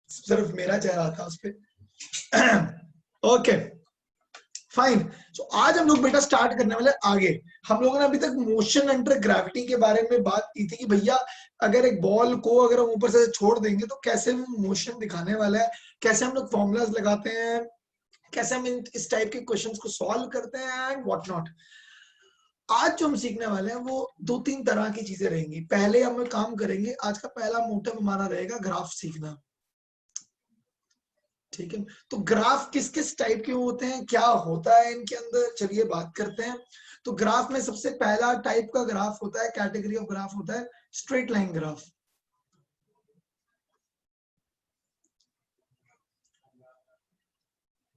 सिर्फ मेरा चेहरा था उस पे। Okay fine. सो आज हम लोग बेटा स्टार्ट करने वाले आगे। हम लोगों ने अभी तक मोशन अंडर ग्रेविटी के बारे में बात की थी कि भैया अगर एक बॉल को अगर हम ऊपर से छोड़ देंगे तो कैसे मोशन दिखाने वाला है, कैसे हम लोग फॉर्मूलाज लगाते हैं, कैसे हम इस टाइप के क्वेश्चंस को सॉल्व करते हैं एंड व्हाट नॉट। आज जो हम सीखने वाले हैं वो 2-3 तरह की चीजें रहेंगी। पहले हम काम करेंगे, आज का पहला मोटिव हमारा रहेगा ग्राफ सीखना। ठीक है, तो ग्राफ किस किस टाइप के होते हैं, क्या होता है इनके अंदर, चलिए बात करते हैं। तो ग्राफ में सबसे पहला टाइप का ग्राफ होता है, कैटेगरी ऑफ ग्राफ होता है स्ट्रेट लाइन ग्राफ।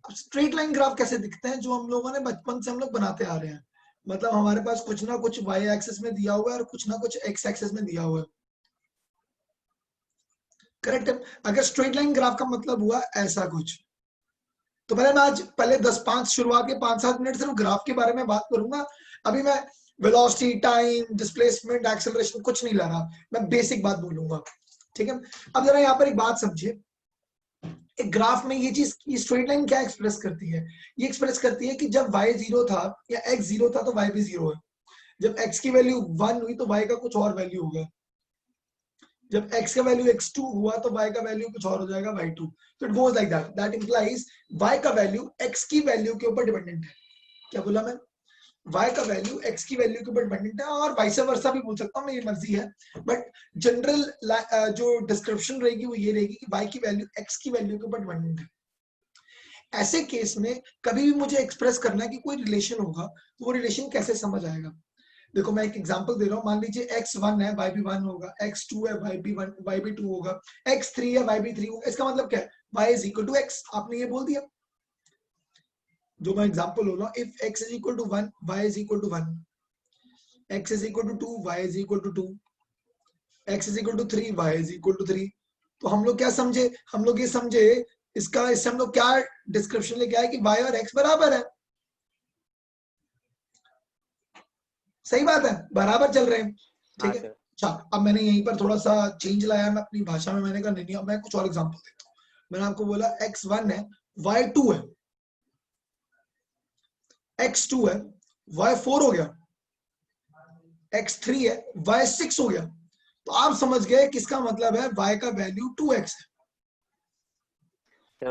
अब स्ट्रेट लाइन ग्राफ कैसे दिखते हैं, जो हम लोगों ने बचपन से हम लोग बनाते आ रहे हैं। मतलब हमारे पास कुछ ना कुछ वाई एक्सिस में दिया हुआ है और कुछ ना कुछ एक्स एक्सिस में दिया हुआ है। करेक्ट है। अगर स्ट्रेट लाइन ग्राफ का मतलब हुआ ऐसा कुछ, तो पहले मैं आज पहले 10-5 शुरुआत के 5-7 मिनट सिर्फ ग्राफ के बारे में बात करूंगा। अभी मैं वेलोसिटी, टाइम, डिस्प्लेसमेंट, एक्सेलरेशन कुछ नहीं ला रहा, मैं बेसिक बात बोलूंगा। ठीक है, अब जरा यहाँ पर एक बात समझिए। एक ग्राफ में ये चीज, ये स्ट्रेट लाइन क्या एक्सप्रेस करती है? ये एक्सप्रेस करती है कि जब y 0 था या x 0 था तो y भी 0 है। जब x की वैल्यू 1 हुई तो y का कुछ और वैल्यू होगा। जब x का वैल्यू x2 हुआ तो y का वैल्यू कुछ और हो जाएगा y2। तो it goes like that. That implies y का वैल्यू x की वैल्यू के ऊपर डिपेंडेंट है। क्या बोला मैं? y का वैल्यू x की वैल्यू के ऊपर डिपेंडेंट है, और वाइस वर्सा भी बोल सकता हूँ, मेरी मर्जी है। बट जनरल जो डिस्क्रिप्शन रहेगी वो ये रहेगी कि y की वैल्यू x की वैल्यू के ऊपर डिपेंडेंट है। ऐसे केस में कभी भी मुझे एक्सप्रेस करना है कि कोई रिलेशन होगा, तो वो रिलेशन कैसे समझ आएगा? देखो मैं एक एग्जांपल दे रहा हूँ। मान लीजिए x1 है, y भी 1 होगा, x2 है, y भी 2 होगा, x3 है, y भी 3 होगा। इसका मतलब क्या है? y is equal to x। आपने ये बोल दिया। जो मैं एग्जांपल बोल रहा हूँ, if x is equal to 1, y is equal to 1, x is equal to 2, y is equal to 2, x is equal to 3, y is equal to 3। तो हम लोग क्या समझे? हम लोग ये समझे, इससे हम लोग क्या डिस्क्रिप्शन लेके आए कि y और x बराबर है। सही बात है, बराबर चल रहे हैं। ठीक है। अच्छा, अब मैंने यहीं पर थोड़ा सा चेंज लाया मैं अपनी भाषा में। मैंने कहा नहीं, अब मैं कुछ और एग्जांपल देता हूँ। मैंने आपको बोला x1 है, y2 है, x2 है, y4 हो गया, x3 है, y6 हो गया। तो आप समझ गए किसका मतलब है y का वैल्यू 2x है।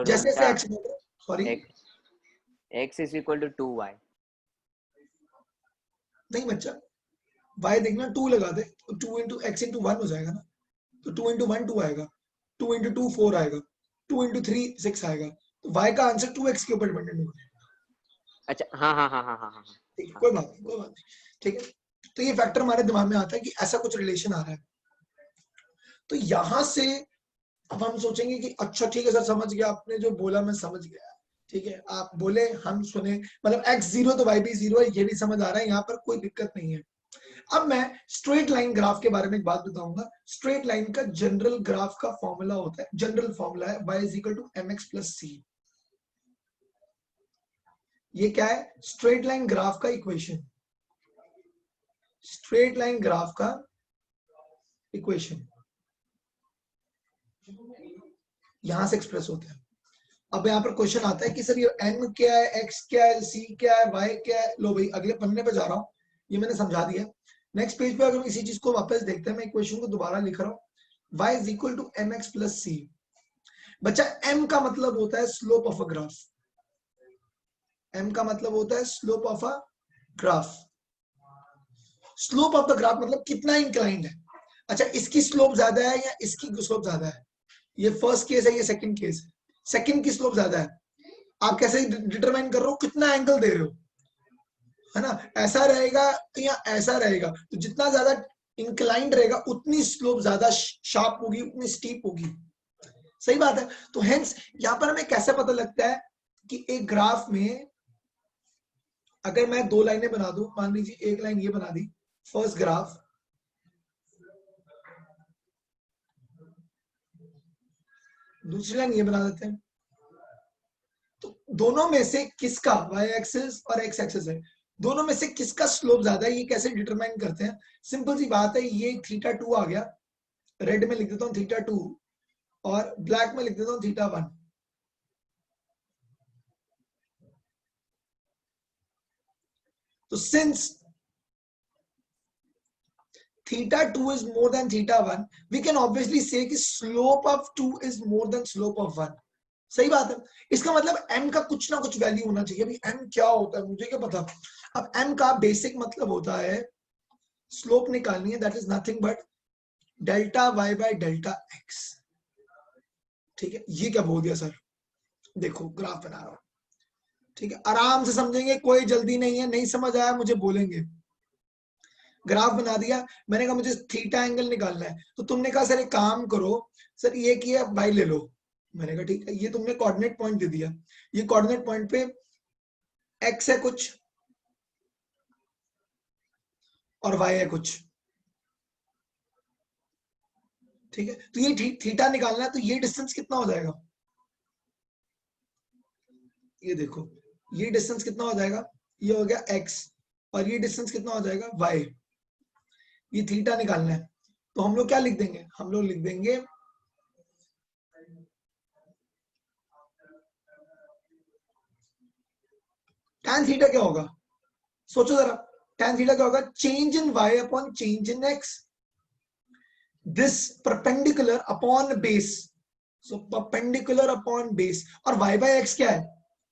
जैसे जैसे x, sorry, x is equal to 2y। नहीं बच्चा, y देखना 2 लगा दे तो 2 इंटू एक्स इंटू 1 हो जाएगा ना। तो 2 इंटू 1 2 आएगा, 2 इंटू 2 4 आएगा, 2 इंटू 3 6 आएगा। तो y का आंसर 2x के ऊपर डिपेंडेंट होगा। अच्छा, हाँ हाँ हाँ हाँ हाँ, ठीक है, कोई बात नहीं, कोई बात नहीं। ठीक है, तो ये फैक्टर हमारे दिमाग में आता है कि ऐसा कुछ रिलेशन आ रहा है। तो यहां से अब हम सोचेंगे कि अच्छा ठीक है सर, समझ गया, आपने जो बोला मैं समझ गया। ठीक है, आप बोले, हम सुने, मतलब x 0 तो y भी 0 है, ये भी समझ आ रहा है, यहाँ पर कोई दिक्कत नहीं है। अब मैं स्ट्रेट लाइन ग्राफ के बारे में एक बात बताऊंगा। स्ट्रेट लाइन का जनरल ग्राफ का फॉर्मूला होता है, जनरल फॉर्मूला है y is equal to mx plus c। ये क्या है? स्ट्रेट लाइन ग्राफ का इक्वेशन। स्ट्रेट लाइन ग्राफ का इक्वेशन यहां से एक्सप्रेस होता है। अब यहाँ पर क्वेश्चन आता है कि सर ये n क्या है, x क्या है, c क्या है, y क्या है। लो भाई, अगले पन्ने पे जा रहा हूँ, ये मैंने समझा दिया। नेक्स्ट पेज पे अगर इसी चीज को वापस देखते हैं, मैं इक्वेशन को दोबारा लिख रहा हूँ, y is equal to mx plus c। बच्चा m का मतलब होता है slope of a graph. m का मतलब होता है slope of a graph. Slope of the graph मतलब कितना इंक्लाइंड है। अच्छा, इसकी स्लोप ज्यादा है या इसकी स्लोप ज्यादा है? ये फर्स्ट केस है, ये सेकंड केस है। सेकंड की स्लोप ज्यादा है। आप कैसे डिटरमाइन कर रहे हो, कितना एंगल दे रहे हो, है ना? ऐसा रहेगा या ऐसा रहेगा। तो जितना ज्यादा इंक्लाइंड रहेगा उतनी स्लोप ज्यादा शार्प होगी, उतनी स्टीप होगी। सही बात है। तो हेंस यहां पर हमें कैसे पता लगता है कि एक ग्राफ में अगर मैं 2 लाइनें बना दूं, मान लीजिए एक लाइन ये बना दी फर्स्ट ग्राफ, दूसरी लाइन ये बना देते हैं, तो दोनों में से किसका y एक्सिस और x एक्सिस है, दोनों में से किसका स्लोप ज्यादा है, ये कैसे डिटरमाइन करते हैं? सिंपल सी बात है, ये थीटा 2 आ गया, रेड में लिख देता हूं थीटा 2, और ब्लैक में लिख देता हूं θ1। तो since θ2 is more than θ1, we can obviously say कि slope of 2 is more than slope of 1। सही बात है। इसका मतलब m का कुछ ना कुछ वैल्यू होना चाहिए। अभी m क्या होता है मुझे क्या पता। अब m का बेसिक मतलब होता है स्लोप निकालनी है, that is nothing but delta y by delta x। ठीक है, ये क्या बोल दिया सर, देखो ग्राफ बना रहा हूं। ठीक है, आराम से समझेंगे, कोई जल्दी नहीं है, नहीं समझ आया मुझे बोलेंगे। ग्राफ बना दिया, मैंने कहा मुझे थीटा एंगल निकालना है, तो तुमने कहा सर एक काम करो, सर ये किया बाई ले लो। मैंने कहा ठीक है, ये तुमने कोऑर्डिनेट पॉइंट दे दिया, ये कोऑर्डिनेट पॉइंट पे एक्स है कुछ और वाई है कुछ। ठीक है, तो ये थीटा निकालना है, तो ये डिस्टेंस कितना हो जाएगा, ये देखो ये डिस्टेंस कितना हो जाएगा, ये हो गया एक्स, और ये डिस्टेंस कितना हो जाएगा वाई। ये थीटा निकालना है, तो हम लोग क्या लिख देंगे, हम लोग लिख देंगे tan थीटा क्या होगा, सोचो जरा, tan थीटा क्या होगा, change in y upon change in x, this perpendicular upon base, so perpendicular upon base, और y बाय x क्या है,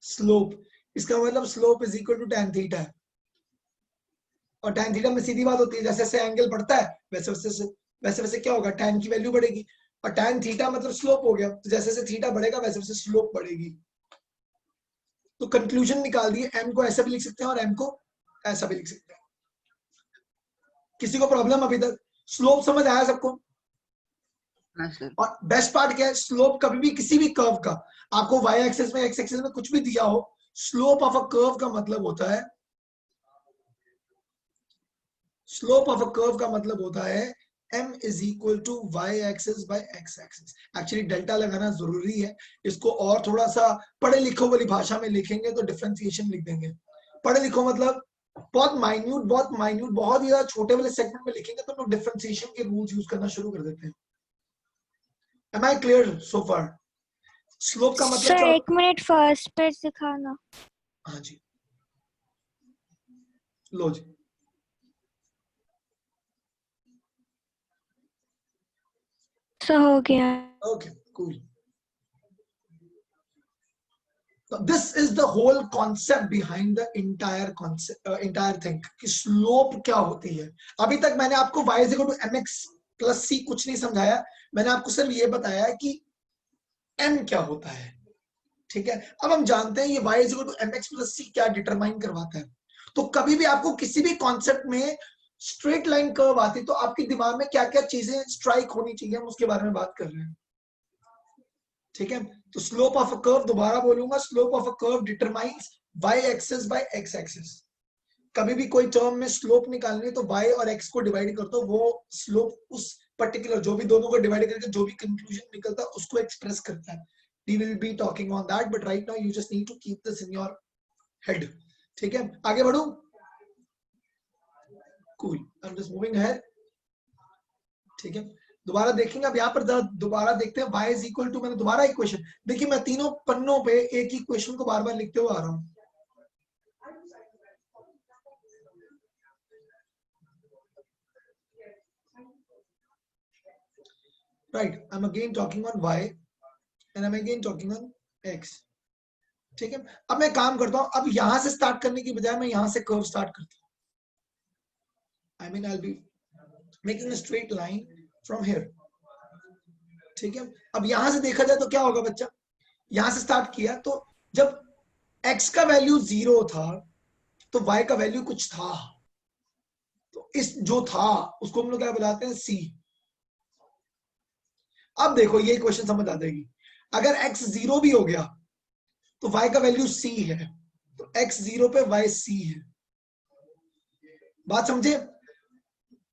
स्लोप। इसका मतलब slope is equal to tan theta है। और tan थीटा में सीधी बात होती है, जैसे जैसे एंगल बढ़ता है वैसे वैसे क्या होगा, tan की वैल्यू बढ़ेगी, और tan थीटा मतलब स्लोप हो गया, तो जैसे जैसे थीटा बढ़ेगा वैसे वैसे स्लोप बढ़ेगी। तो कंक्लूजन निकाल दिए, m को ऐसा भी लिख सकते हैं और m को ऐसा भी लिख सकते हैं। किसी को प्रॉब्लम अभी तक, स्लोप समझ आया सबको। और बेस्ट पार्ट क्या है, स्लोप कभी भी किसी भी कर्व का, आपको y एक्सिस में x एक्सिस में कुछ भी दिया हो, स्लोप ऑफ अ कर्व का मतलब होता है, स्लोप ऑफ अ कर्व का मतलब होता है m is equal to y axis by x axis. Actually delta लगाना जरूरी है, इसको और थोड़ा सा पढ़े लिखो वाली भाषा में लिखेंगे तो डिफरेंशिएशन लिख देंगे। पढ़े लिखो मतलब बहुत माइन्यूट बहुत ही ज्यादा छोटे वाले सेगमेंट में लिखेंगे तो लोग डिफरेंशिएशन के रूल्स यूज करना शुरू कर देते हैं। Am I clear so far? Slope का मतलब सर क्या, एक मिनट फर्स्ट पेज दिखाना। हाँ जी लो जी, सो हो गया। Okay cool. This is the whole concept behind the entire thing कि स्लोप क्या होती है। अभी तक मैंने आपको y is equal to mx plus c कुछ नहीं समझाया, मैंने आपको सिर्फ ये बताया कि m क्या होता है। ठीक है, अब हम जानते हैं ये y is equal to mx plus c क्या डिटरमाइन करवाता है। तो कभी भी आपको किसी भी कॉन्सेप्ट में स्ट्रेट लाइन कर्व आती तो आपके दिमाग में क्या क्या चीजें स्ट्राइक होनी चाहिए, हम उसके बारे में बात कर रहे हैं। ठीक है, तो स्लोप ऑफ अ कर्व, दोबारा बोलूंगा, slope of a curve determines y axis by x axis. कभी भी कोई टर्म में स्लोप निकालनी है तो y और x को डिवाइड कर दो, वो स्लोप उस पर्टिकुलर जो भी दोनों को डिवाइड करके जो भी कंक्लूजन निकलता है उसको एक्सप्रेस करता है। We will be talking on that, but right now you just need to keep this in your head. ठीक है, आगे बढ़ो। Cool. I'm just moving ahead. ठीक है, दोबारा देखेंगे, अब यहाँ पर दोबारा देखते हैं y इज इक्वल टू, मैंने दोबारा इक्वेशन, देखिए मैं तीनों पन्नों पे एक ही इक्वेशन को बार बार लिखते हुए आ रहा हूँ। Right, I'm again talking on y and I'm again talking on x. ठीक है, अब मैं काम करता हूं, अब यहां से स्टार्ट करने की बजाय मैं यहां से कर्व स्टार्ट करता हूं। I mean I'll be making a straight line from here. ठीक है, अब यहां से देखा जाए तो क्या होगा बच्चा, यहां से स्टार्ट किया तो जब x का वैल्यू 0 था तो y का वैल्यू कुछ था, तो इस जो था उसको हम लोग क्या बुलाते हैं, c। अब देखो ये क्वेश्चन समझ आ जाएगी, अगर x 0 भी हो गया तो y का वैल्यू c है, तो x 0 पे y c है। बात समझे?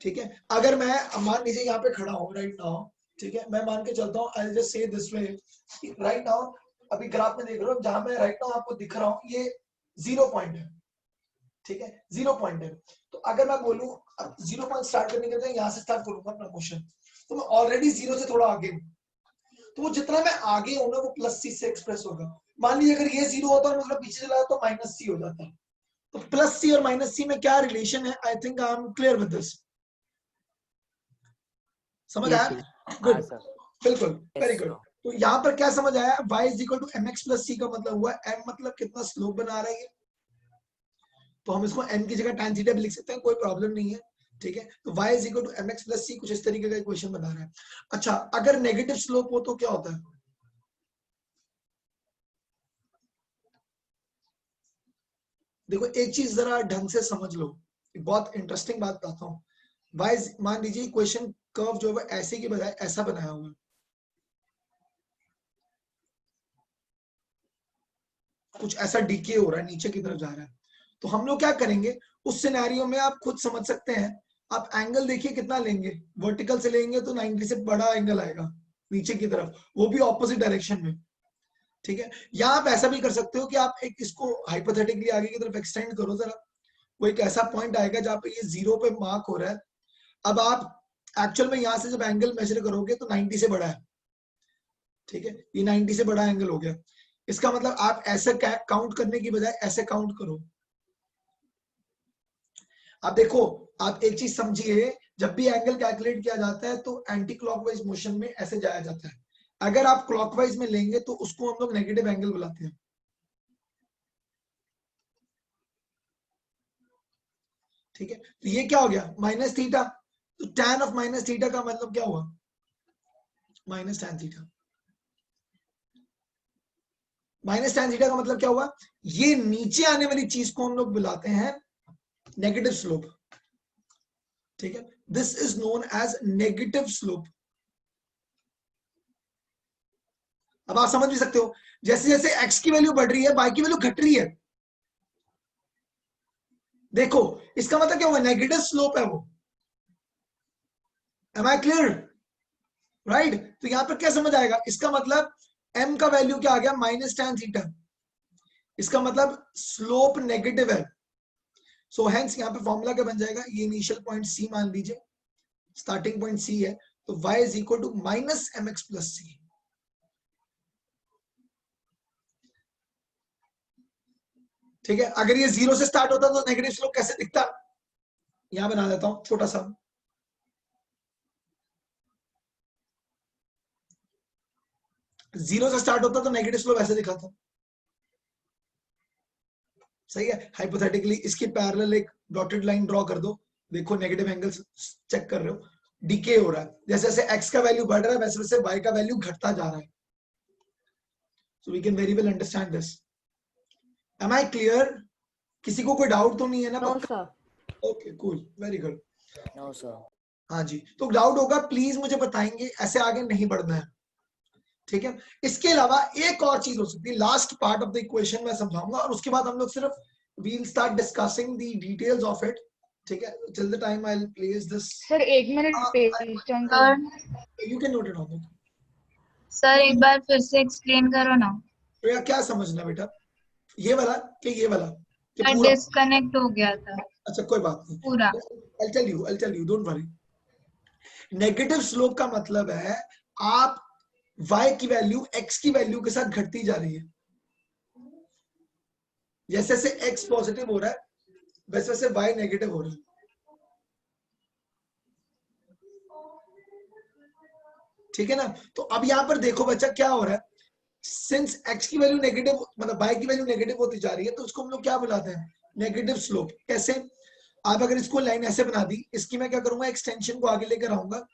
ठीक है, अगर मैं मान लीजिए यहाँ पे खड़ा हूँ राइट नाउ, ठीक है, मैं मान के चलता हूँ, I just say this way, right now अभी ग्राफ में देख रहे हो जहां मैं राइट नाउ आपको दिख रहा हूँ, ये 0 पॉइंट है। ठीक है, 0 पॉइंट है, तो अगर मैं बोलूँ 0 पॉइंट स्टार्ट करने के लिए यहाँ से स्टार्ट करूंगा अपना क्वेश्चन, तो मैं ऑलरेडी 0 से थोड़ा आगे हूँ, तो वो जितना मैं आगे हूं ना वो प्लस सी से एक्सप्रेस होगा। मान लीजिए अगर ये 0 होता और मतलब पीछे चला तो माइनस सी हो जाता। तो प्लस सी और माइनस सी में क्या रिलेशन है? I think I am clear with this. समझ Yes, आया? yes. गुड, हाँ सर. बिल्कुल, वेरी Yes, गुड। sir. तो यहाँ पर क्या समझ आया? y is equal to mx plus c का मतलब हुआ m मतलब कितना स्लोप बना रहा है ये। तो हम इसको m की जगह tan थीटा भी लिख सकते हैं, कोई प्रॉब्लम नहीं है, ठीक है। तो y is equal to mx plus c कुछ इस तरीके का इक्वेशन बना रहा है। अच्छा, अगर नेगेटिव स्लोप हो तो क्या होता है? देखो एक चीज जरा ढंग से समझ लो, बहुत इंटरेस्टिंग बात बताता हूँ। y मान लीजिए इक्वेशन कर्व जो है ऐसे की बजाय ऐसा बनाया हुआ है, कुछ ऐसा डीके हो रहा है, नीचे की तरफ जा रहा है। तो हम लोग क्या करेंगे उस सिनेरियो में, आप खुद समझ सकते हैं। आप एंगल देखिए कितना लेंगे, वर्टिकल से लेंगे तो 90 से बड़ा एंगल आएगा नीचे की तरफ, वो भी ऑपोजिट डायरेक्शन में, ठीक है। या आप ऐसा भी कर सकते हो कि आप एक इसको हाइपोथेटिकली आगे की तरफ एक्सटेंड करो जरा, वो एक ऐसा पॉइंट आएगा जहां पे ये 0 पे मार्क हो रहा है। अब आप एक्चुअल में यहां से जब एंगल मेजर करोगे तो 90 से बड़ा है, ठीक है, ये 90 से बड़ा एंगल हो गया। इसका मतलब आप ऐसे काउंट करने की बजाय ऐसे काउंट करो। आप देखो, आप एक चीज समझिए, जब भी एंगल कैलकुलेट किया जाता है तो एंटी क्लॉकवाइज मोशन में ऐसे जाया जाता है। अगर आप क्लॉकवाइज में लेंगे तो उसको हम लोग नेगेटिव एंगल बुलाते हैं, ठीक है। तो ये क्या हो गया? Minus theta. तो tan ऑफ माइनस थीटा का मतलब क्या हुआ? Minus tan theta. Minus tan theta का मतलब क्या हुआ? ये नीचे आने वाली चीज को हम लोग बुलाते हैं नेगेटिव स्लोप, ठीक है। This is known as negative slope. अब आप समझ भी सकते हो, जैसे जैसे x की वैल्यू बढ़ रही है y की वैल्यू घट रही है। देखो इसका मतलब क्या हुआ? नेगेटिव स्लोप है वो। Am I clear? राइट। तो यहां पर क्या समझ आएगा? इसका मतलब m का वैल्यू क्या आ गया? Minus tan theta. इसका मतलब स्लोप नेगेटिव है। सो हेंस यहाँ पे फॉर्मूला क्या बन जाएगा? ये इनिशियल पॉइंट c मान लीजिए, स्टार्टिंग पॉइंट c है, तो y is equal to minus M X plus C. ठीक है। अगर ये 0 से स्टार्ट होता तो नेगेटिव स्लोप कैसे दिखता? यहां बना देता हूं छोटा सा। 0 से स्टार्ट होता तो नेगेटिव स्लोप ऐसे दिखाता, सही है। हाइपोथेटिकली इसकी पैरेलल एक डॉटेड लाइन ड्रॉ कर दो, देखो नेगेटिव एंगल चेक कर रहे हो, डीके हो रहा है। जैसे जैसे x का वैल्यू बढ़ रहा है वैसे वैसे y का वैल्यू घटता जा रहा है। So we can very well understand this. Am I clear? किसी को कोई डाउट तो नहीं है ना? No, पक्का? sir. Okay, cool, very good. No, sir. हाँ जी, तो डाउट होगा प्लीज मुझे बताएंगे, ऐसे आगे नहीं बढ़ना है, ठीक है। इसके अलावा एक और चीज हो सकती है, last part of the equation मैं समझाऊंगा और उसके बाद हम लोग सिर्फ we'll start discussing the details of it, ठीक है। Till the time I will place this. Sir 1 minute page turn sir you can note it on. Sir एक बार फिर से एक्सप्लेन करो ना। तो यार क्या समझना बेटा? ये वाला कि ये वाला कि सर पूरा? डिस्कनेक्ट हो गया था अच्छा कोई बात नहीं, पूरा। I'll tell you, don't worry। Negative slope का मतलब है आप y की वैल्यू x की वैल्यू के साथ घटती जा रही है। जैसे जैसे x पॉजिटिव हो रहा है वैसे वैसे y नेगेटिव हो रहा है, ठीक है ना। तो अब यहां पर देखो बच्चा क्या हो रहा है, सिंस x की वैल्यू नेगेटिव मतलब y की वैल्यू नेगेटिव होती जा रही है तो उसको हम लोग क्या बुलाते हैं? Negative slope. कैसे? आप अगर इसको लाइन ऐसे बना दी, इसकी मैं क्या करूंगा? एक्सटेंशन को आगे लेकर आऊंगा,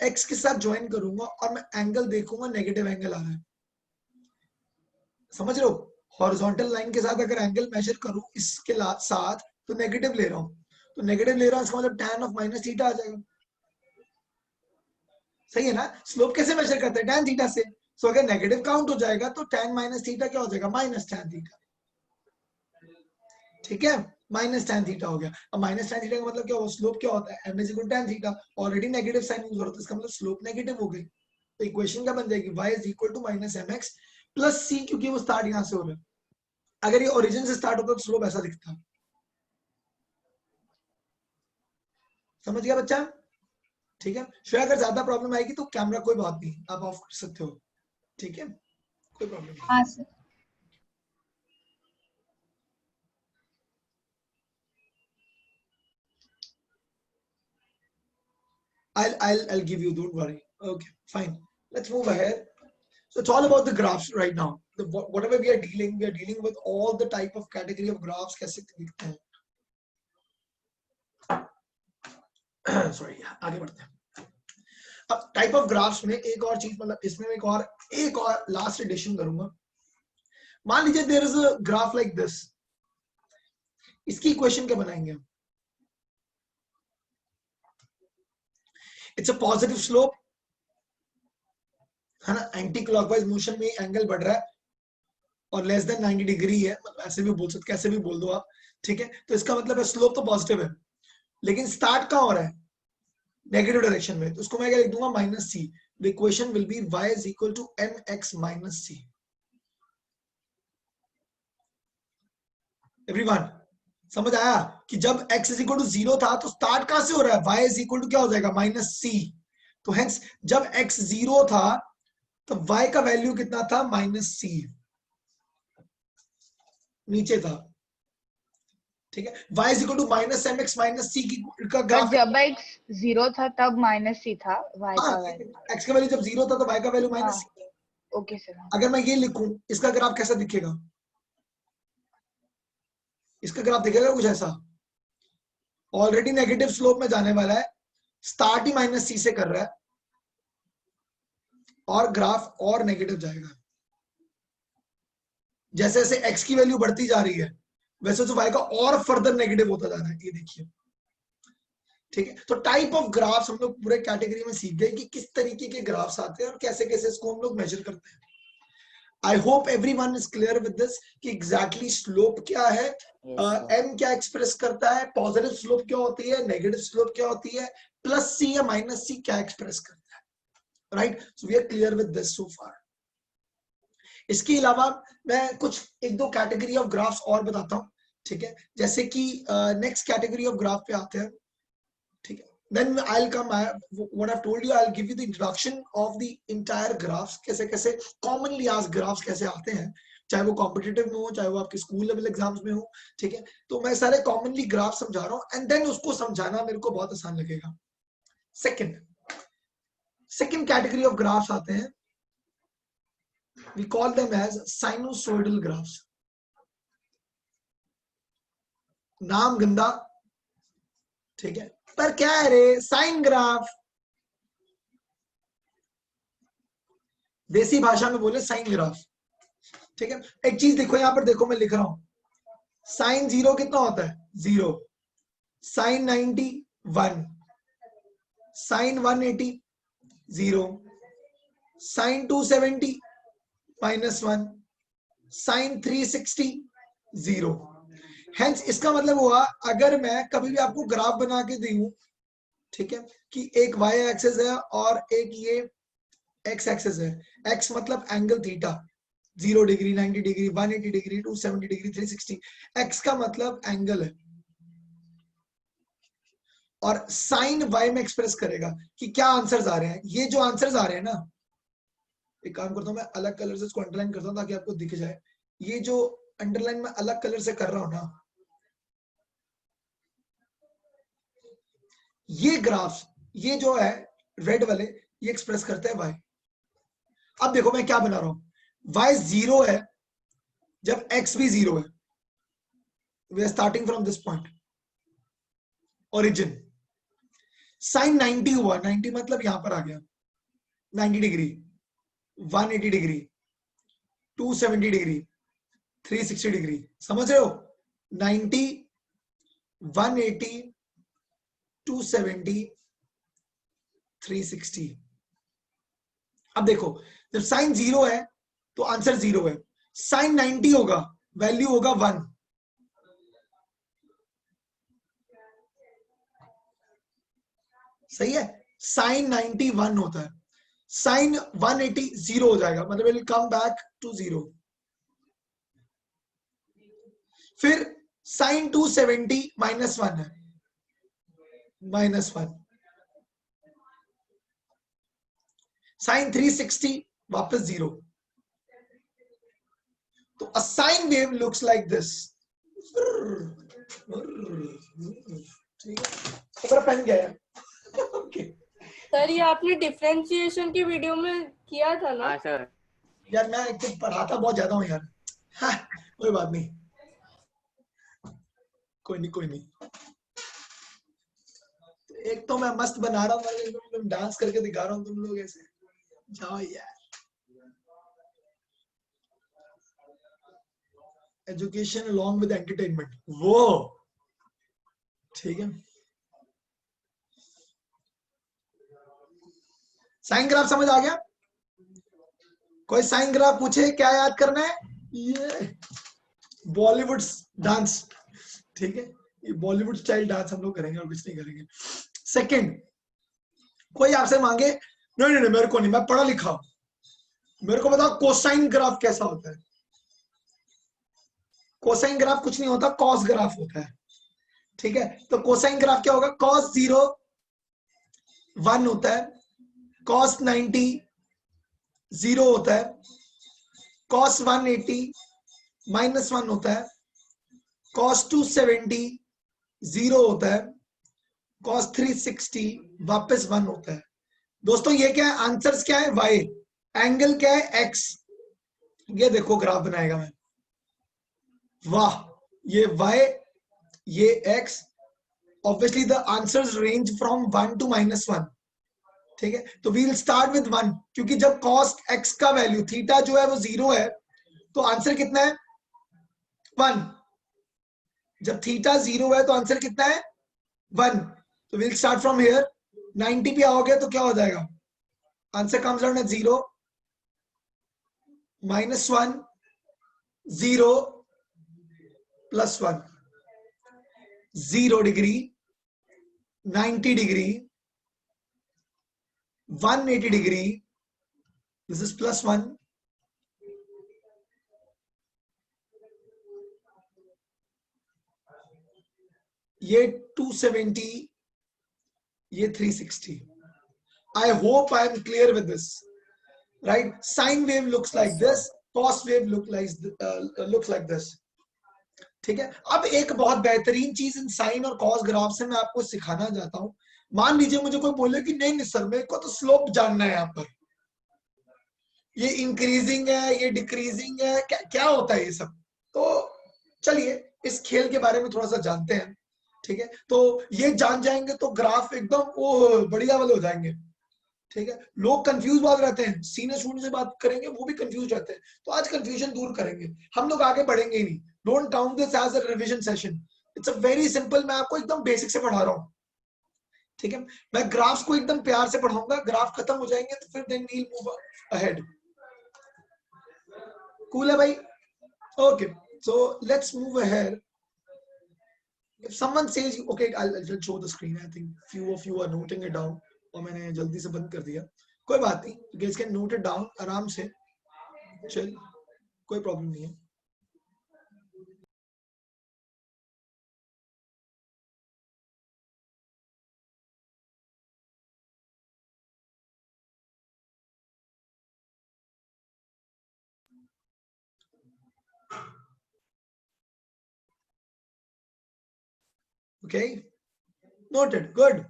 x के साथ ज्वाइन करूंगा और मैं एंगल देखूंगा, नेगेटिव एंगल आ रहा है, समझ रहे हो? हॉरिजॉन्टल लाइन के साथ अगर एंगल मेजर करूं इसके साथ तो नेगेटिव ले रहा हूं, तो नेगेटिव ले रहा हूं इसका मतलब tan ऑफ माइनस थीटा आ जाएगा, सही है ना। स्लोप कैसे मेजर करते हैं? tan थीटा से। सो अगर नेगेटिव काउंट हो जाएगा तो tan माइनस थीटा क्या हो जाएगा? माइनस tan थीटा, ठीक है। माइनस tan थीटा हो गया। अब माइनस tan थीटा का मतलब क्या हुआ? स्लोप क्या होता है? m is equal tan theta. Already negative sign use हो रहा था, इसका मतलब स्लोप नेगेटिव हो गई। तो इक्वेशन क्या बन जाएगी? y is equal to minus M X plus C, क्योंकि वो स्टार्ट यहां से हो रहा है। अगर ये ओरिजिन से स्टार्ट होता तो स्लोप ऐसा दिखता, समझ गया बच्चा? ठीक है। फिर अगर ज्यादा प्रॉब्लम आएगी तो कैमरा कोई बात नहीं, आप ऑफ कर सकते हो। ठीक है, कोई प्रॉब्लम नहीं। हाँ sir. I'll give you, don't worry. Okay, fine. Let's move ahead. So it's all about the graphs right now. Whatever we are dealing with all the type of category of graphs. कैसे दिखते हैं? Sorry, आगे बढ़ते हैं. अब type of graphs में एक और चीज, मतलब इसमें एक और लास्ट एडिशन करूंगा. मान लीजिए there is a graph like this. इसकी इक्वेशन क्या बनाएंगे? इट्स अ पॉजिटिव स्लोप, है ना, एंटी क्लॉकवाइज मोशन में एंगल बढ़ रहा है और लेस देन 90 डिग्री है, मतलब ऐसे भी बोल सकते, कैसे भी बोल दो आप, ठीक है. तो इसका मतलब है स्लोप तो पॉजिटिव है, लेकिन स्टार्ट कहां हो रहा है? नेगेटिव डायरेक्शन में. तो उसको मैं क्या लिख दूंगा? Minus c. The equation will be y is equal to mx minus c. Everyone समझ आया कि जब x इज इक्वल टू 0 था तो स्टार्ट कहां से हो रहा है? y इज इक्वल टू क्या हो जाएगा? माइनस सी. तो हेंस जब x 0 था तो y का वैल्यू कितना था? माइनस सी, नीचे था, ठीक है. y is equal to minus M X minus C का ग्राफ. जब x 0 था तब माइनस सी था y का वैल्यू. x का वैल्यू जब 0 था तो y का value minus C. Okay sir. अगर मैं ये लिखूं, इसका ग्राफ कैसा दिखेगा? इसका ग्राफ दिखेगा कुछ ऐसा. ऑलरेडी नेगेटिव स्लोप में जाने वाला है, स्टार्ट ही माइनस सी से कर रहा है और ग्राफ और नेगेटिव जाएगा. जैसे जैसे x की वैल्यू बढ़ती जा रही है वैसे तो y का और फर्दर नेगेटिव होता जा रहा है. ये देखिए, ठीक है. तो टाइप ऑफ ग्राफ्स हम लोग पूरे कैटेगरी में सीख गए कि किस तरीके के ग्राफ्स आते हैं और कैसे कैसे इसको हम लोग मेजर करते हैं. I hope everyone is clear with this कि एग्जैक्टली स्लोप क्या है, m क्या एक्सप्रेस करता है, पॉजिटिव स्लोप क्या होती है, नेगेटिव स्लोप क्या होती है, प्लस सी या माइनस सी क्या एक्सप्रेस करता है. Right, so we are clear with this so far. इसके अलावा मैं कुछ एक दो कैटेगरी ऑफ ग्राफ्स और बताता हूं, ठीक है. जैसे कि नेक्स्ट कैटेगरी ऑफ ग्राफ पे आते हैं, ठीक है. Then I'll come. What I've told you, I'll give you the introduction of the entire graphs. कैसे कैसे commonly asked graphs कैसे आते हैं, चाहे वो कॉम्पिटिटिव में हो, चाहे वो आपके स्कूल लेवल एग्जाम्स में हो, ठीक है. तो मैं सारे कॉमनली ग्राफ समझा रहा हूँ एंड देन उसको समझाना मेरे को बहुत आसान लगेगा. सेकंड कैटेगरी ऑफ ग्राफ्स आते हैं, we call them as sinusoidal graphs. नाम गंदा, ठीक है, पर क्या है रे? Sine graph. देसी भाषा में बोले साइन ग्राफ, ठीक है. एक चीज देखो, यहां पर देखो, मैं लिख रहा हूं साइन 0 कितना होता है? 0. Sine 90 1. Sine 180 0. Sine 270 -1. Sine 360 0. Hence इसका मतलब हुआ अगर मैं कभी भी आपको ग्राफ बना के दूं, ठीक है, कि एक y एक्सिस है और एक ये x एक्सिस है. x मतलब angle theta, 0 degree, 90 degree, 180 degree, 270 degree, 360. x का मतलब एंगल है और साइन y में एक्सप्रेस करेगा कि क्या आंसर्स आ रहे हैं. ये जो आंसर्स आ रहे हैं ना, एक काम करता हूं मैं अलग कलर से इसको अंडरलाइन करता हूं ताकि आपको दिख जाए. ये जो अंडरलाइन में अलग कलर से कर रहा हूं ना, ये ग्राफ्स, ये जो है रेड वाले, ये एक्सप्रेस करते हैं y. अब देखो मैं क्या बना रहा हूं, y 0 है जब x भी 0 है. We are starting from this point, origin. Sine 90 हुआ, 90 मतलब यहां पर आ गया, 90 डिग्री, 180 डिग्री, 270 डिग्री, 360 डिग्री. समझ रहे हो? 90, 180, 270, 360. अब देखो जब साइन 0 है तो आंसर 0 है. साइन 90 होगा, वैल्यू होगा 1. सही है. साइन 90 1 होता है. साइन 180 0 हो जाएगा, मतलब it will come back to 0. फिर साइन 270 -1 है, -1. साइन 360 वापस 0. तो a sine wave looks like this. ठीक है, तो मेरा पेन गया है। ओके सर ये आपने डिफरेंशिएशन की वीडियो में किया था ना? हाँ सर। यार मैं एक तो पढ़ाता बहुत ज्यादा हूँ यार। हाँ, कोई बात नहीं, कोई नहीं कोई नहीं। एक तो मैं मस्त बना रहा हूँ, तुम डांस करके दिखा रहा हूँ, तुम लोग ऐसे जाओ यार। एजुकेशन अलॉन्ग विद एंटरटेनमेंट, वो ठीक है। साइन ग्राफ समझ आ गया? कोई साइन ग्राफ पूछे क्या याद करना है? ये बॉलीवुड डांस, ठीक है, ये बॉलीवुड स्टाइल डांस हम लोग करेंगे और कुछ नहीं करेंगे। सेकंड, कोई आपसे मांगे नहीं नहीं मेरे को नहीं, मैं पढ़ा लिखा हूं, मेरे को बताओ कोसाइन ग्राफ कैसा होता है? कोसाइन ग्राफ कुछ नहीं होता, कॉस ग्राफ होता है। ठीक है, तो कोसाइन ग्राफ क्या होगा? कॉस 0 1 होता है, कॉस 90 0 होता है, कॉस 180 -1 होता है, कॉस 270 0 होता है, कॉस 360 वापस 1 होता है। दोस्तों ये क्या है? आंसर्स क्या है? y, एंगल क्या है? x। ये देखो ग्राफ बनाएगा मैं, वाह, ये y, ये x। Obviously the answers range from 1 to -1। ठीक है, तो वी विल स्टार्ट विद 1, क्योंकि जब cos x का वैल्यू थीटा जो है वो 0 है, तो आंसर कितना है? 1। जब थीटा 0 है तो आंसर कितना है? 1। तो we will start from here. 90 पे आओगे तो क्या हो जाएगा? Answer comes out at 0 -1 0 +1। 0 degree, 90 degree, 180 degree, this is +1, ये 270, ये 360। I hope I am clear with this, right? Sine wave looks like this, cos wave looks like this. ठीक है, अब एक बहुत बेहतरीन चीज इन साइन और कॉस ग्राफ से मैं आपको सिखाना चाहता हूं। मान लीजिए मुझे कोई बोले कि नहीं नहीं सर मेरे को तो स्लोप जानना है, यहाँ पर ये इंक्रीजिंग है, ये डिक्रीजिंग है, क्या होता है ये सब? तो चलिए इस खेल के बारे में थोड़ा सा जानते हैं। ठीक है, तो ये जान जाएंगे तो ग्राफ एकदम वो बढ़िया वाले हो जाएंगे। ठीक है, लोग कंफ्यूज बहुत रहते हैं, सीनियर स्टूडेंट से बात करेंगे वो भी कंफ्यूज रहते हैं, तो आज कंफ्यूजन दूर करेंगे हम लोग, आगे बढ़ेंगे ही नहीं। Don't count this as a revision session, it's a very simple, मैं आपको एकदम बेसिक से पढ़ा रहा हूँ। ठीक है, मैं ग्राफ्स को एकदम प्यार से पढ़ाऊंगा, ग्राफ खत्म हो जाएंगे तो फिर then we will move ahead. Cool है भाई? Okay, so let's move ahead. If someone says, okay, I'll show the screen. I think few of you are noting it down. और मैंने जल्दी से बंद कर दिया, कोई बात नहीं, you guys can note it down आराम से, चल कोई प्रॉब्लम नहीं है। Okay, noted, good.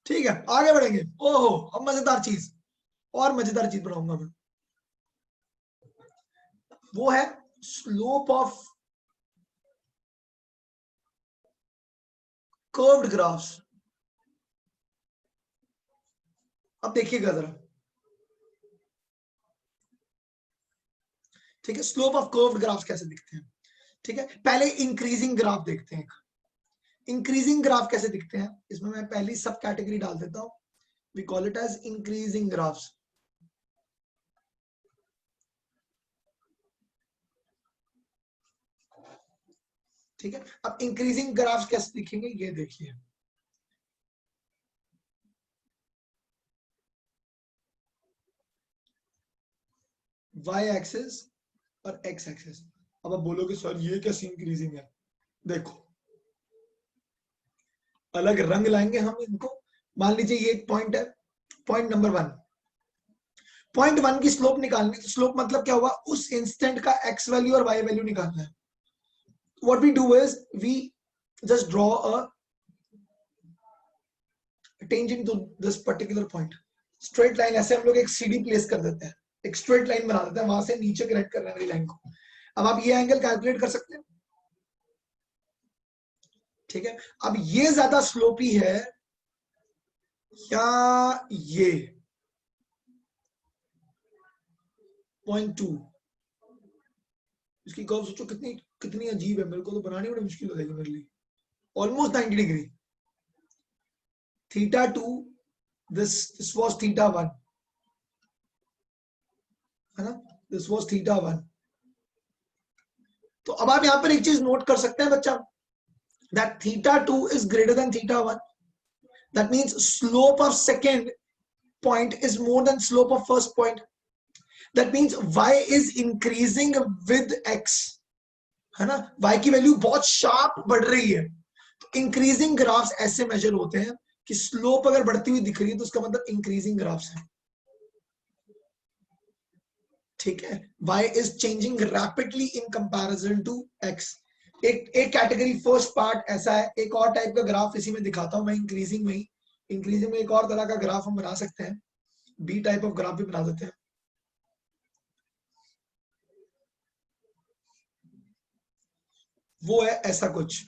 ठीक है, आगे बढ़ेंगे। ओहो, अब मजेदार चीज, और मजेदार चीज पढ़ाऊंगा मैं, वो है स्लोप ऑफ कर्व्ड ग्राफ्स। अब देखिएगा जरा, ठीक है, स्लोप ऑफ कर्व्ड ग्राफ्स कैसे दिखते हैं। ठीक है, पहले इंक्रीजिंग ग्राफ देखते हैं। इंक्रीजिंग ग्राफ कैसे दिखते हैं, इसमें मैं पहली सब कैटेगरी डाल देता हूं, we call it as increasing graphs. ठीक है, अब इंक्रीजिंग ग्राफ्स कैसे दिखेंगे ये देखिए, y एक्सिस और x एक्सिस। अब आप बोलोगे सर ये कैसे इंक्रीजिंग है? देखो, अलग रंग लाएंगे हम इनको। मान लीजिए ये एक पॉइंट है, पॉइंट नंबर 1। 0.1 की स्लोप निकालनी, तो स्लोप मतलब क्या हुआ, उस इंस्टेंट का x वैल्यू और y वैल्यू निकालना है. What we do is we just draw a tangent to this particular point. Straight line, ऐसे हम लोग एक CD प्लेस कर देते हैं, एक स्ट्रेट लाइन बना देते हैं, वहां से नीचे कनेक्ट करने वाली लाइन को. अब आप ये एंगल कैलकुलेट कर सकते हैं. ठीक है, अब ये ज्यादा स्लोपी है या ये 0.2. इसकी कर्व सोचो कितनी कितनी अजीब है, मेरे को तो बनानी बड़ी मुश्किल हो जाएगी मेरे लिए. Almost 90 degree. θ2, this was θ1, है ना, this was θ1. तो अब आप यहां पर एक चीज नोट कर सकते हैं बच्चा, that θ2 is greater than θ1. That means slope of second point is more than slope of first point. That means y is increasing with x, है ना, y की वैल्यू बहुत शार्प बढ़ रही है. तो इंक्रीजिंग ग्राफ्स ऐसे मेजर होते हैं कि स्लोप अगर बढ़ती हुई दिख रही है तो उसका मतलब इंक्रीजिंग ग्राफ्स है. ठीक है, y is changing rapidly in comparison to x. एक कैटेगरी फर्स्ट पार्ट ऐसा है. एक और टाइप का ग्राफ इसी में दिखाता हूं मैं, इंक्रीजिंग में एक और तरह का ग्राफ हम बना सकते हैं, बी टाइप ऑफ ग्राफ भी बना देते हैं. वो है ऐसा कुछ.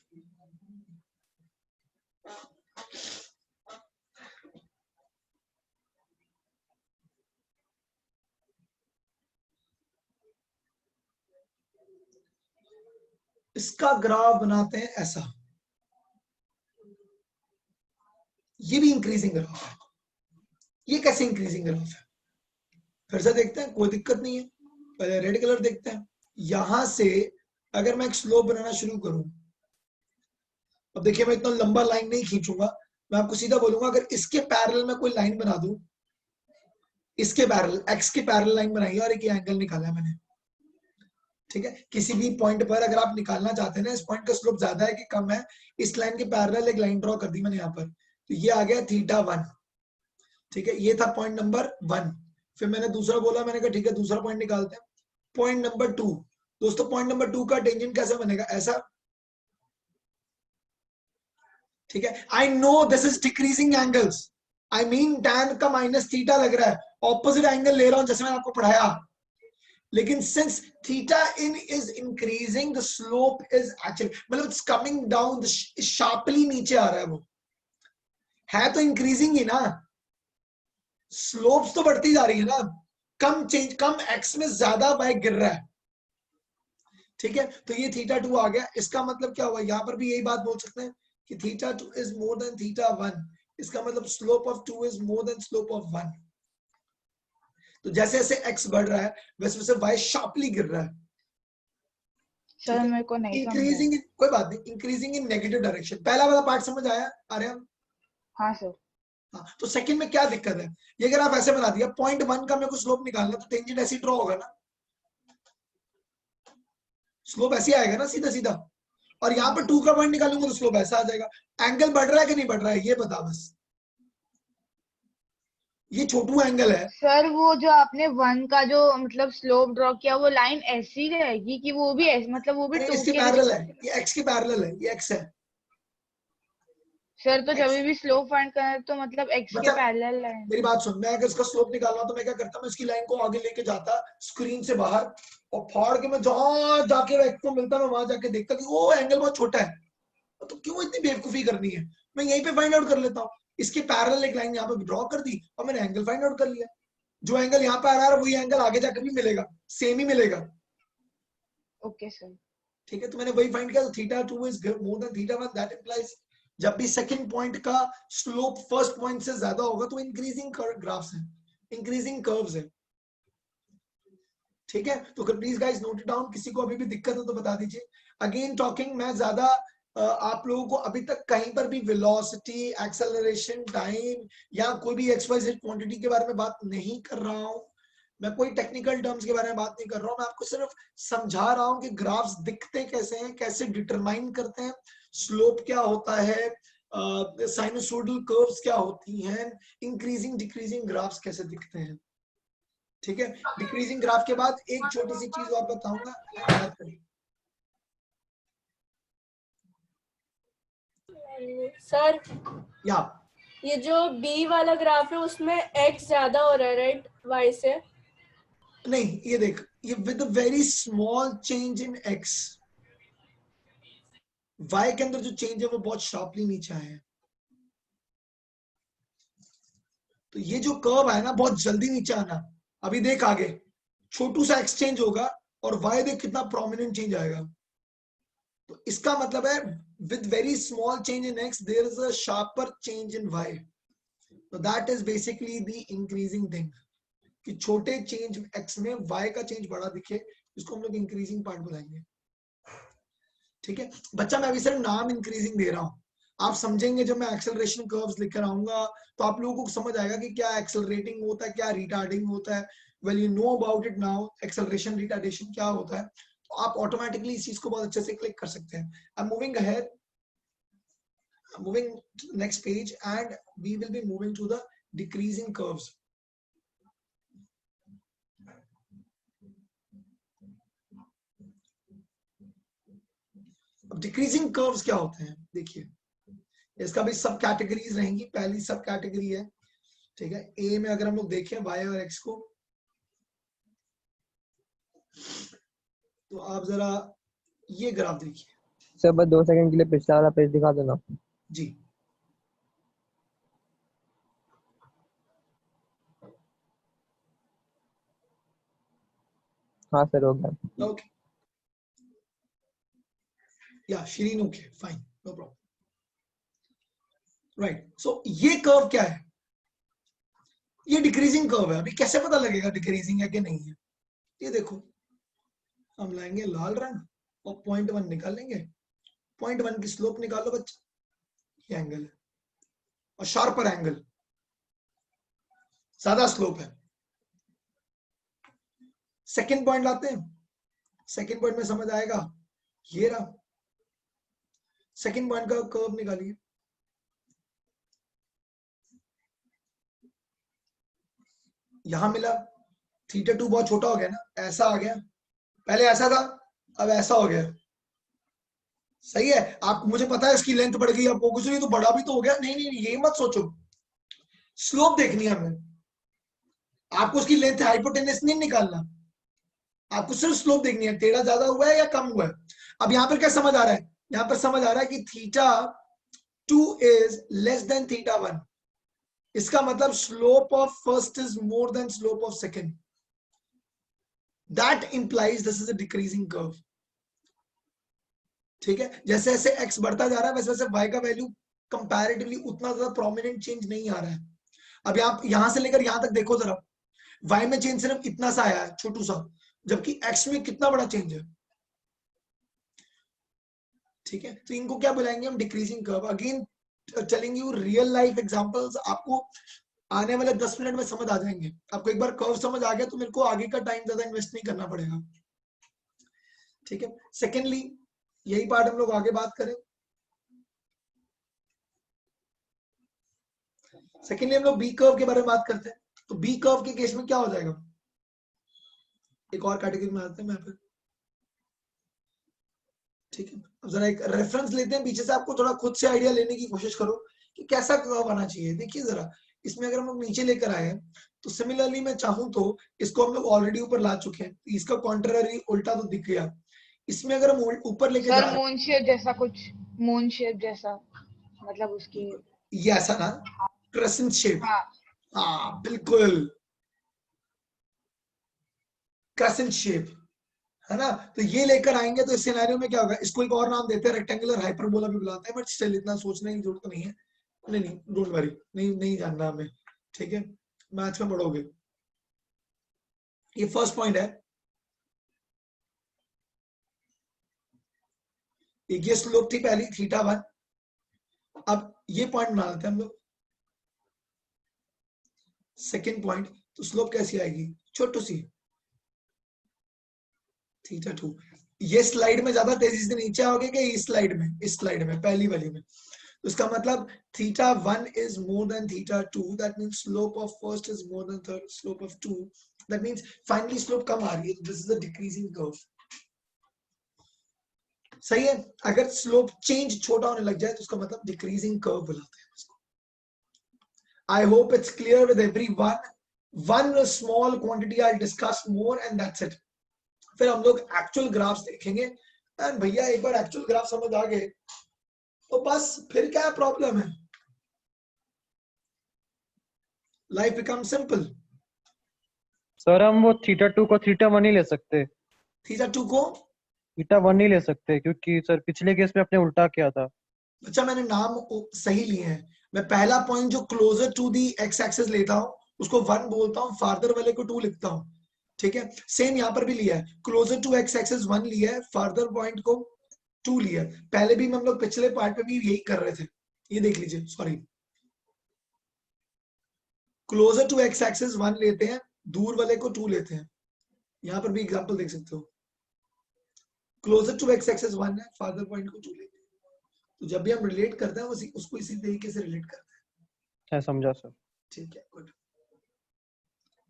इसका ग्राफ बनाते हैं ऐसा. ये भी इंक्रीजिंग ग्राफ है. ये कैसे इंक्रीजिंग ग्राफ है, फिर से देखते हैं, कोई दिक्कत नहीं है. पहले रेड कलर देखते हैं. यहां से अगर मैं एक स्लोप बनाना शुरू करूं, अब देखिए मैं इतना लंबा लाइन नहीं खींचूंगा, मैं आपको सीधा बोलूंगा अगर इसके पैरेलल में कोई लाइन बना दूं, इसके पैरेलल एक्स के पैरेलल लाइन बनाई है और एक एंगल निकाला है मैंने. ठीक है, किसी भी पॉइंट पर अगर आप निकालना चाहते हैं ना, इस पॉइंट का स्लोप ज्यादा है कि कम है, इस लाइन के पैरेलल एक लाइन ड्रॉ कर दी मैंने यहाँ पर, तो ये आ गया θ1. ठीक है, ये था पॉइंट नंबर 1. फिर मैंने दूसरा बोला, मैंने कहा ठीक है दूसरा पॉइंट निकालते हैं. Point number 2. दोस्तों पॉइंट नंबर 2 का टेंजेंट कैसे बनेगा, ऐसा. ठीक है, I know this is decreasing angles, I mean tan का माइनस थीटा लग रहा है, ऑपोजिट एंगल ले रहा हूं जैसे मैंने आपको पढ़ाया. लेकिन since theta in is increasing, the slope is actually, मतलब इट्स कमिंग डाउन, शार्पली नीचे आ रहा है. वो है तो इंक्रीजिंग ही ना, स्लोप्स तो बढ़ती जा रही है ना, कम एक्स में ज्यादा y गिर रहा है. ठीक है, तो ये θ2 आ गया. इसका मतलब क्या हुआ, यहां पर भी यही बात बोल सकते हैं कि θ2 इज मोर देन θ1. इसका मतलब slope of 2 is more then slope of 1. तो जैसे जैसे x बढ़ रहा है वैसे वैसे y शार्पली गिर रहा है. सर मेरे को नहीं इंक्रीजिंग, कोई बात नहीं, इंक्रीजिंग इन नेगेटिव डायरेक्शन. पहला वाला पार्ट समझ आया आर्यन? हाँ सर. हाँ, तो सेकंड में क्या दिक्कत है, ये अगर आप ऐसे बना दिया, पॉइंट 1 का मेरे को स्लोप निकालना, तो टेंजेंट ऐसे ड्रॉ होगा ना, स्लोप ऐसे आएगा ना सीधा सीधा. और यहाँ पर 2 का पॉइंट निकालूंगा तो स्लोप ऐसा आ जाएगा. एंगल बढ़ रहा है कि नहीं बढ़ रहा है, ये बता बस. ये छोटू एंगल है सर. वो जो आपने 1 का जो मतलब स्लोप ड्रॉ किया, वो लाइन ऐसी रहेगी कि वो भी मतलब वो भी 2 इसके के पैरेलल है, ये x के पैरेलल है, ये x है. सर. तो जब भी स्लोप फाइंड करना है तो मतलब x के पैरेलल है. मेरी बात सुन, मैं अगर इसका स्लोप निकालना तो मैं क्या करता, मैं इसकी लाइन को आगे लेके जाता स्क्रीन से बाहर, और फाड़ के मैं जहां जाके x को मिलता, मैं वहां जाके देखता कि वो एंगल बहुत छोटा है, तो क्यों इतनी बेवकूफी करनी है, मैं यहीं पे फाइंड आउट कर लेता हूँ. इसके पैरेलल एक लाइन यहाँ पे ड्रॉ कर दी और मैंने एंगल फाइंड आउट कर लिया. जो एंगल यहाँ पे आ रहा है वही एंगल आगे जाकर भी मिलेगा, सेम ही मिलेगा. Okay sir. ठीक है, तो मैंने वही फाइंड किया. तो θ2 is more than θ1. That implies जब भी सेकंड पॉइंट का स्लोप फर्स्ट पॉइंट से ज्यादा होगा तो इंक्रीजिंग ग्राफ्स हैं, इंक्रीजिंग कर्व्स हैं. ठीक है, तो please guys note it down. किसी को अभी भी दिक्कत हो तो बता दीजिए. अगेन टॉकिंग, मैं ज्यादा आप लोगों को अभी तक कहीं पर भी वेलोसिटी, एक्सेलरेशन, टाइम या कोई भी XYZ क्वांटिटी के बारे में बात नहीं कर रहा हूं. मैं कोई टेक्निकल टर्म्स के बारे में बात नहीं कर रहा हूं. मैं आपको सिर्फ समझा रहा हूं कि ग्राफ्स दिखते कैसे हैं, कैसे डिटरमाइन करते हैं, स्लोप क्या होता है, साइनसोइडल कर्व्स क्या होती हैं, इंक्रीजिंग डिक्रीजिंग ग्राफ्स कैसे दिखते हैं. ठीक है, डिक्रीजिंग ग्राफ के बाद एक छोटी सी चीज और बताऊंगा, याद करिए। सर या ये जो बी वाला ग्राफ है उसमें एक्स ज्यादा हो रहा है राइट वाई से? नहीं, ये देख, ये with very small change in x, y के अंदर जो चेंज है वो बहुत शार्पली नीचे आया है। तो ये जो कर्व है ना, बहुत जल्दी नीचे आना। अभी देख आगे छोटू सा एक्सचेंज होगा और वाई देख कितना प्रोमिनेंट चेंज आएगा। तो इसका मतलब है with very small change in x there is a sharper change in y, so that is basically the increasing thing, कि छोटे चेंज x में y का चेंज बड़ा दिखे, इसको हम लोग इंक्रीजिंग पार्ट बुलाएंगे। ठीक है बच्चा, मैं अभी सिर्फ नाम इंक्रीजिंग दे रहा हूं, आप समझेंगे जब मैं एक्सेलरेशन कर्व्स लिखकर आऊंगा तो आप लोगों को समझ आएगा कि क्या एक्सेलरेटिंग होता है, क्या रिटार्डिंग होता है। Well you know about it now, acceleration retardation क्या होता है, तो आप ऑटोमेटिकली इस चीज को बहुत अच्छे से क्लिक कर सकते हैं। I am moving ahead, moving to the next page, and we will be moving to the decreasing curves. अब डिक्रीजिंग कर्व्स क्या होते हैं, देखिए इसका भी सब कैटेगरीज रहेंगी। पहली सब कैटेगरी है, ठीक है, ए में अगर हम लोग देखें वाई और एक्स को, तो आप जरा ये ग्राफ देखिए। सर बस 2 सेकंड के लिए पिछला वाला पेज दिखा देना। जी हाँ सर हो गया। ओके, या Shireen okay fine, no problem, right. So ये कर्व क्या है, ये डिक्रीजिंग कर्व है। अभी कैसे पता लगेगा डिक्रीजिंग है कि नहीं है, ये देखो, हम लाएंगे लाल रंग और 0.1 निकाल लेंगे, 0.1 की स्लोप निकालो बच्चे, ये एंगल है और शार्पर एंगल, ज्यादा स्लोप है। सेकंड पॉइंट लाते हैं, सेकंड पॉइंट में समझ आएगा, ये रहा सेकंड पॉइंट का कर्व निकालिए। यहां मिला θ2 बहुत छोटा हो गया ना, ऐसा आ गया, पहले ऐसा था अब ऐसा हो गया, सही है। आप, मुझे पता है इसकी लेंथ बढ़ गई, अब कुछ नहीं तो बड़ा भी तो हो गया, नहीं नहीं ये मत सोचो, स्लोप देखनी है हमें, आपको उसकी लेंथ हाइपोटेनस नहीं निकालना, आपको सिर्फ स्लोप देखनी है, टेढ़ा ज्यादा हुआ है या कम हुआ है। अब यहाँ पर क्या समझ आ रहा है, यहाँ पर समझ आ रहा है कि θ2 इज लेस देन θ1, इसका मतलब slope of first is more then slope of second, that implies this is a decreasing curve. ठीक है, जैसे जैसे x बढ़ता जा रहा है वैसे वैसे y का वैल्यू कंपैरेटिवली उतना ज्यादा प्रोमिनेंट चेंज नहीं आ रहा है। अब आप यहां से लेकर यहां तक देखो जरा, y में चेंज सिर्फ इतना सा आया है, छोटू सा, जबकि x में कितना बड़ा चेंज है। ठीक है, तो इनको क्या बुलाएंगे हम, decreasing curve. Again telling you real life examples, आपको आने वाले 10 मिनट में समझ आ जाएंगे। आपको एक बार कर्व समझ आ गया तो मेरे को आगे का टाइम ज्यादा इन्वेस्ट नहीं करना पड़ेगा। ठीक है, सेकेंडली यही पार्ट हम लोग आगे बात करें। सेकेंडली हम लोग बी कर्व के बारे में बात करते हैं। तो बी कर्व के केस में क्या हो जाएगा, एक और कैटेगरी में आते हैं मैं फिर। ठीक है, अब जरा एक रेफरेंस लेते हैं पीछे से, आपको थोड़ा खुद से आइडिया लेने की कोशिश करो कि कैसा कर्व आना चाहिए। देखिए जरा, इसमें अगर हम लोग नीचे लेकर आए तो सिमिलरली मैं चाहूं तो इसको हम लोग ऑलरेडी ऊपर ला चुके हैं, इसका कॉन्ट्ररी उल्टा तो दिख गया। इसमें अगर हम ऊपर लेके सर मून शेप जैसा कुछ, मून शेप जैसा, मतलब उसकी ये ऐसा ना, क्रेसेंट शेप, हाँ हाँ बिल्कुल क्रेसेंट शेप है ना। तो ये लेकर आएंगे तो इस सिनेरियो में क्या होगा, इसको एक और नाम देते हैं, रेक्टेंगुलर हाइपरबोला भी बुलाते हैं, बट स्टिल इतना सोचने की जरूरत नहीं है। नहीं नहीं डोंट वरी, नहीं जानना हमें, ठीक है, मैथ्स में पढ़ोगे। ये फर्स्ट पॉइंट है, एक ये स्लोप थी पहली θ1, अब ये पॉइंट बना लेते हैं हम लोग सेकेंड पॉइंट। तो स्लोप कैसी आएगी, छोटू सी θ2। ये स्लाइड में ज्यादा तेजी से नीचे आओगे कि इस स्लाइड में, इस स्लाइड में पहली वाली में, उसका मतलब θ1 is more than θ2, that means slope of first is more than slope of 2, that means finally slope कम आ रही है, this is a decreasing curve. सही है. अगर स्लोप चेंज छोटा होने लग जाए तो उसका मतलब डिक्रीजिंग कर्व बुलाते हैं उसको. I hope it's clear with everyone. One small quantity I'll discuss more and that's it. फिर हम लोग एक्चुअल ग्राफ्स देखेंगे. एंड भैया एक बार एक्चुअल ग्राफ समझ आ गए तो बस फिर क्या प्रॉब्लम है, लाइफ बिकम सिंपल. सर हम वो θ2 को θ1 ही ले सकते, θ2 को θ1 नहीं ले सकते क्योंकि सर पिछले केस में अपने उल्टा किया था. अच्छा मैंने नाम सही लिए हैं. मैं पहला पॉइंट जो closer to the x axis लेता हूं उसको 1 बोलता हूं, फार्दर वाले को 2 लिखता हूं. ठीक है, सेम यहां पर भी लिया है. क्लोजर टू एक्स एक्सिस 1 लिया है, फार्दर पॉइंट को 2 लिया है. पहले भी हम लोग पिछले पार्ट में भी यही कर रहे थे. ये देख लीजिए, sorry, closer to x axis 1 लेते हैं, दूर वाले को 2 लेते हैं. यहां पर भी एग्जांपल देख सकते हो. क्लोजर टू एक्स एक्सिस 1 है, फार्दर पॉइंट को 2 लेते हैं. तो जब भी हम रिलेट करते हैं उसको इसी तरीके से रिलेट करते हैं. है, समझा सर. ठीक है, good.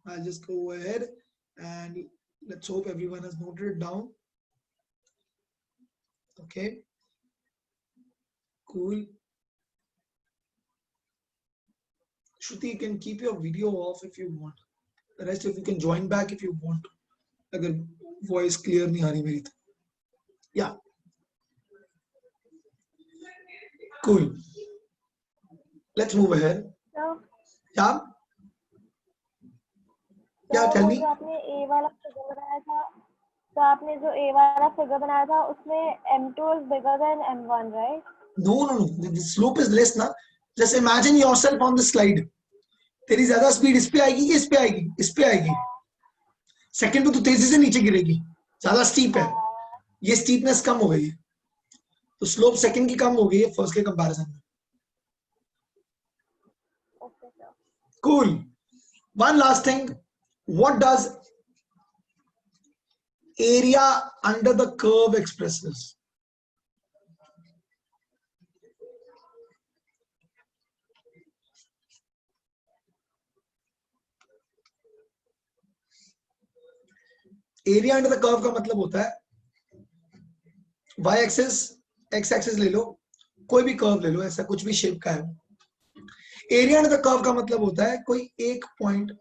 I'll just go ahead and let's hope everyone has noted it down. Okay, cool. Shruti, you can keep your video off if you want. The rest of you can join back if you want. अगर voice clear नहीं आ रही मेरी तो. Yeah. Cool. Let's move ahead. Yeah. क्या tell me? आपने ए वाला figure बनाया था, तो आपने जो ए वाला फिगर बनाया था उसमें m2 is bigger than m1, right? No. The slope is less ना. Just imagine yourself on the slide. तेरी ज्यादा स्पीड इस पे आएगी कि इस पे आएगी? इस पे आएगी. सेकंड पे तो तेजी से नीचे गिरेगी. ज्यादा स्टीप है. ये स्टीपनेस कम हो गई है. तो स्लोप सेकंड की कम हो गई है फर्स्ट के कंपैरिजन में. Cool. One last thing. What does area under the curve expresses? Area under the curve का मतलब होता है y एक्सिस x एक्सिस ले लो, कोई भी कर्व ले लो, ऐसा कुछ भी शेप का है. एरिया अंडर द कर्व का मतलब होता है कोई एक पॉइंट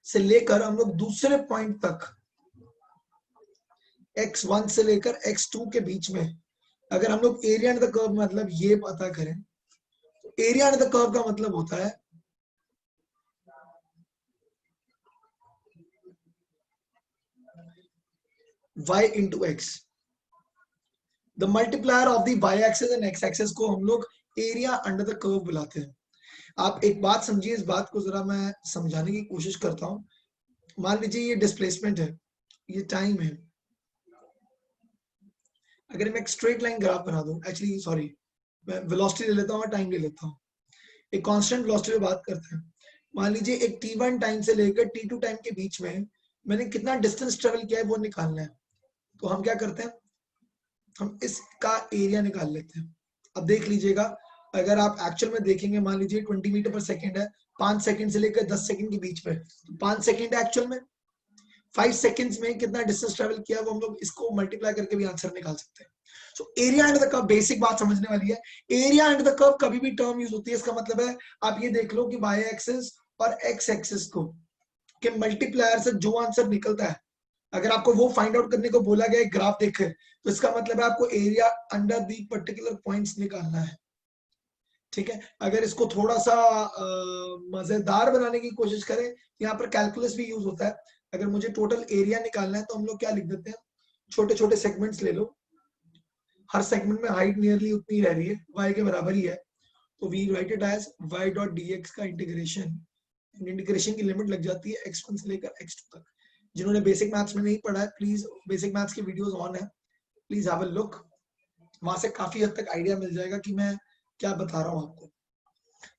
से लेकर हम लोग दूसरे पॉइंट तक x1 से लेकर x2 के बीच में अगर हम लोग एरिया अंडर द कर्व मतलब ये पता करें तो एरिया अंडर द कर्व का मतलब होता है y into x. The multiplier of the y axis and x axis को हम लोग एरिया अंडर द कर्व बुलाते हैं. आप एक बात समझिए, इस बात को जरा मैं समझाने की कोशिश करता हूं. मान लीजिए ये डिस्प्लेसमेंट है, ये टाइम है. अगर मैं एक स्ट्रेट लाइन ग्राफ बना दूं, एक्चुअली सॉरी मैं वेलोसिटी ले लेता हूं और टाइम ले लेता हूं. एक कांस्टेंट वेलोसिटी पे बात करते हैं. मान लीजिए एक t1 टाइम से लेकर t2 टाइम के बीच में मैंने कितना डिस्टेंस ट्रेवल किया है वो निकालना है. तो हम क्या करते हैं, हम इसका एरिया निकाल लेते हैं. अब देख लीजिएगा, अगर आप एक्चुअल में देखेंगे, मान लीजिए 20 मीटर पर सेकंड है, 5 सेकंड से लेकर 10 सेकंड के बीच में, तो 5 सेकंड है एक्चुअल में. 5 सेकंड्स में कितना डिस्टेंस ट्रेवल किया वो हम लोग इसको मल्टीप्लाई करके भी आंसर निकाल सकते हैं. So area under the curve, basic बात समझने वाली है. एरिया अंडर द कर्व कभी भी टर्म यूज होती है, इसका मतलब है आप ये देख लो कि y एक्सिस और x एक्सिस को के मल्टीप्लायर से जो आंसर निकलता है, अगर आपको वो फाइंड आउट करने को बोला गया है ग्राफ देखे, तो इसका मतलब है आपको area under the particular points निकालना है. ठीक है, अगर इसको थोड़ा सा मजेदार बनाने की कोशिश करें, यहाँ पर कैलकुलस भी यूज होता है. अगर मुझे टोटल एरिया निकालना है तो हम लोग क्या लिख देते हैं, छोटे छोटे सेगमेंट्स ले लो, हर सेगमेंट में हाइट नियरली उतनी रह रही है, y के बराबर ही है, तो we write it as y dot dx का इंटीग्रेशन. इंटीग्रेशन की लिमिट लग जाती है x1 से लेकर x2 तक. जिन्होंने बेसिक मैथ्स में नहीं पढ़ा है, प्लीज बेसिक मैथ्स की वीडियोस ऑन है, प्लीज हैव अ लुक. वहां से काफी हद तक आइडिया मिल जाएगा कि मैं क्या बता रहा हूँ आपको.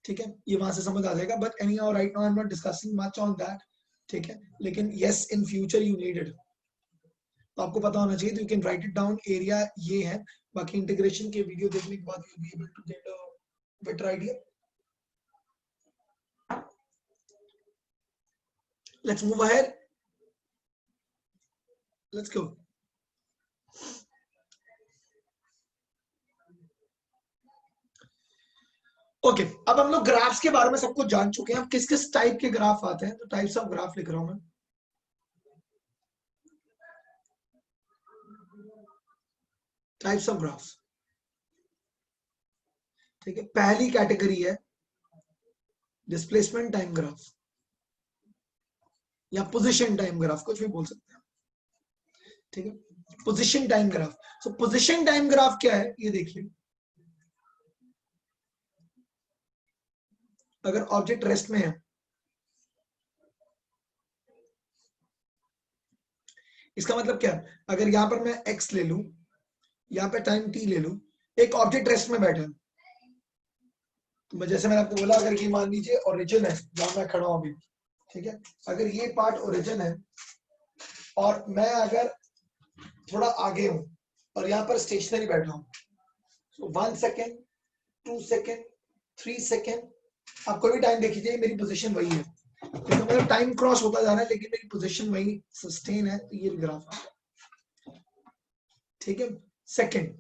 ठीक है, ये वहां से समझ आ जाएगा. But anyhow right now I am not discussing much on that. ठीक है, लेकिन yes in future you need it. तो आपको पता होना चाहिए, तो you can write it down. Area ये है, बाकी इंटीग्रेशन के वीडियो देखने के बाद you be able to get a better idea. Let's move ahead, let's go. Okay, अब हम लोग ग्राफ्स के बारे में सब कुछ जान चुके हैं। अब किस किस टाइप के ग्राफ आते हैं, तो टाइप्स ऑफ ग्राफ लिख रहा हूं मैं। टाइप्स ऑफ ग्राफ्स, ठीक है। पहली कैटेगरी है डिस्प्लेसमेंट टाइम ग्राफ या पोजीशन टाइम ग्राफ, कुछ भी बोल सकते हैं, ठीक है। Position time graph. सो पोजीशन टाइम ग्राफ क्या है, ये देखिए। अगर ऑब्जेक्ट रेस्ट में है, इसका मतलब क्या है, अगर यहां पर मैं x ले लूं, यहां पे टाइम t ले लूं, एक ऑब्जेक्ट रेस्ट में बैठा है, तो जैसे मैंने आपको बोला, अगर ये मान लीजिए ओरिजिन है जहां मैं खड़ा हूं अभी, ठीक है। अगर ये पार्ट ओरिजिन है और मैं अगर थोड़ा आगे हूं और यहाँ पर स्टेशनरी बैठा हूं, तो 1 सेकेंड, 2 सेकेंड, 3 सेकेंड, आप कोई भी टाइम देख लीजिए, मेरी पोजीशन वही है। तो मतलब टाइम क्रॉस होता जा रहा है लेकिन मेरी पोजीशन वही सस्टेन है, तो ये ग्राफ है, ठीक है। सेकेंड,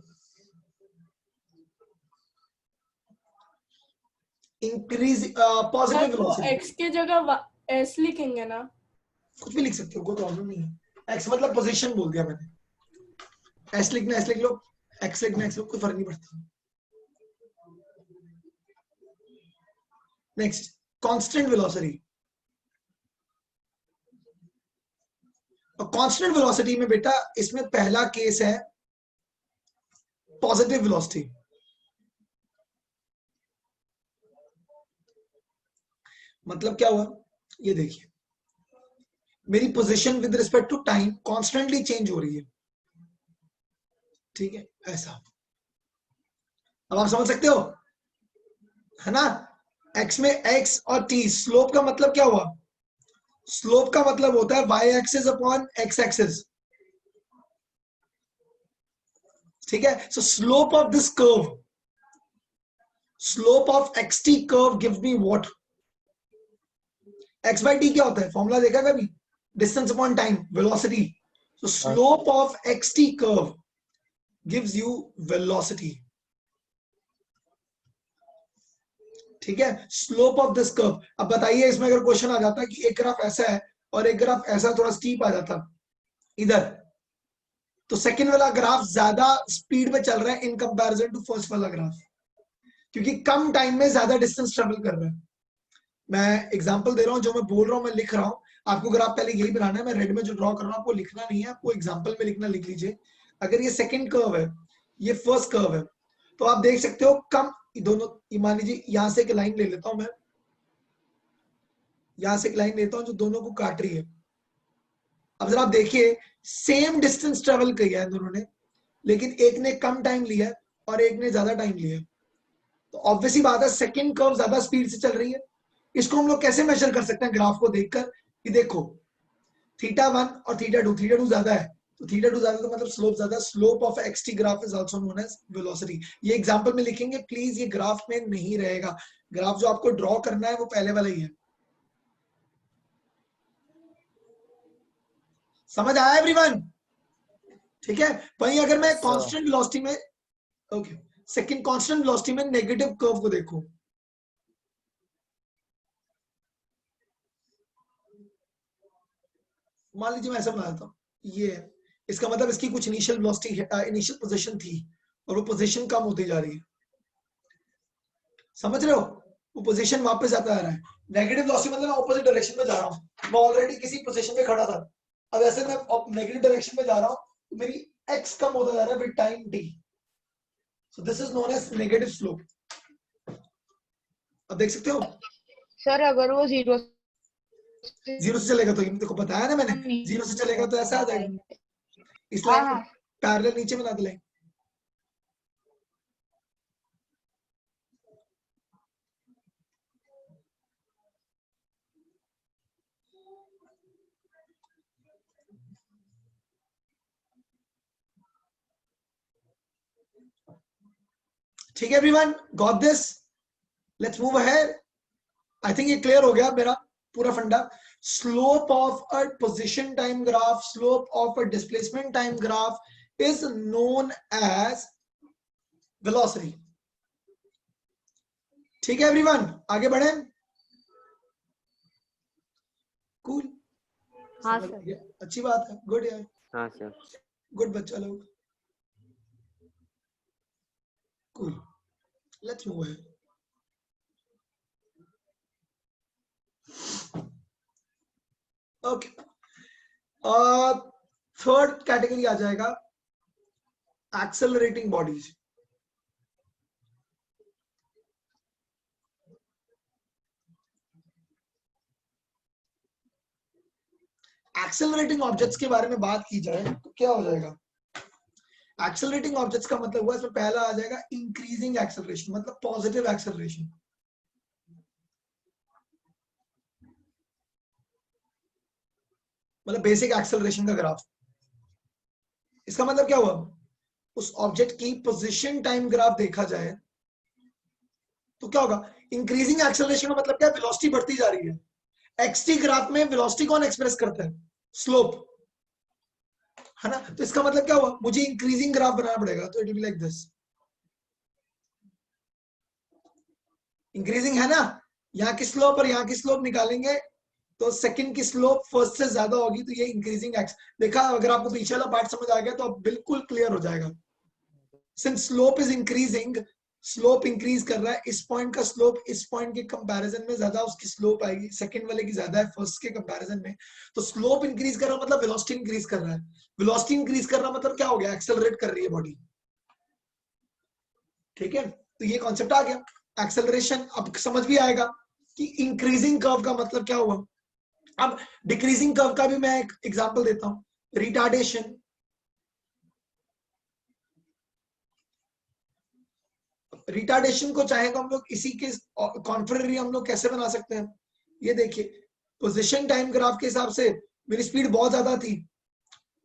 इंक्रीज पॉजिटिव तो वेलोसिटी। x के जगह s लिखेंगे ना? कुछ भी लिख सकते हो, कोई प्रॉब्लम नहीं है। x मतलब पोजीशन बोल दिया मैंने, s लिखना s लिख लो, x लिखना x लिख लो, कोई फर्क नहीं पड़ता। Next, constant velocity. और कांस्टेंट वेलोसिटी में बेटा, इसमें पहला केस है पॉजिटिव वेलोसिटी। मतलब क्या हुआ, ये देखिए, मेरी position with respect to time constantly change हो रही है, ठीक है, ऐसा। अब आप समझ सकते हो, है ना। x में x और t, स्लोप का मतलब क्या हुआ, स्लोप का मतलब होता है y axis upon x axis, ठीक है। सो slope of this curve, slope of xt curve gives me what, x by t क्या होता है, फॉर्मूला देखा कभी, distance upon time, velocity. So slope of xt curve gives you velocity, ठीक है। Slope of this curve. अब बताइए, इसमें अगर क्वेश्चन आ जाता है कि एक ग्राफ ऐसा है और एक ग्राफ ऐसा थोड़ा स्टीप आ जाता इधर, तो सेकंड वाला ग्राफ ज्यादा स्पीड में चल रहा है इन कंपैरिजन टू फर्स्ट वाला ग्राफ, क्योंकि कम टाइम में ज्यादा डिस्टेंस ट्रेवल कर रहा है। मैं एग्जांपल दे रहा हूं, जो मैं बोल रहा हूं मैं लिख रहा हूं, आपको ग्राफ पहले यही बनाना है। मैं रेड में जो ड्रॉ कर रहा हूं आपको लिखना नहीं है, आपको एग्जांपल में लिखना, लिख लीजिए। अगर ये सेकंड कर्व है, ये फर्स्ट कर्व है, तो आप देख सकते हो कम, दोनों, मान लीजिए यहां से एक लाइन ले लेता हूं मैं, यहां से एक लाइन लेता हूं जो दोनों को काट रही है। अब जरा आप देखिए, सेम डिस्टेंस ट्रेवल किया है दोनों ने, लेकिन एक ने कम टाइम लिया और एक ने ज्यादा टाइम लिया, तो ऑब्वियसली बात है सेकंड कर्व ज्यादा स्पीड से चल रही है। इसको हम लोग कैसे मेजर कर सकते हैं ग्राफ को देखकर, कि देखो θ1 और θ2, θ2 ज्यादा है, तो θ2 ज्यादा तो मतलब स्लोप ज्यादा, slope of xt graph is also known as velocity. ये एग्जांपल में लिखेंगे प्लीज, ये ग्राफ में नहीं रहेगा। ग्राफ जो आपको ड्रॉ करना है वो पहले वाला ही है, समझ आया एवरीवन, ठीक है। वहीं अगर मैं कांस्टेंट वेलोसिटी में, ओके, सेकंड कांस्टेंट वेलोसिटी में नेगेटिव कर्व को देखो, मान लीजिए मैं ऐसा बना देता हूं, ये है, इसका मतलब इसकी कुछ इनिशियल वेलोसिटी, इनिशियल पोजीशन थी और वो पोजीशन कम होती जा रही है, समझ रहे हो, वो पोजीशन वापस जाता आ रहा है। नेगेटिव वेलोसिटी मतलब मैं ऑपोजिट डायरेक्शन में जा रहा हूं, मैं ऑलरेडी किसी पोजीशन पे खड़ा था, अब ऐसे मैं नेगेटिव डायरेक्शन में जा रहा हूं, तो मेरी x कम होता जा रहा है with time t, so this is known as negative slope. अब देख सकते हो, सर अगर वो जीरो जीरो से चलेगा तो देखो बताया ना मैंने, जीरो से चलेगा तो ऐसा आ जाएगा, इस लाइन हाँ को पैरेलल नीचे बना दे लाइन। ठीक है everyone, got this? Let's move ahead. I think ये क्लियर हो गया मेरा पूरा फंडा। Slope of a position time graph, slope of a displacement time graph is known as velocity. ठीक है एवरीवन, आगे बढ़े। कूल, हाँ सर। अच्छी बात है, गुड यार, हाँ सर। गुड बच्चा लोग, cool. Let's move ahead. Okay, third category आ जाएगा एक्सेलरेटिंग बॉडीज। एक्सेलरेटिंग ऑब्जेक्ट्स के बारे में बात की जाए तो क्या हो जाएगा? एक्सेलरेटिंग ऑब्जेक्ट्स का मतलब हुआ, इसमें पहला आ जाएगा इंक्रीजिंग एक्सेलरेशन, मतलब पॉजिटिव एक्सेलरेशन। मतलब बेसिक एक्सेलरेशन का ग्राफ। इसका मतलब क्या हुआ? उस ऑब्जेक्ट की पोजीशन टाइम ग्राफ देखा जाए तो क्या होगा? इंक्रीजिंग एक्सेलरेशन का मतलब क्या है? वेलोसिटी बढ़ती जा रही है। एक्सटी ग्राफ में वेलोसिटी कौन एक्सप्रेस करता है? स्लोप, है ना? तो इसका मतलब क्या हुआ? मुझे इंक्रीजिंग ग्राफ बनाना पड़ेगा, तो it will be like this. Increasing है ना, यहाँ की स्लोप और यहाँ की स्लोप निकालेंगे तो सेकंड की स्लोप फर्स्ट से ज्यादा होगी, तो ये इंक्रीजिंग एक्स। देखा, अगर आपको पीछे वाला पार्ट समझ आ गया तो अब बिल्कुल क्लियर हो जाएगा। Since slope is increasing, slope increase कर रहा है, इस पॉइंट का स्लोप इस पॉइंट के कंपैरिजन में ज्यादा उसकी स्लोप आएगी, सेकंड वाले की ज्यादा है फर्स्ट के कंपैरिजन में। तो स्लोप इंक्रीज कर रहा है मतलब वेलोसिटी इंक्रीज कर रहा है। वेलोसिटी इंक्रीज कर रहा मतलब क्या हो गया? एक्सेलरेट कर रही है बॉडी। ठीक है, तो ये कॉन्सेप्ट आ गया एक्सेलरेशन। अब समझ भी आएगा कि इंक्रीजिंग कर्व का मतलब क्या हुआ। अब डिक्रीजिंग कर्व का भी मैं एक एग्जांपल देता हूं, रिटार्डेशन। रिटार्डेशन को चाहे तो हम लोग इसी के कॉन्ट्ररी हम लोग कैसे बना सकते हैं? ये देखिए, पोजीशन टाइम ग्राफ के हिसाब से मेरी स्पीड बहुत ज्यादा थी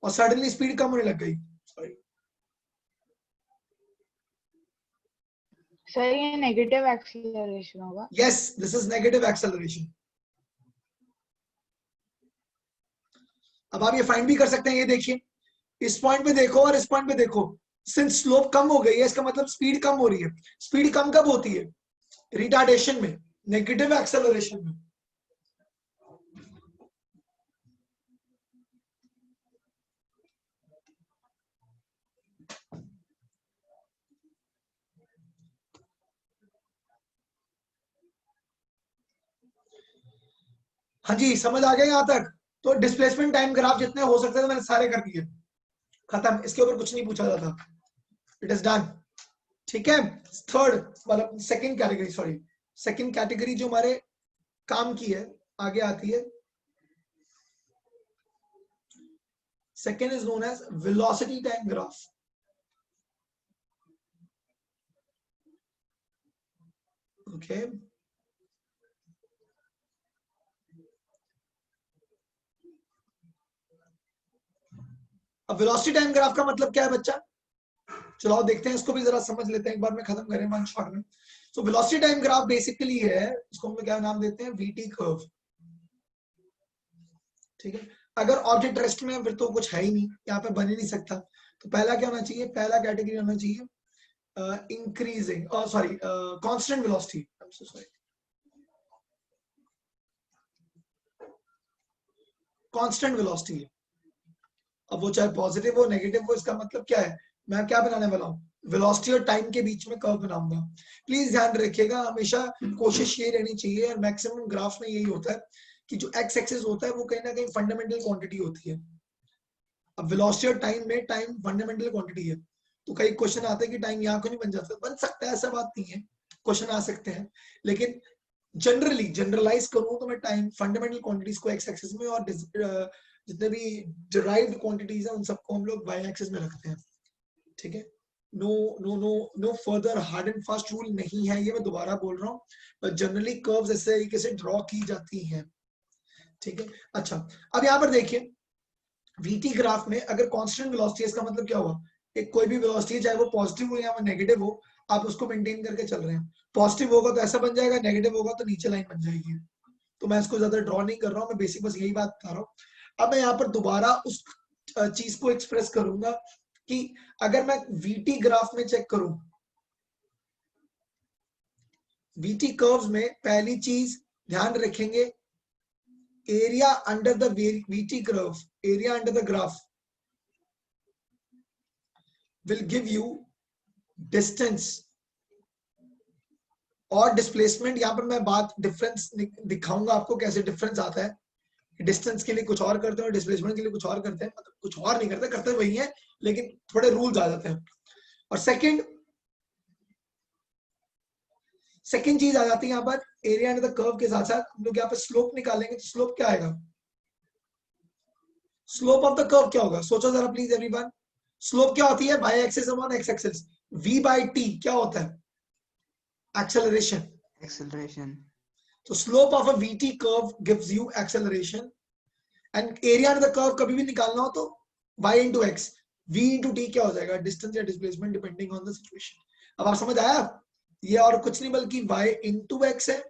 और सडनली स्पीड कम होने लग गई। सॉरी सर, ये नेगेटिव एक्सीलरेशन होगा। Yes, this is negative acceleration. अब आप ये फाइंड भी कर सकते हैं। ये देखिए, इस पॉइंट पे देखो और इस पॉइंट पे देखो, सिंस स्लोप कम हो गई है, इसका मतलब स्पीड कम हो रही है। स्पीड कम कब होती है? रिटार्डेशन में, नेगेटिव एक्सेलरेशन में। हाँ जी, समझ आ गया यहाँ तक? तो डिस्प्लेसमेंट टाइम ग्राफ जितने हो सकते थे मैंने सारे कर दिए, खत्म। इसके ऊपर कुछ नहीं पूछा जाता, इट इज डन। ठीक है, थर्ड मतलब second category, sorry second category जो हमारे काम की है, आगे आती है। Second is known as velocity time graph. Okay, अब वेलोसिटी टाइम ग्राफ का मतलब क्या है बच्चा? चलो आओ देखते हैं, इसको भी जरा समझ लेते हैं, एक बार में खत्म करें वन शॉट में। So velocity time graph basically है, इसको हम लोग क्या नाम देते हैं? VT curve. ठीक है, अगर ऑब्जेक्ट रेस्ट में फिर तो कुछ है ही नहीं, यहाँ पे बन ही नहीं सकता। तो पहला क्या होना चाहिए? पहला कैटेगरी होना चाहिए increasing, sorry constant velocity. I am so sorry, constant velocity है। अब वो चाहे पॉजिटिव हो नेगेटिव हो, इसका मतलब क्या है? मैं क्या बनाने वाला हूँ? वेलोसिटी और टाइम के बीच में कर्व बनाऊंगा। प्लीज ध्यान रखिएगा, हमेशा कोशिश ये रहनी चाहिए, और मैक्सिमम ग्राफ में यही होता है कि जो एक्स एक्सिस होता है वो कहीं ना कहीं फंडामेंटल क्वांटिटी होती है। अब वेलोसिटी और टाइम में टाइम फंडामेंटल क्वांटिटी है, तो कई क्वेश्चन आते हैं कि टाइम यहाँ क्यों नहीं बन जाता? बन सकता है, ऐसा बात नहीं है, क्वेश्चन आ सकते हैं, लेकिन जनरली जनरलाइज करूं तो मैं टाइम फंडामेंटल क्वांटिटीज को एक्स एक्सिस में, और जितने भी डिराइव्ड क्वांटिटीज हैं उन सबको हम लोग वाई एक्सिस में रखते हैं। ठीक है, no no no no further hard and fast rule नहीं है, ये मैं दोबारा बोल रहा हूँ, बट जनरली कर्व्स इस तरीके से ड्रॉ की जाती हैं। ठीक है, अच्छा अब यहाँ पर देखिए, वीटी ग्राफ में अगर कांस्टेंट वेलोसिटी, इसका मतलब क्या हुआ? एक कोई भी वेलोसिटी चाहे वो पॉजिटिव हो या नेगेटिव हो, आप उसको मेंटेन करके चल रहे हैं। पॉजिटिव होगा तो ऐसा बन जाएगा, नेगेटिव होगा तो नीचे लाइन बन जाएगी। तो मैं इसको ज्यादा ड्रॉ नहीं कर रहा हूँ, मैं बेसिक बस यही बात बता रहा हूँ। अब मैं यहाँ पर दोबारा उस चीज को एक्सप्रेस करूंगा कि अगर मैं वीटी ग्राफ में चेक करूं, वीटी कर्व्स में पहली चीज ध्यान रखेंगे, area under the VT curve, area under the graph will give you distance और डिस्प्लेसमेंट। यहां पर मैं बात डिफरेंस दिखाऊंगा आपको कैसे डिफरेंस आता है। डिस्टेंस के लिए कुछ और करते हैं और डिस्प्लेसमेंट के लिए कुछ और करते हैं, मतलब कुछ और नहीं करते, करते वही है लेकिन थोड़े रूल्स आ जाते हैं। और सेकंड चीज आ जाती है यहाँ पर एरिया अंडर द कर्व के साथ साथ हम लोग यहाँ पर स्लोप निकालेंगे। तो स्लोप क्या आएगा, स्लोप ऑफ द कर्व क्या होगा, सोचो जरा प्लीज एवरीवन। स्लोप क्या होती है, y axis upon x axis, v by t क्या होता है, acceleration. So slope of a VT curve gives you acceleration, and area under the curve कभी भी निकालना हो तो y into x, v into t क्या हो जाएगा, distance या displacement depending on the situation। अब आप समझ आया, ये और कुछ नहीं बल्कि y into x है,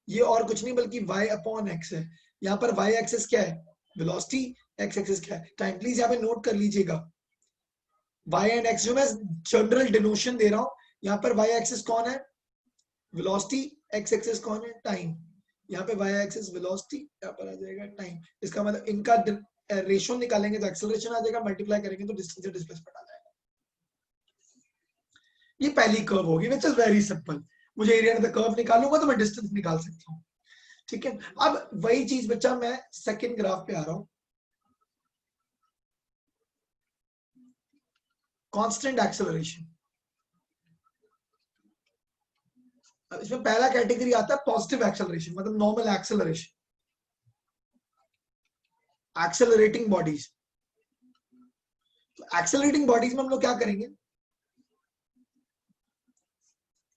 ये और कुछ नहीं बल्कि y upon x है। यहाँ पर y एक्सिस क्या है, velocity, x एक्सिस क्या है, टाइम। प्लीज यहाँ पे नोट कर लीजिएगा, y and x जो मैं जनरल डिनोशन दे रहा हूँ, यहाँ पर y एक्सिस कौन है, वेलोसिटी, एक्स एक्सिस कौन है, टाइम। यहाँ पे वाई एक्सिस वेलोसिटी, यहाँ पर आ जाएगा टाइम। इसका मतलब इनका रेशियो निकालेंगे तो एक्सेलरेशन आ जाएगा, मल्टीप्लाई करेंगे तो डिस्टेंस या डिस्प्लेसमेंट आ जाएगा। ये पहली कर्व होगी विच इज वेरी सिंपल। मुझे एरिया अंडर द कर्व निकालूंगा तो मैं डिस्टेंस निकाल सकता हूँ, ठीक है। अब वही चीज बच्चा मैं सेकंड ग्राफ पे आ रहा हूँ, कांस्टेंट एक्सेलरेशन। अब इसमें पहला कैटेगरी आता है पॉजिटिव एक्सेलरेशन, मतलब नॉर्मल एक्सेलरेशन, एक्सेलरेटिंग बॉडीज। तो एक्सेलरेटिंग बॉडीज में हम लोग क्या करेंगे,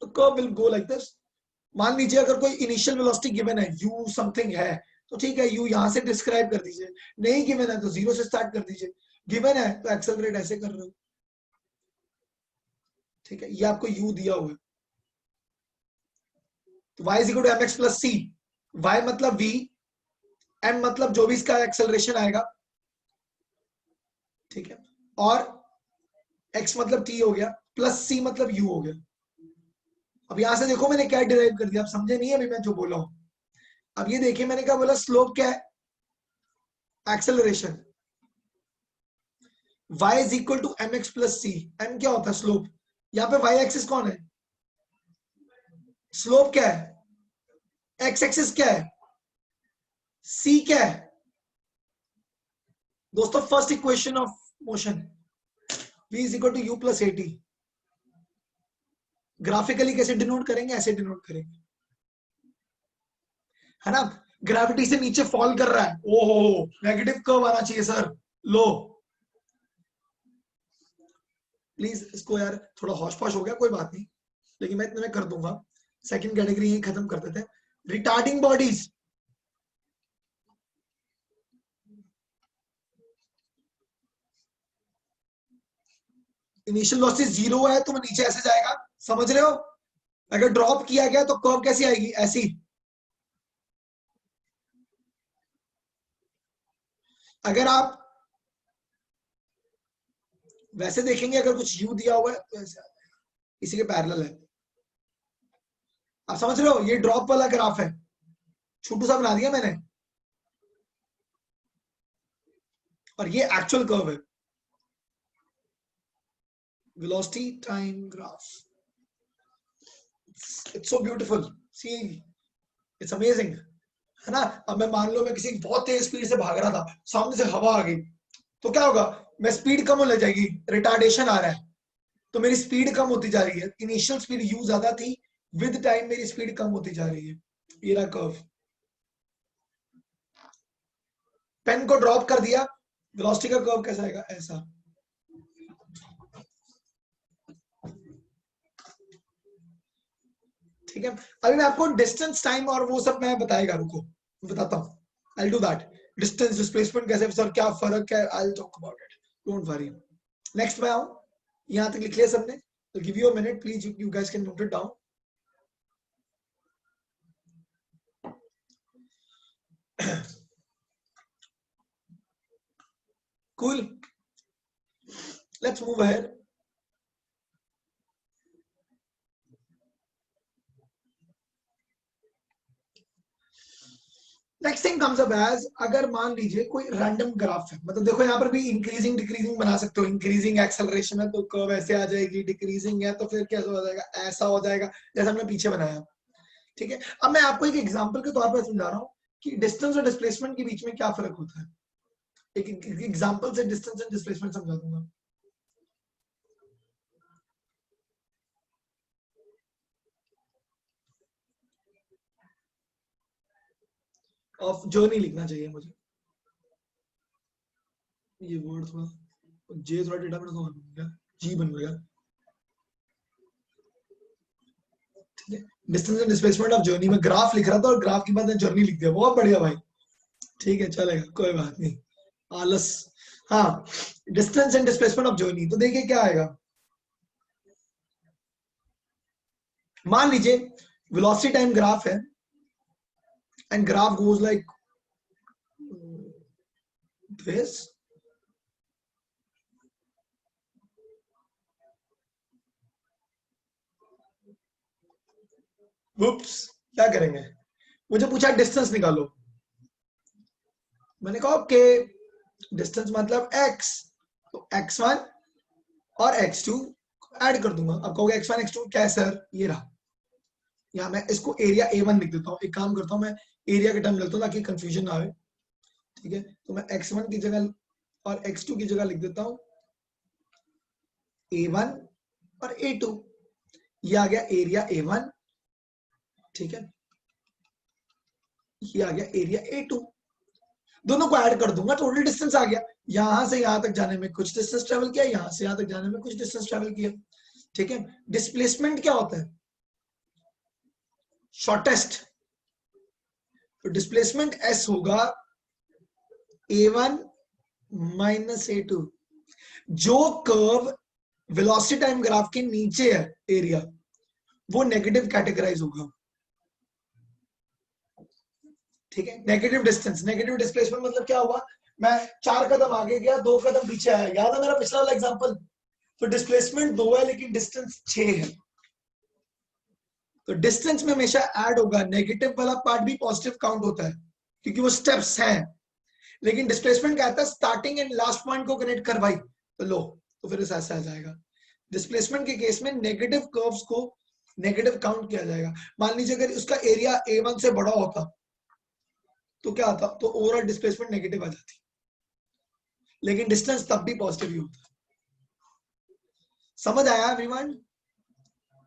तो curve will go like this. मान लीजिए अगर कोई इनिशियल वेलोसिटी गिवन है, u समथिंग है, तो ठीक है, u यहां से डिस्क्राइब कर दीजिए। नहीं गिवन है तो 0 से स्टार्ट कर दीजिए। गिवन है तो एक्सेलरेट ऐसे कर रहे हो, ठीक है। ये आपको u दिया हुआ है, y is equal to mx plus c, y मतलब v, m मतलब जो भी इसका एक्सेलरेशन आएगा, ठीक है, और x मतलब t हो गया, प्लस c मतलब u हो गया। अब यहां से देखो मैंने क्या डिराइव कर दिया, आप समझे नहीं अभी मैं जो बोला हूं। अब ये देखिए मैंने क्या बोला, स्लोप क्या है, acceleration, y is equal to mx plus c, m क्या होता है, स्लोप। यहाँ पे y एक्सिस कौन है, स्लोप क्या है, x एक्सिस क्या है, c क्या है। दोस्तों first equation of motion, v is equal to u plus at। Graphically कैसे डिनोट करेंगे, ऐसे डिनोट करेंगे, है ना। ग्रेविटी से नीचे फॉल कर रहा है, ओहो नेगेटिव कर्व आना चाहिए सर, लो प्लीज। इसको यार थोड़ा हौश पौश हो गया, कोई बात नहीं, लेकिन मैं इतने में कर दूंगा। सेकंड कैटेगरी यही खत्म कर देते हैं, रिटार्डिंग बॉडीज। इनिशियल वेलोसिटी 0 है तो वो नीचे ऐसे जाएगा, समझ रहे हो। अगर ड्रॉप किया गया तो कर्व कैसी आएगी, ऐसी। अगर आप वैसे देखेंगे, अगर कुछ u दिया हुआ है तो ऐसे आ जाएगा, इसी के पैरेलल है। आप समझ रहे हो, ये ड्रॉप वाला ग्राफ है, छोटू सा बना दिया मैंने, और ये एक्चुअल कर्व है, velocity time graph. It's so beautiful, see it's amazing, है ना। अब मैं मान लो मैं किसी बहुत तेज स्पीड से भाग रहा था, सामने से हवा आ गई, तो क्या होगा, मैं स्पीड कम होने जाएगी, रिटार्डेशन आ रहा है, तो मेरी स्पीड कम होती जा रही है। इनिशियल स्पीड u ज्यादा थी, विद टाइम मेरी स्पीड कम होती जा रही है। ये रहा कर्व। पेन को ड्रॉप कर दिया, वेलोसिटी का कर्व कैसा आएगा, ऐसा। ठीक है, अभी मैं आपको डिस्टेंस, टाइम और वो सब मैं बताएगा, रुको बताता हूँ, I will do that. Distance, displacement कैसे सर, क्या फर्क है, I will talk about it, don't worry. Next मैं आऊं, यहां तक लिख लिया सबने, तो give you a minute please, you guys can note it down. Cool. Let's move ahead. Next thing comes up as, अगर मान लीजिए कोई रैंडम ग्राफ है, मतलब देखो यहाँ पर भी इंक्रीजिंग डिक्रीजिंग बना सकते हो। इंक्रीजिंग एक्सेलरेशन है तो कर्व ऐसे आ जाएगी, डिक्रीजिंग है तो फिर कैसा हो जाएगा, ऐसा हो जाएगा जैसा हमने पीछे बनाया। ठीक है, अब मैं आपको एक एग्जांपल के तौर पर समझा रहा हूँ कि डिस्टेंस और डिस्प्लेसमेंट के बीच में क्या फर्क होता है। एक एग्जांपल से डिस्टेंस एंड डिस्प्लेसमेंट समझा दूंगा। ऑफ जर्नी लिखना चाहिए मुझे, ये वर्ड थोड़ा जे थोड़ा डेटा में तो बन गया, जी बन गया। ठीक है, distance and displacement of journey में ग्राफ लिख रहा था और ग्राफ के बाद जर्नी लिख दिया, बहुत बढ़िया भाई। ठीक है, चलेगा, कोई बात नहीं, आलस। हाँ, distance and displacement of journey, तो देखिए क्या आएगा। मान लीजिए वेलोसिटी टाइम ग्राफ है and graph goes like this. Oops, क्या करेंगे, मुझे पूछा डिस्टेंस निकालो, मैंने कहा ओके डिस्टेंस मतलब x, तो x1 और x2 ऐड कर दूंगा। अब कहोगे x1 x2 क्या है सर, ये रहा, या मैं इसको एरिया A1 लिख देता हूँ। एक काम करता हूँ, मैं एरिया के टर्म लिखता हूँ ताकि कंफ्यूजन ना आए। ठीक है, तो मैं x1 की जगह और x2 की जगह लिख देता हूँ A1 और A2, ये आ गया एरिया A1। ठीक है, ये आ गया एरिया A2, दोनों को ऐड कर दूंगा, टोटल डिस्टेंस आ गया। यहां से यहां तक जाने में कुछ डिस्टेंस ट्रेवल किया, यहां से यहां तक जाने में कुछ डिस्टेंस ट्रेवल किया। ठीक है, डिस्प्लेसमेंट क्या होता है, शॉर्टेस्ट, तो डिस्प्लेसमेंट S होगा A1 माइनस A2। जो कर्व वेलोसिटी टाइम ग्राफ के नीचे है एरिया, वो नेगेटिव कैटेगराइज होगा। ठीक है, नेगेटिव डिस्टेंस, नेगेटिव डिस्प्लेसमेंट मतलब क्या हुआ, मैं 4 कदम आगे गया, 2 कदम पीछे आया, याद है मेरा पिछला वाला एग्जांपल। तो डिस्प्लेसमेंट 2 है लेकिन डिस्टेंस 6 है, तो डिस्टेंस में हमेशा ऐड होगा, नेगेटिव वाला पार्ट भी पॉजिटिव काउंट होता है क्योंकि वो स्टेप्स हैं। लेकिन डिस्प्लेसमेंट कहता है स्टार्टिंग एंड लास्ट पॉइंट को कनेक्ट कर भाई, तो लो, तो फिर ऐसा आ जाएगा। डिस्प्लेसमेंट के केस में नेगेटिव कर्व्स को नेगेटिव काउंट किया जाएगा। मान लीजिए अगर उसका एरिया A1 से बड़ा होता तो क्या आता, तो ओवरऑल डिस्प्लेसमेंट नेगेटिव आ जाती, लेकिन डिस्टेंस तब भी पॉजिटिव ही होता। समझ आया एवरीवन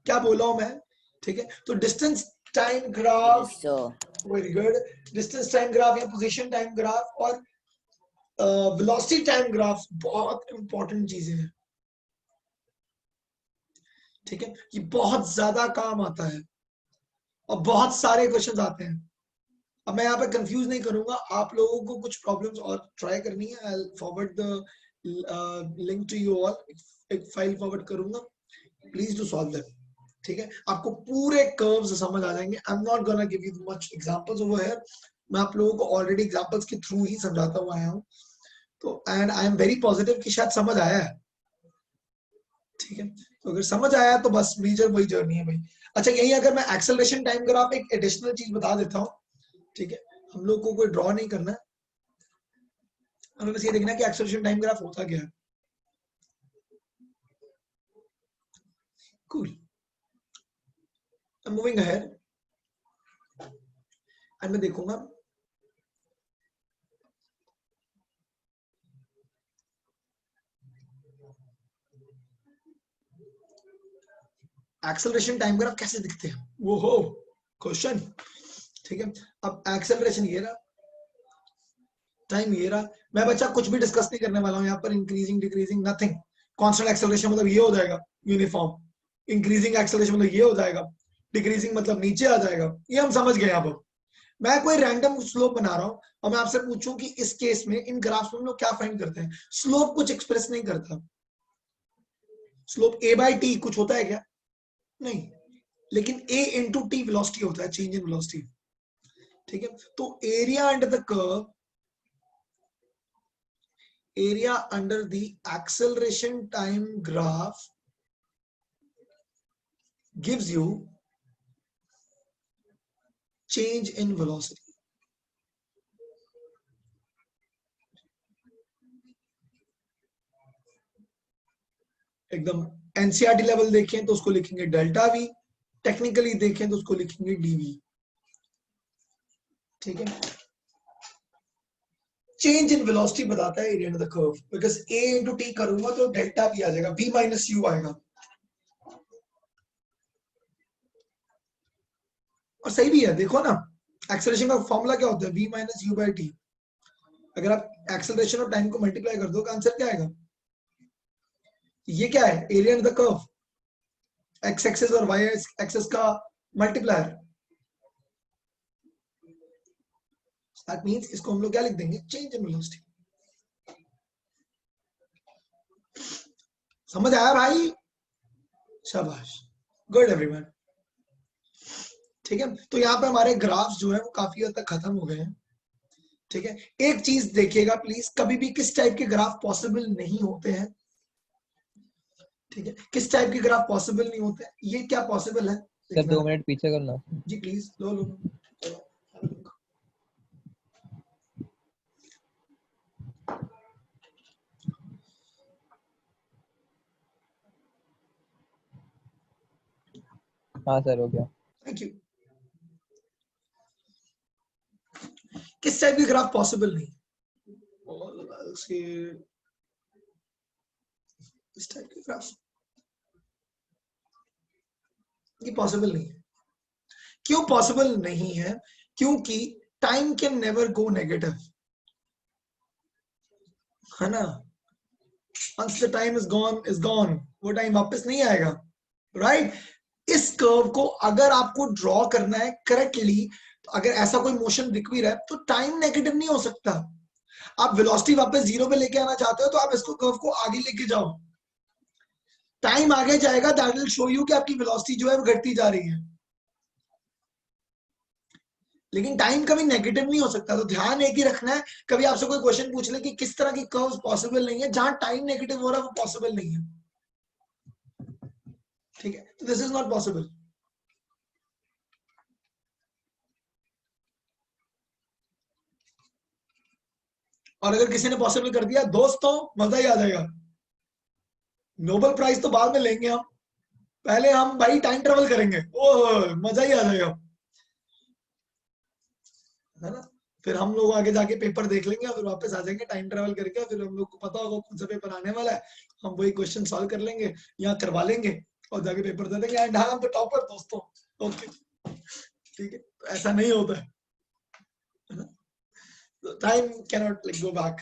क्या बोला हूं मैं? ठीक है, तो distance time graph, very good, distance time graph या पोजीशन टाइम ग्राफ और वेलोसिटी टाइम ग्राफ बहुत इंपॉर्टेंट चीजें हैं। ठीक है, ये बहुत ज्यादा काम आता है और बहुत सारे क्वेश्चंस आते हैं। अब मैं यहाँ पे कंफ्यूज नहीं करूंगा, आप लोगों को कुछ प्रॉब्लम्स और ट्राई करनी है, I will forward the link to you all, एक फाइल फॉरवर्ड करूंगा, प्लीज डू सॉल्व दैट। ठीक है, आपको पूरे कर्व्स समझ आ जाएंगे। I am not gonna give you much examples over here, मैं आप लोगों को ऑलरेडी एग्जांपल्स के थ्रू ही समझाता हुआ आया हूँ, तो and I am very positive कि शायद समझ आया है। ठीक है, तो अगर समझ आया तो बस मेजर वही जर्नी है भाई। अच्छा, यही अगर मैं एक्सेलरेशन टाइम ग्राफ एक एडिशनल चीज बता देता हूँ। ठीक है, हम लोग को कोई ड्रॉ नहीं करना, हमें बस ये देखना कि एक्सेलरेशन टाइम ग्राफ होता क्या है। Cool, I'm moving ahead and मैं देखूंगा एक्सेलरेशन टाइम ग्राफ कैसे दिखते हैं, वो हो क्वेश्चन। ठीक है, अब एक्सेलरेशन ये रहा, टाइम ये रहा, मैं बच्चा कुछ भी डिस्कस नहीं करने वाला हूं यहाँ पर, increasing decreasing nothing. Constant acceleration मतलब ये हो जाएगा यूनिफॉर्म, इंक्रीजिंग एक्सेलरेशन मतलब ये हो जाएगा, डिक्रीजिंग मतलब नीचे आ जाएगा, ये हम समझ गए। यहाँ पर मैं कोई रैंडम स्लोप बना रहा हूं और मैं आपसे पूछूं कि इस केस में इन ग्राफ्स में हम लोग क्या फाइंड करते हैं, स्लोप कुछ एक्सप्रेस नहीं करता, स्लोप a by t कुछ होता है क्या? नहीं, लेकिन a into t वेलोसिटी होता है, चेंज इन वेलोसिटी। ठीक है, तो area under the curve, area under the acceleration time graph gives you change in velocity. एकदम एनसीईआरटी लेवल देखें तो उसको लिखेंगे डेल्टा वी, टेक्निकली देखें तो उसको लिखेंगे डीवी। ठीक है, चेंज इन वेलोसिटी बताता है area under the curve, because a into T करूंगा तो डेल्टा भी आ जाएगा, v माइनस यू आएगा। और सही भी है, देखो ना एक्सेलरेशन का फॉर्मूला क्या होता है, v minus you by T. अगर आप एक्सेलरेशन और टाइम को मल्टीप्लाई कर दो, आंसर क्या आएगा? ये क्या है? Area under the curve, x axis और वाई एक्सिस का मल्टीप्लायर। That means इसको हम लोग क्या लिख देंगे? Change in velocity. समझ आया भाई? शाबाश, गुड एवरीवन। ठीक है, तो यहाँ पे हमारे ग्राफ्स जो है वो काफी हद तक खत्म हो गए हैं। ठीक है, एक चीज देखिएगा प्लीज, कभी भी किस टाइप के ग्राफ पॉसिबल नहीं होते हैं। ठीक है, किस टाइप के ग्राफ पॉसिबल नहीं होते हैं, ये क्या पॉसिबल है? सर 2 मिनट पीछे करना जी प्लीज, लो। हाँ सर हो गया। Thank you. किस टाइप की ग्राफ पॉसिबल नहीं? इस टाइप की ग्राफ ये पॉसिबल नहीं है। क्यों पॉसिबल नहीं है? क्योंकि time can never go negative, है ना। once the time is gone, वो टाइम वापस नहीं आएगा, राइट। इस कर्व को अगर आपको ड्रॉ करना है करेक्टली, तो अगर ऐसा कोई मोशन दिख भी रहा है तो टाइम नेगेटिव नहीं हो सकता। आप वेलोसिटी वापस जीरो पे लेके आना चाहते हो तो आप इसको कर्व को आगे लेके जाओ, टाइम आगे जाएगा, दैट विल शो यू कि आपकी वेलोसिटी जो है वो घटती जा रही है, लेकिन टाइम कभी नेगेटिव नहीं हो सकता। तो ध्यान एक ही रखना है, कभी आपसे कोई क्वेश्चन पूछ ले कि किस तरह की कर्व्स पॉसिबल नहीं है, जहां टाइम नेगेटिव हो रहा है वो पॉसिबल नहीं है। ठीक है, तो दिस इज नॉट पॉसिबल। और अगर किसी ने पॉसिबल कर दिया दोस्तों, मजा ही आ जाएगा। नोबेल प्राइज तो बाद में लेंगे हम, पहले हम भाई टाइम ट्रेवल करेंगे, ओह मजा ही आ जाएगा, है ना। फिर हम लोग आगे जाके पेपर देख लेंगे और फिर वापस आ जाएंगे टाइम ट्रेवल करके, फिर हम लोग को पता होगा कौन सा पेपर आने वाला है, हम वही क्वेश्चन सॉल्व कर लेंगे या करवा लेंगे और जाके पेपर दे देंगे, एंड हम तो टॉपर दोस्तों। ओके ठीक है, तो ऐसा नहीं होता है ना, time can not like go back.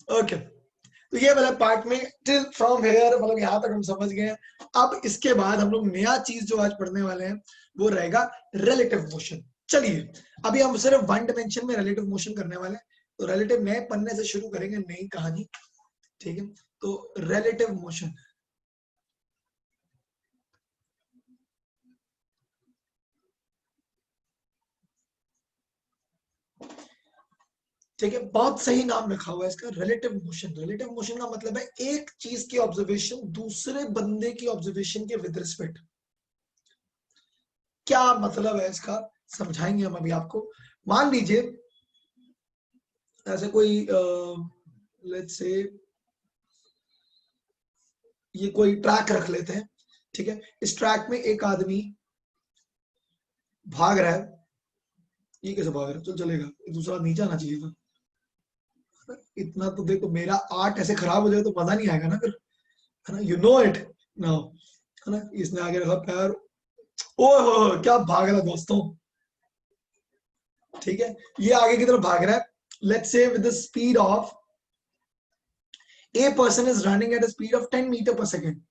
Okay, तो ये वाला पार्ट में टिल फ्रॉम हियर, मतलब यहाँ तक हम समझ गए हैं। अब इसके बाद हम लोग नया चीज जो आज पढ़ने वाले हैं वो रहेगा रिलेटिव मोशन। चलिए अभी हम सिर्फ वन डायमेंशन में रिलेटिव मोशन करने वाले हैं, तो रिलेटिव नए पन्ने से शुरू करेंगे, नई कहानी। ठीक है, तो रिलेटिव मोशन, ठीक है, बहुत सही नाम रखा हुआ है इसका, रिलेटिव मोशन। रिलेटिव मोशन का मतलब है एक चीज की ऑब्जर्वेशन दूसरे बंदे की ऑब्जर्वेशन के विद रिस्पेक्ट। क्या मतलब है इसका, समझाएंगे हम अभी आपको। मान लीजिए ऐसे कोई लेट्स से ये कोई ट्रैक रख लेते हैं। ठीक है, इस ट्रैक में एक आदमी भाग रहा है, ये कैसे भाग रहा है, चल चलेगा, दूसरा नीचे आना चाहिए था। इतना तो देखो, मेरा आर्ट ऐसे खराब हो जाए तो मजा नहीं आएगा ना फिर, है ना। यू नो इट नाउ, है ना। इसने आगे रखा पैर, ओह क्या भाग रहा है दोस्तों। ठीक है, ये आगे की तरफ भाग रहा है, let's say with the speed of, a person is running at a speed of 10 metre per second,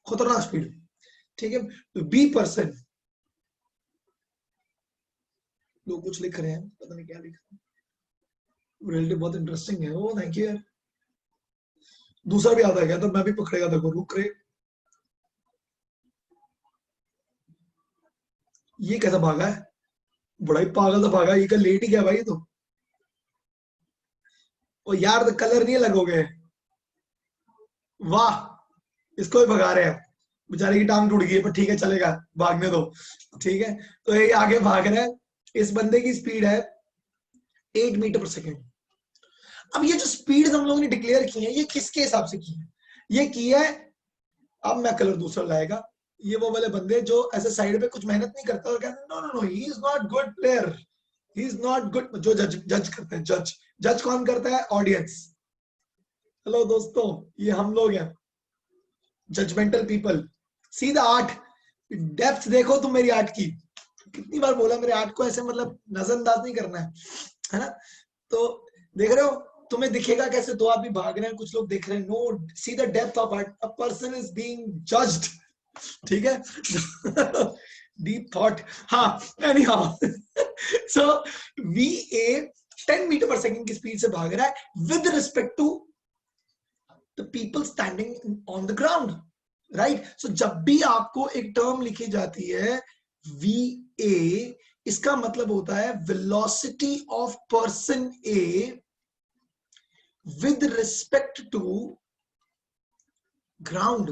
खतरनाक स्पीड। ठीक है, तो बी पर्सन, लोग कुछ लिख रहे हैं, पता नहीं क्या लिख रहे हैं, रिलेटिव बहुत इंटरेस्टिंग है, ओ थैंक यू। दूसरा भी आता गया तो मैं भी पकड़ेगा, देखो रुक रे, ये कैसा भागा है, बड़ा ही पागल सा भागा, ये क्या लेट ही गया भाई तो। ओ यार तो कलर नहीं लगोगे, वाह इसको भी भगा रहे हैं, बेचारे की टांग टूट गई है पर ठीक है चलेगा, भागने दो, ठीक है। तो ये आगे भाग रहा है, इस बंदे की स्पीड है 8 मीटर पर सेकेंड। अब ये जो स्पीड हम लोगों ने डिक्लेयर की है, ये किसके हिसाब से की है, ये की है, अब मैं कलर दूसरा लाएगा, ये वो वाले बंदे जो ऐसे साइड पे कुछ मेहनत नहीं करते और कहते no no no he is not good player, he is not good, जो जज करते हैं, जज कौन करता है, ऑडियंस। हेलो दोस्तों, ये हम लोग हैं, judgemental people. See the art, depth देखो तुम मेरी आर्ट की, कितनी बार बोला मेरे आर्ट को ऐसे मतलब नजरअंदाज नहीं करना है ना। तो देख रहे हो, तुम्हें दिखेगा कैसे, दो आदमी भाग रहे हैं, कुछ लोग देख रहे हैं, no, see the depth of art, a person is being judged, ठीक है। डीप थॉट, हाँ anyhow. So VA 10 metre पर सेकंड की स्पीड से भाग रहा है with respect to the people standing on the ground, right. So जब भी आपको एक टर्म लिखी जाती है VA, इसका मतलब होता है velocity of person A with respect to ground.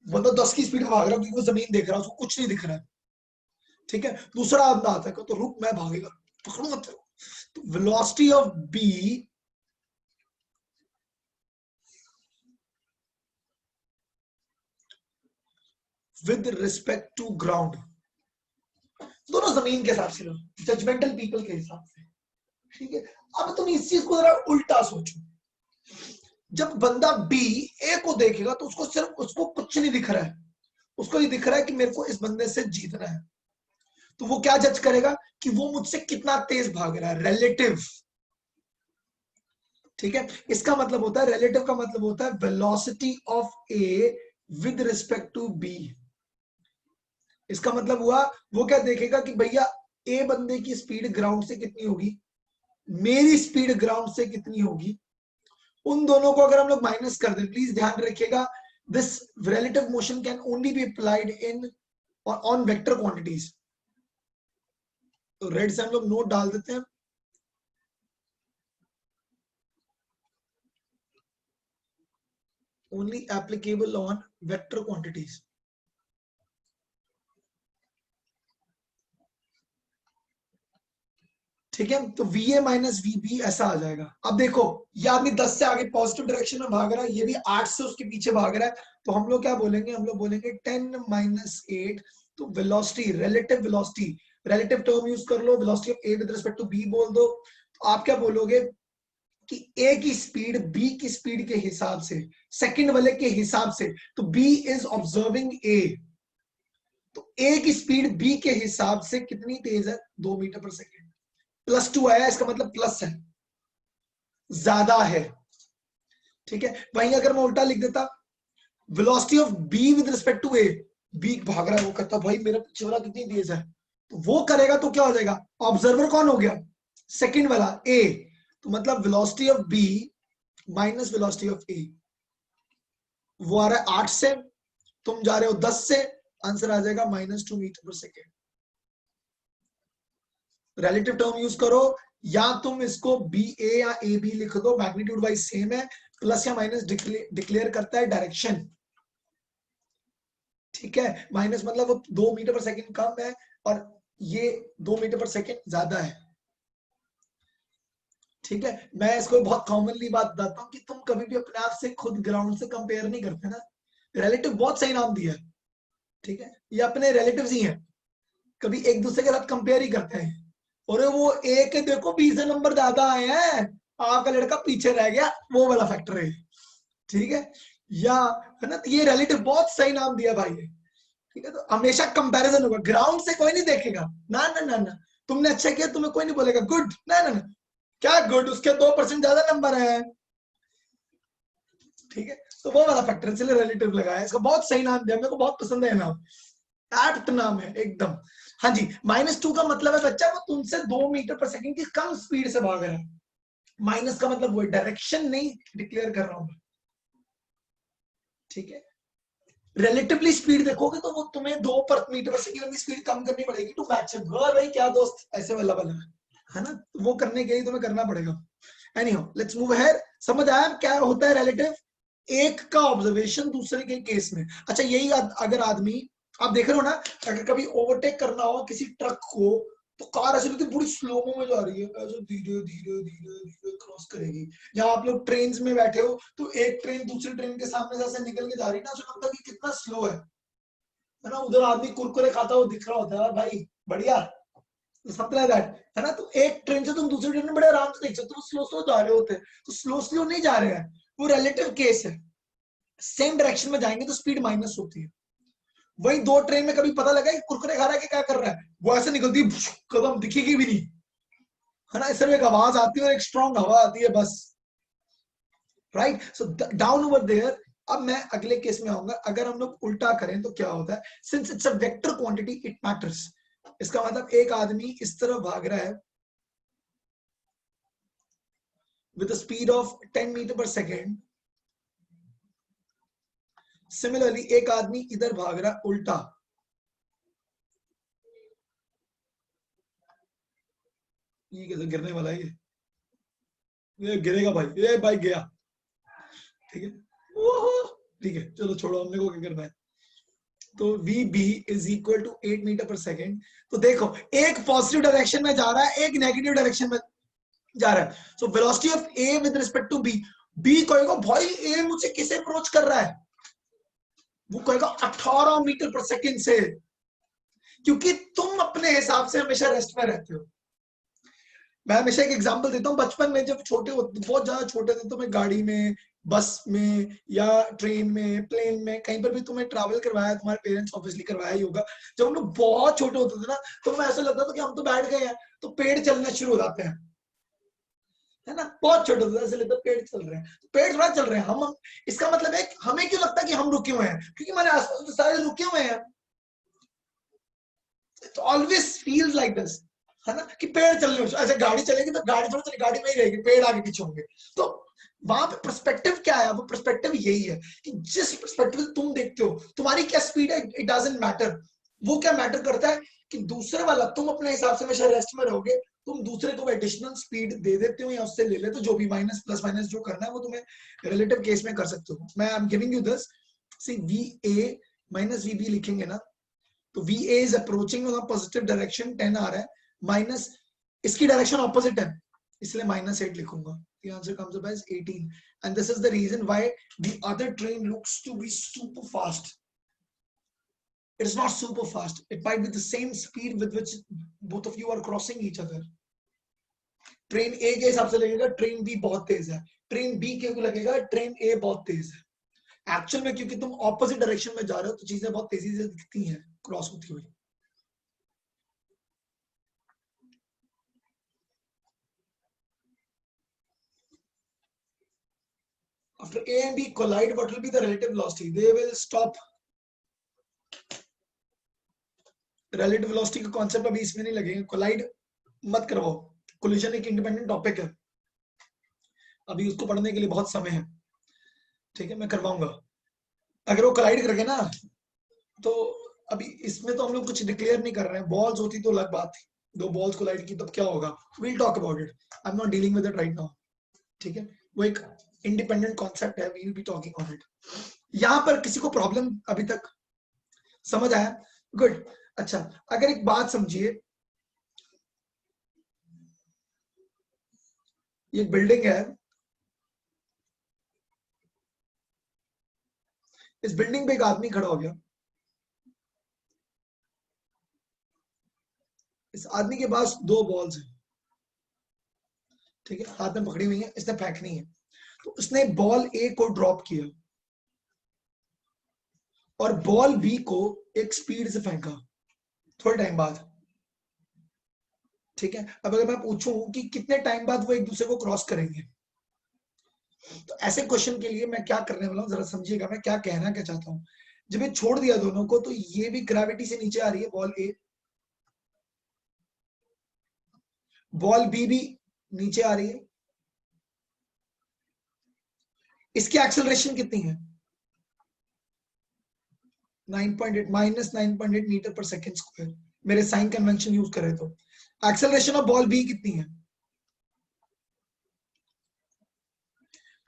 बंदा 10 की स्पीड में भाग रहा है, वो जमीन देख रहा है, उसको कुछ नहीं दिख रहा है, ठीक है। दूसरा आदमी आता है तो रुक मैं भागेगा, पकड़ो मत। तो velocity of B with respect to ground, दोनों जमीन के हिसाब से लो, जजमेंटल पीपल के हिसाब से, ठीक है। अब तुम इस चीज को जरा उल्टा सोचो, जब बंदा B A को देखेगा तो उसको सिर्फ, उसको कुछ नहीं दिख रहा है, उसको ये दिख रहा है कि मेरे को इस बंदे से जीतना है, तो वो क्या जज करेगा कि वो मुझसे कितना तेज भाग रहा है, रिलेटिव, ठीक है। इसका मतलब होता है, रिलेटिव का मतलब होता है velocity of A with respect to B। इसका मतलब हुआ, वो क्या देखेगा कि भैया A बंदे की स्पीड ग्राउंड से कितनी होगी, मेरी स्पीड ग्राउंड से कितनी होगी, उन दोनों को अगर हम लोग माइनस कर दें, प्लीज ध्यान रखिएगा, this relative motion can only be applied in on vector quantities. तो रेड से हम लोग नोट डाल देते हैं, only applicable on vector quantities, ठीक है। तो VA माइनस VB ऐसा आ जाएगा। अब देखो ये आदमी 10 से आगे पॉजिटिव डायरेक्शन में भाग रहा है, ये भी 8 से उसके पीछे भाग रहा है, तो हम लोग क्या बोलेंगे, हम लोग बोलेंगे 10 माइनस 8। तो velocity, relative velocity, relative term use कर लो, velocity of A with respect to B बोल दो, तो आप क्या बोलोगे कि A की स्पीड B की स्पीड के हिसाब से, सेकंड वाले के हिसाब से, तो B इज ऑब्जर्विंग A, तो A की स्पीड B के हिसाब से कितनी तेज है, 2 मीटर पर सेकेंड। +2 आया, इसका मतलब प्लस है, ज्यादा है, ठीक है। वहीं अगर मैं उल्टा लिख देता, velocity of B with respect to A, B भाग रहा है, वो कहता भाई मेरा पीछे वाला कितनी तेज है, तो वो करेगा तो क्या हो जाएगा, ऑब्जर्वर कौन हो गया, सेकंड वाला A, तो मतलब velocity of B minus velocity of A, वो आ रहा है 8 से, तुम जा रहे हो 10 से, आंसर आ जाएगा -2 metre per second. Relative term use करो, या तुम इसको BA या AB लिख दो, मैग्नीट्यूड वाइज सेम है, प्लस या माइनस डिक्लेयर करता है डायरेक्शन, ठीक है। माइनस मतलब वो 2 मीटर पर सेकेंड कम है और ये 2 मीटर पर सेकेंड ज्यादा है, ठीक है। मैं इसको बहुत कॉमनली बात बताता हूँ कि तुम कभी भी अपने आप से खुद ग्राउंड से कंपेयर नहीं करते ना, रिलेटिव बहुत सही नाम दिया है, ठीक है, ये अपने रिलेटिव्स ही हैं, कभी एक दूसरे के साथ कंपेयर ही करते हैं, और वो A के देखो 20 नंबर ज्यादा आए हैं, आपका लड़का पीछे रह गया, वो वाला फैक्टर है, ठीक है, या है ना। तो ये रिलेटिव बहुत सही नाम दिया भाई, ठीक है। तो हमेशा कंपैरिजन होगा, ग्राउंड से कोई नहीं देखेगा, ना ना ना ना, तुमने अच्छा किया तुम्हें कोई नहीं बोलेगा गुड, ना ना ना, क्या गुड, उसके 2% ज्यादा नंबर है, ठीक है। तो वो वाला फैक्टर, इसलिए रिलेटिव लगाया, इसका बहुत सही नाम दिया, मेरे को बहुत पसंद है नाम, एप्ट नाम है एकदम। हाँ जी, -2 का मतलब है बच्चा वो तुमसे 2 मीटर पर सेकंड की कम स्पीड से भाग रहा है, माइनस का मतलब वो डायरेक्शन नहीं डिक्लेयर कर रहा हूं मैं, ठीक है। रिलेटिवली स्पीड देखोगे तो वो तुम्हें 2 मीटर पर सेकंड की स्पीड कम करनी पड़ेगी टू मैच इट। भाई क्या दोस्त ऐसे वाला बना है ना, वो करने के लिए तुम्हें करना पड़ेगा। Anyhow let's move ahead. समझ आया क्या होता है रिलेटिव? एक का ऑब्जर्वेशन दूसरे के केस में। अच्छा यही अगर आदमी, आप देख रहे हो ना, अगर कभी ओवरटेक करना हो किसी ट्रक को तो कार ऐसे लगती है पूरी स्लोमो में जा रही है, ऐसे धीरे धीरे धीरे धीरे क्रॉस करेगी। जहां आप लोग ट्रेन में बैठे हो तो एक ट्रेन दूसरी ट्रेन के सामने से ऐसे निकल के जा रही है ना, उसको लगता है कि कितना स्लो है ना। उधर आदमी कुरकुरे खाता हुआ दिख रहा होता है, भाई बढ़िया समथिंग लाइक दैट, है ना। तो एक ट्रेन से तुम दूसरी ट्रेन में बड़े आराम से देख सकते हो, स्लो स्लो जा रहे होते हैं। तो स्लो स्लो नहीं जा रहे हैं, वो रिलेटिव केस है। सेम डायरेक्शन में जाएंगे तो स्पीड माइनस होती है। वही 2 ट्रेन में कभी पता लगा कि कुरकुरे खा रहा है कि क्या कर रहा है, वो ऐसे निकलती है, कदम दिखेगी भी नहीं, है ना। सिर्फ एक आवाज आती है और एक स्ट्रॉन्ग हवा आती है बस, right. So down over there. अब मैं अगले केस में आऊंगा। अगर हम लोग उल्टा करें तो क्या होता है? Since it's a vector quantity it matters. इसका मतलब एक आदमी इस तरफ भाग रहा है with a speed of 10 metre per second, similarly एक आदमी इधर भाग रहा है उल्टा, ये कैसे गिरने वाला है? ये गिरेगा भाई, ये भाई गया, ठीक है ठीक है, चलो छोड़ो, हमने को क्या करना है। तो VB is equal to 8 meter per second. तो देखो एक पॉजिटिव डायरेक्शन में जा रहा है, एक नेगेटिव डायरेक्शन में जा रहा है। So velocity of A with respect to B, B कहेगा भाई A मुझे किसे अप्रोच कर रहा है, वो कहेगा 18 मीटर पर सेकेंड से, क्योंकि तुम अपने हिसाब से हमेशा रेस्ट में रहते हो। मैं हमेशा एक एग्जांपल देता हूँ, बचपन में जब छोटे बहुत ज्यादा छोटे थे तो मैं गाड़ी में, बस में या ट्रेन में, प्लेन में, कहीं पर भी तुम्हें ट्रैवल करवाया, तुम्हारे पेरेंट्स ऑब्वियसली करवाया ही होगा। जब हम लोग बहुत छोटे होते थे ना तो हमें ऐसा लगता था कि हम तो बैठ गए हैं तो पेड़ चलना शुरू हो जाते हैं, है ना। बहुत छोटे होते थे, ऐसे लगता है पेड़ चल रहे हैं, पेड़ थोड़ा चल रहे हैं हम। इसका मतलब है हमें क्यों लगता है कि हम रुके हुए हैं, क्योंकि हमारे आसपास तो सारे रुके हुए हैं। It always feels like this, है ना, कि पेड़ चल रहे हो। ऐसे गाड़ी चलेगी तो गाड़ी थोड़ा चलेगी, गाड़ी में ही रहेगी, पेड़ आगे पीछे होंगे। तो वहां पे पर्सपेक्टिव क्या है? वो पर्सपेक्टिव यही है कि जिस पर्सपेक्टिव से तुम देखते हो, तुम्हारी क्या स्पीड है, इट डजंट मैटर। वो क्या मैटर करता है कि दूसरे वाला, तुम अपने हिसाब से हमेशा रेस्ट में रहोगे, तुम दूसरे को एडिशनल स्पीड दे देते हो या उससे ले लेते हो, जो भी माइनस प्लस माइनस जो करना है वो तुम्हें रिलेटिव केस में कर सकते हो। मैं I am giving you this, see VA minus VB लिखेंगे ना, तो VA is approaching on positive direction, 10 आ रहा है, माइनस इसकी डायरेक्शन ऑपोजिट है, इसलिए -8 लिखूंगा। The answer comes up as 18, and this is the reason why the other train looks to be super fast. It is not super fast. It might be the same speed with which both of you are crossing each other. Train A के हिसाब से लगेगा train B बहुत तेज है, train B के को लगेगा train A बहुत तेज है। एक्चुअल में क्योंकि तुम ऑपोजिट डायरेक्शन में जा रहे हो तो चीजें बहुत तेजी से दिखती हैं क्रॉस होती हुई। After A and B collide, what will be the relative velocity? They will stop. Relative velocity का concept अभी इसमें नहीं लगेगा, collide मत करवाओ। Collision एक independent topic है, अभी उसको पढ़ने के लिए बहुत समय है, ठीक है, मैं करवाऊंगा। अगर वो collide करके ना, तो अभी इसमें तो हम लोग कुछ डिक्लेयर नहीं कर रहे हैं। बॉल्स होती तो अलग बात थी, 2 बॉल्स कोलाइड की तब क्या होगा, we'll talk about it. I'm not dealing with it right now, ठीक है। वो एक इंडिपेंडेंट कॉन्सेप्ट है, we will be talking on it. यहां पर किसी को प्रॉब्लम अभी तक समझ आया? गुड। अच्छा अगर एक बात समझिए, ये बिल्डिंग है, इस बिल्डिंग पे एक आदमी खड़ा हो गया, इस आदमी के पास 2 बॉल्स हैं, ठीक है, हाथ में पकड़ी हुई है, इसने फेंकनी है। तो उसने बॉल A को ड्रॉप किया और बॉल B को एक स्पीड से फेंका थोड़े टाइम बाद, ठीक है। अब अगर मैं पूछूं कि कितने टाइम बाद वो एक दूसरे को क्रॉस करेंगे, तो ऐसे क्वेश्चन के लिए मैं क्या करने वाला हूं, जरा समझिएगा मैं क्या कहना क्या चाहता हूं। जब ये छोड़ दिया दोनों को, तो ये भी ग्रेविटी से नीचे आ रही है बॉल A, बॉल B भी नीचे आ रही है, इसकी एक्सेलरेशन कितनी है? 9.8 minus 9.8 metre per second square, मेरे साइन कन्वेंशन यूज करें तो। एक्सेलरेशन ऑफ बॉल बी कितनी है?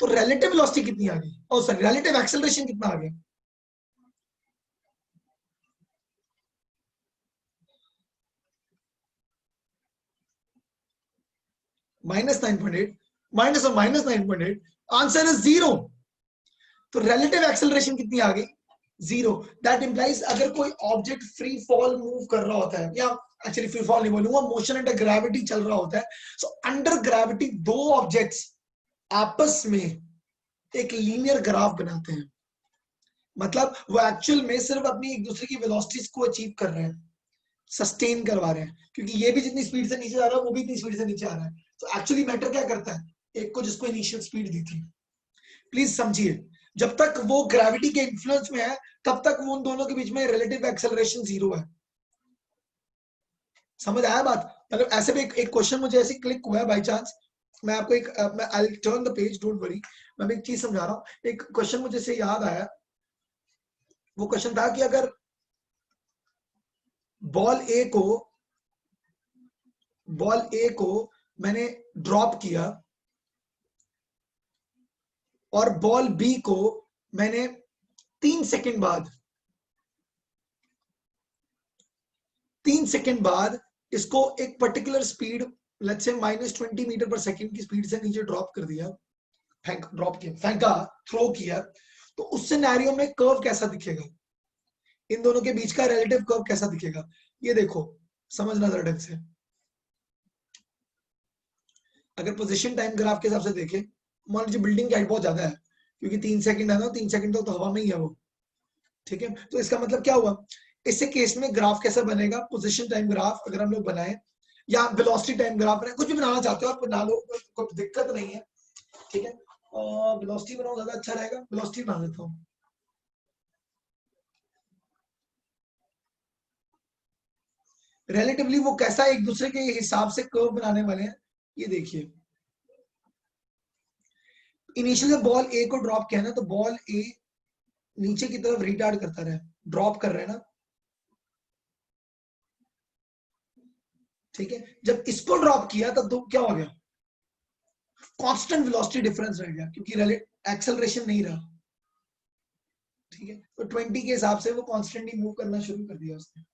तो रिलेटिव वेलोसिटी कितनी आ गई? ओ सॉरी, रिलेटिव एक्सेलरेशन कितना आ गया? -9.8 माइनस और -9.8, आंसर इज 0। तो रिलेटिव एक्सेलरेशन कितनी आ गई? 0। दैट इंप्लाइज अगर कोई ऑब्जेक्ट फ्री फॉल मूव कर रहा होता है, या एक्चुअली फ्री फॉल नहीं बोलूंगा, मोशन अंडर ग्रेविटी चल रहा होता है, सो अंडर ग्रेविटी दो ऑब्जेक्ट्स आपस में एक लीनियर ग्राफ बनाते हैं। मतलब वो एक्चुअल में सिर्फ अपनी एक दूसरे की वेलोसिटीज को अचीव कर रहे हैं, सस्टेन करवा रहे हैं, क्योंकि ये भी जितनी स्पीड से नीचे जा रहा है वो भी इतनी स्पीड से नीचे आ रहा है। तो एक्चुअली मैटर क्या करता है? एक को जिसको इनिशियल स्पीड दी थी। प्लीज समझिए, जब तक वो ग्रेविटी के इन्फ्लुएंस में है तब तक वो उन दोनों के बीच में रिलेटिव एक्सेलरेशन 0 है। समझ आया बात? मतलब ऐसे भी एक क्वेश्चन मुझे ऐसे क्लिक हुआ है बाय चांस, मैं आपको एक I will turn the page, don't worry, मैं भी एक चीज समझा रहा हूं। एक क्वेश्चन मुझे से याद आया, वो क्वेश्चन था कि अगर बॉल ए को मैंने ड्रॉप किया और बॉल बी को मैंने 3 सेकंड बाद इसको एक particular speed, let's say -20 metre पर सेकंड की स्पीड से नीचे ड्रॉप कर दिया, फेंका, थ्रो किया, तो उस सिनेरियो में कर्व कैसा दिखेगा? इन दोनों के बीच का रिलेटिव कर्व कैसा दिखेगा? ये देखो, समझना जरा ढंग से। अगर पोजीशन टाइम ग्राफ के हिसाब से देखें, मान लीजिए बिल्डिंग की हाइट बहुत ज्यादा है, क्योंकि 3 सेकंड है ना, 3 सेकंड तो हवा में ही है वो, ठीक है। तो इसका मतलब क्या हुआ? इससे केस में ग्राफ कैसा बनेगा? पोजीशन टाइम ग्राफ अगर हम लोग बनाए, या वेलोसिटी टाइम ग्राफ बनाए, कुछ भी बनाना चाहते हो आप बना लो, कोई दिक्कत नहीं है, ठीक है। वेलोसिटी बनाओ ज्यादा अच्छा रहेगा, वेलोसिटी बना देता हूँ। रिलेटिवली वो कैसा एक दूसरे के हिसाब से कर्व बनाने वाले हैं, ये देखिए। इनिशियली बॉल ए को ड्रॉप किया ना, तो बॉल ए नीचे की तरफ रिटार्ड करता रहा, ड्रॉप कर रहे हैं ना, ठीक है। जब इसको ड्रॉप किया तब तो क्या हो गया? कांस्टेंट वेलोसिटी डिफरेंस रह गया, क्योंकि एक्सेलरेशन नहीं रहा, ठीक है। तो 20 के हिसाब से वो कांस्टेंटली मूव करना शुरू कर दिया उसने,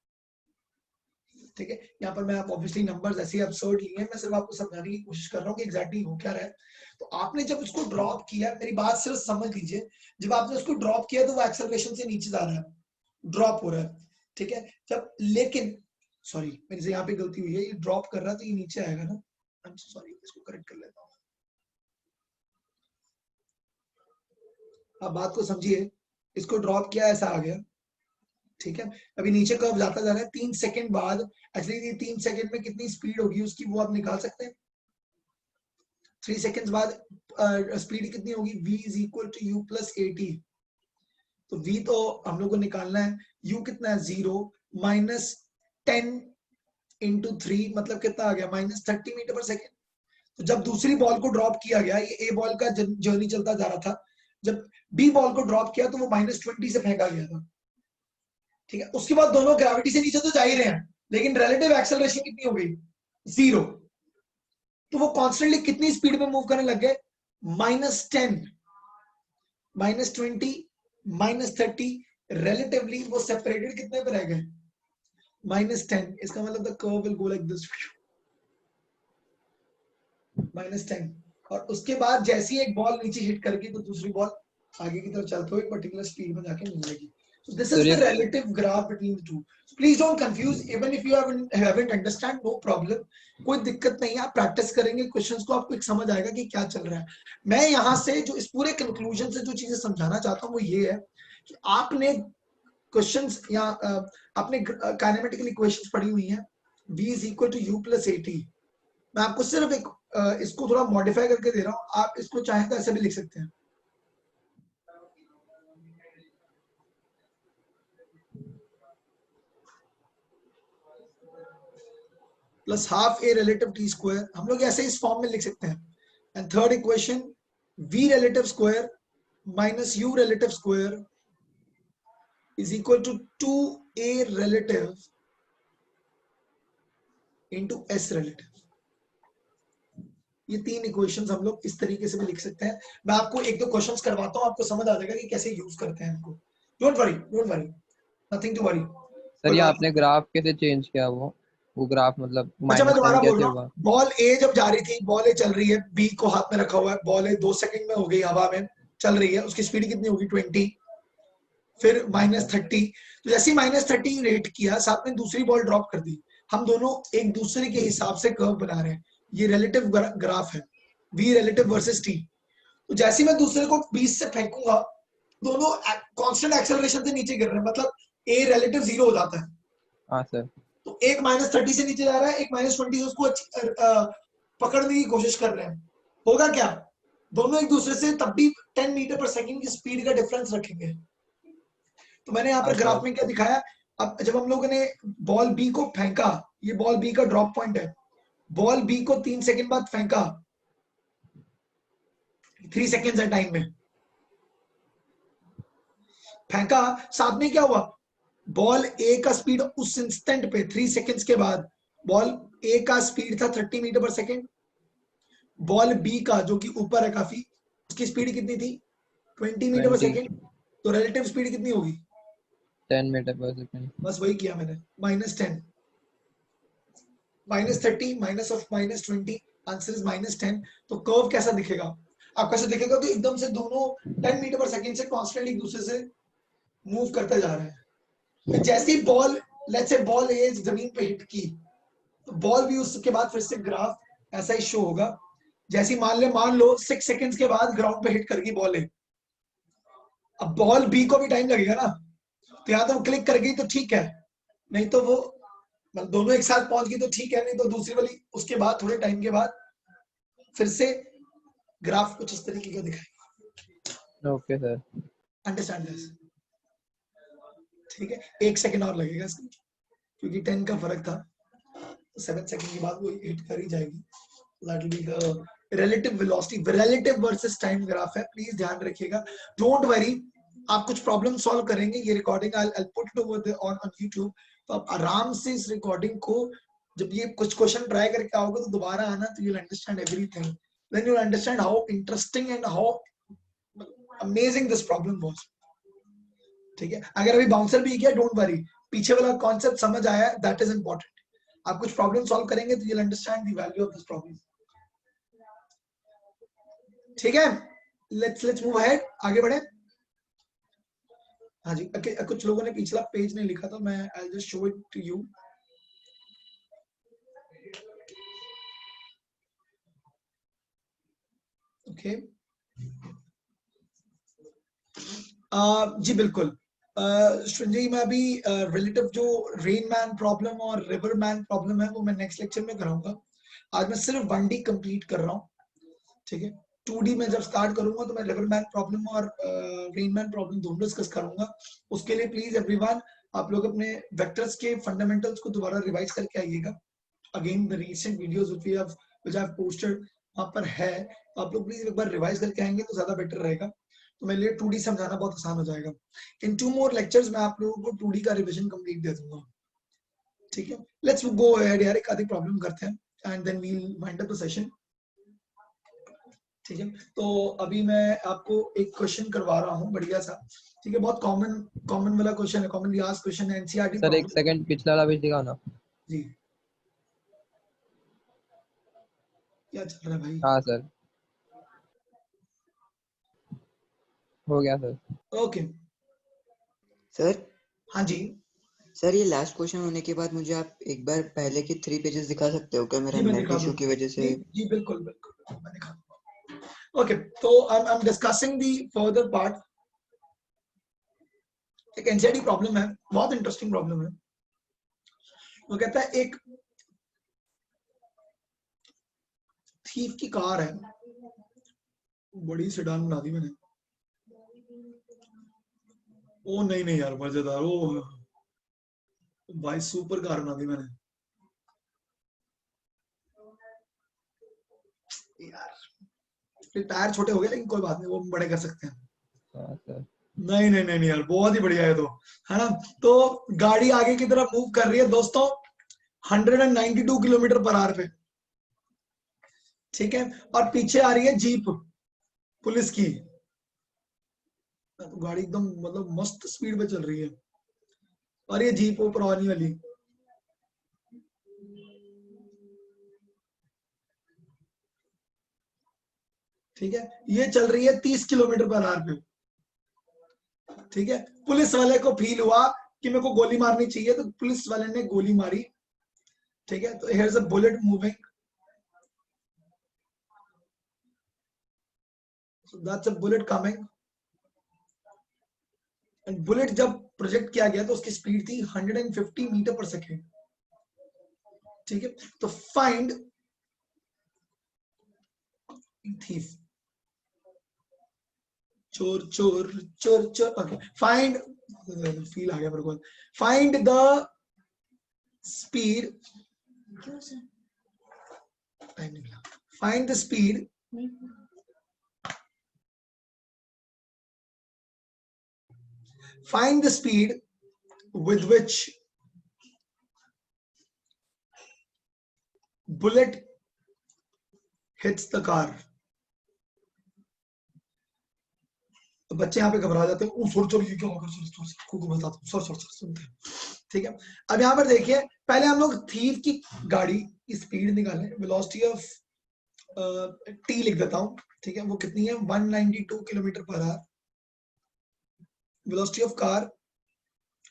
ठीक है। यहाँ पर मैं आप ऑब्वियसली नंबर्स ऐसे absurd लिए हैं, मैं सिर्फ आपको समझाने की कोशिश कर रहा हूँ कि एग्जैक्टली हो क्या रहा है। तो आपने जब उसको ड्रॉप किया, मेरी बात सिर्फ समझ लीजिए, जब आपने उसको ड्रॉप किया तो वो एक्सेलरेशन से नीचे जा रहा है, ड्रॉप हो रहा है, ठीक है। जब लेकिन सॉरी मेरे से यहाँ पे गलती हुई है, ये ड्रॉप कर रहा है तो ये नीचे आएगा ना, आई एम सॉरी, इसको करेक्ट कर लेता हूँ। आप बात को समझिए, इसको ड्रॉप किया ऐसा आ गया, ठीक है। अभी नीचे कर्व जाता जा रहा है, 3 सेकंड बाद, एक्चुअली 3 सेकंड में कितनी स्पीड होगी उसकी वो आप निकाल सकते हैं। 3 सेकंड्स बाद स्पीड कितनी होगी? v is equal to u plus at। तो v तो हम लोग को निकालना है, u कितना है? 0 माइनस 10 इंटू 3 मतलब कितना आ गया? -30 मीटर पर सेकेंड। तो जब दूसरी बॉल को ड्रॉप किया गया, ये ए बॉल का जर्नी चलता जा रहा था, जब बी बॉल को ड्रॉप किया तो वो -20 से फेंका गया था, ठीक है। उसके बाद दोनों ग्रेविटी से नीचे तो जा ही रहे हैं, लेकिन रिलेटिव एक्सेलरेशन कितनी हो गई? 0। तो वो कॉन्स्टेंटली कितनी स्पीड में मूव करने लग गए? -10, -20, -30, रिलेटिवली वो सेपरेटेड कितने पे रह गए? -10। इसका मतलब the curve will go like this, -10। और उसके बाद जैसे ही एक बॉल नीचे हिट करके तो दूसरी बॉल आगे की तरफ चलते हुए एक पर्टिकुलर स्पीड में जाके मिलेगी। So this is the relative graph between the two. So please don't confuse. Even if you haven't understand, no problem. कोई दिक्कत नहीं है, आप प्रैक्टिस करेंगे क्वेश्चंस को, आपको एक समझ आएगा कि क्या चल रहा है। मैं यहाँ से जो इस पूरे कंक्लूजन से जो चीजें समझाना चाहता हूँ वो ये है कि आपने क्वेश्चंस या आपने काइनेमेटिकल इक्वेशंस पढ़ी हुई हैं, v is equal to u plus at। मैं आपको सिर्फ एक इसको थोड़ा मॉडिफाई करके दे रहा हूँ, आप इसको चाहें तो ऐसे भी लिख सकते हैं। Plus half a relative T square, हम लोग ऐसे इस फॉर्म में लिख सकते हैं। And third equation v relative square minus u relative square is equal to 2a relative into s relative. ये तीन इक्वेशंस हम लोग इस तरीके से भी लिख सकते हैं. मैं आपको एक दो क्वेश्चंस करवाता हूँ, आपको समझ आ जाएगा कि कैसे यूज करते हैं इनको. Don't worry, nothing to worry. Sir ये आपने ग्राफ कैसे चेंज किया? वो ग्राफ मतलब अच्छा मैं दोबारा -10 बोल कैसे रहा हूँ. हुआ? बॉल ए जब जा रही थी, बॉल ए चल रही है, बी को हाथ में रखा हुआ है, बॉल ए 2 सेकंड में हो गई हवा में, चल रही है, उसकी स्पीड कितनी होगी 20, फिर -30. तो जैसे -30 रेट किया, साथ में दूसरी बॉल ड्रॉप कर दी. हम दोनों एक दूसरे के हिसाब से कर्व बना रहे हैं. ये रिलेटिव ग्राफ है, v रिलेटिव वर्सेस t. तो जैसे मैं दूसरे को 20 से फेंकूंगा, दोनों कांस्टेंट एक्सेलरेशन से नीचे गिर रहे हैं, मतलब a रिलेटिव 0 हो जाता है. हाँ सर. तो एक -30 से नीचे जा रहा है, एक -20 से उसको पकड़ने की कोशिश कर रहे हैं. होगा क्या? दोनों एक दूसरे से तब भी 10 मीटर पर सेकंड की स्पीड का डिफरेंस रखेंगे. तो मैंने यहाँ पर ग्राफ में क्या दिखाया, अब जब हम लोगों ने बॉल बी को फेंका, ये बॉल बी का ड्रॉप पॉइंट है, बॉल बी को 3 सेकंड बाद फेंका, 3 सेकंड्स है टाइम में फेंका. साथ में क्या हुआ, बॉल ए का स्पीड उस इंस्टेंट पे 3 सेकंड्स के बाद, बॉल ए का स्पीड था 30 मीटर पर सेकंड. बॉल बी का जो कि ऊपर है काफी, उसकी स्पीड कितनी थी 20 मीटर पर 20. सेकंड. तो रिलेटिव स्पीड कितनी होगी 10 मीटर पर सेकंड. बस वही किया मैंने, -10, -30 माइनस ऑफ -20, आंसर इज -10. तो कर्व कैसा दिखेगा आपका? ऐसा दिखेगा कि एकदम से दोनों 10 मीटर पर सेकंड से कांस्टेंटली एक दूसरे से मूव करते जा रहे हैं. फिर जैसे ही बॉल, लेट्स से बॉल ए जमीन पे हिट की, तो बॉल भी उसके बाद फिर से ग्राफ ऐसा ही शो होगा. जैसे मान लो 6 सेकंड्स के बाद ग्राउंड पे हिट कर गई बॉल ए. अब बॉल बी को भी टाइम लगेगा ना, तो या तो क्लिक कर गई तो ठीक है, नहीं तो वो मतलब दोनों एक साथ पहुंच गई तो ठीक है, नहीं तो दूसरी वाली उसके बाद थोड़े टाइम के बाद फिर से ग्राफ कुछ इस तरीके का दिखाएगा. Okay sir. Understand this? ठीक है, 1 सेकंड और लगेगा इसमें, क्योंकि 10 का फर्क था. 7 सेकंड के बाद वो हिट कर ही जाएगी. That will be the relative velocity, relative versus time graph है. प्लीज ध्यान रखिएगा, डोंट वरी. आप कुछ प्रॉब्लम सॉल्व करेंगे, ये recording I will put it over on YouTube. तो आप आराम से इस रिकॉर्डिंग को, जब ये कुछ क्वेश्चन ट्राई करके आओगे तो दोबारा आना, तो you will understand everything. Then you will understand how interesting and how amazing this problem was. ठीक है, अगर अभी बाउंसर भी किया, डोंट वरी, पीछे वाला कॉन्सेप्ट समझ आया, दैट इज इंपॉर्टेंट. आप कुछ प्रॉब्लम सॉल्व करेंगे तो you will understand the value of this problem. ठीक है, लेट्स मूव अहेड, आगे बढ़े. हाँ जी, कुछ लोगों ने पिछला पेज नहीं लिखा था, मैं I just show it to you. Okay, जी बिल्कुल. संजय, मैं अभी रिलेटिव जो रेन मैन प्रॉब्लम और रिवर मैन प्रॉब्लम है वो मैं नेक्स्ट लेक्चर में कराऊंगा. आज मैं सिर्फ 1D कंप्लीट कर रहा हूँ. ठीक है, 2D में जब स्टार्ट करूंगा तो मैं रिवर मैन प्रॉब्लम और रेन मैन प्रॉब्लम दोनों डिस्कस करूंगा. उसके लिए प्लीज एवरीवन, आप लोग अपने वेक्टर्स के फंडामेंटल्स को दोबारा रिवाइज करके आइएगा. Again the recent videos which I have posted वहां पर है, तो आप लोग प्लीज एक बार रिवाइज करके आएंगे तो ज्यादा बेटर रहेगा. तो मेरे लिए 2D समझाना बहुत आसान हो जाएगा. इन 2 मोर लेक्चर्स मैं आप लोगों को 2D का रिवीजन कंप्लीट दे दूंगा. ठीक है, लेट्स गो अहेड यार, एक आधी प्रॉब्लम करते हैं and then we will wind up the session. ठीक है, तो अभी मैं आपको एक क्वेश्चन करवा रहा हूँ बढ़िया सा. ठीक है, बहुत कॉमन वाला क्वेश्चन है, कॉमनली आस्क्ड क्वेश्चन है, एनसीईआरटी. सर एक सेकंड, पिछला वाला पेज दिखाओ ना. जी, क्या चल रहा है भाई? हाँ सर, हो गया सर. Okay sir. हाँ जी, सर ये लास्ट क्वेश्चन होने के बाद मुझे आप एक बार पहले के 3 पेजेस दिखा सकते हो क्या? मेरा जी मैं नेट दिखा इशू की वजह से. जी बिल्कुल बिल्कुल मैं दिखा दूंगा. ओके, तो I am discussing the further part. एक एनसीईआरटी प्रॉब्लम है, बहुत इंटरेस्टिंग प्रॉब्लम है. वो कहता है एक थीफ की कार है, बड़ी सेडान बना दी मैंने. ओ नहीं यार, मजेदार. ओ भाई सुपर कार बना दी मैंने यार. टायर छोटे हो गए लेकिन कोई बात नहीं, वो बड़े कर सकते हैं. हाँ सर। नहीं नहीं नहीं नहीं यार, बहुत ही बढ़िया है तो, है ना। तो गाड़ी आगे की तरफ मूव कर रही है दोस्तों 192 किलोमीटर पर आवर पे, ठीक है, और पीछे आ रही है जीप पुलिस की। तो गाड़ी एकदम मतलब मस्त स्पीड पे चल रही है, और ये जीप ऊपर आने वाली। ठीक है, ये चल रही है 30 किलोमीटर पर आवर पे, ठीक है। पुलिस वाले को फील हुआ कि मेरे को गोली मारनी चाहिए, तो पुलिस वाले ने गोली मारी, ठीक है। तो here is a bullet moving, so that's a bullet coming, and bullet जब प्रोजेक्ट किया गया तो उसकी स्पीड थी 150 मीटर पर सेकेंड, ठीक है। तो फाइंड थीफ, चोर चोर चोर चोर, ओके, फाइंड, फील आ गया मेरे को, find the speed, find the speed find the speed with which bullet hits the car. तो बच्चे यहाँ पे घबरा जाते हैं, ओ सॉरी सॉरी ये क्या होगा, सॉरी को बताता हूँ, सॉरी सॉरी सुनते हैं, ठीक है। अब यहाँ पर देखिए, पहले हम लोग थीफ की गाड़ी की स्पीड निकालें, वेलोसिटी ऑफ टी लिख देता हूँ, ठीक है। वो कितनी है, 192 kilometre per hour. velocity of car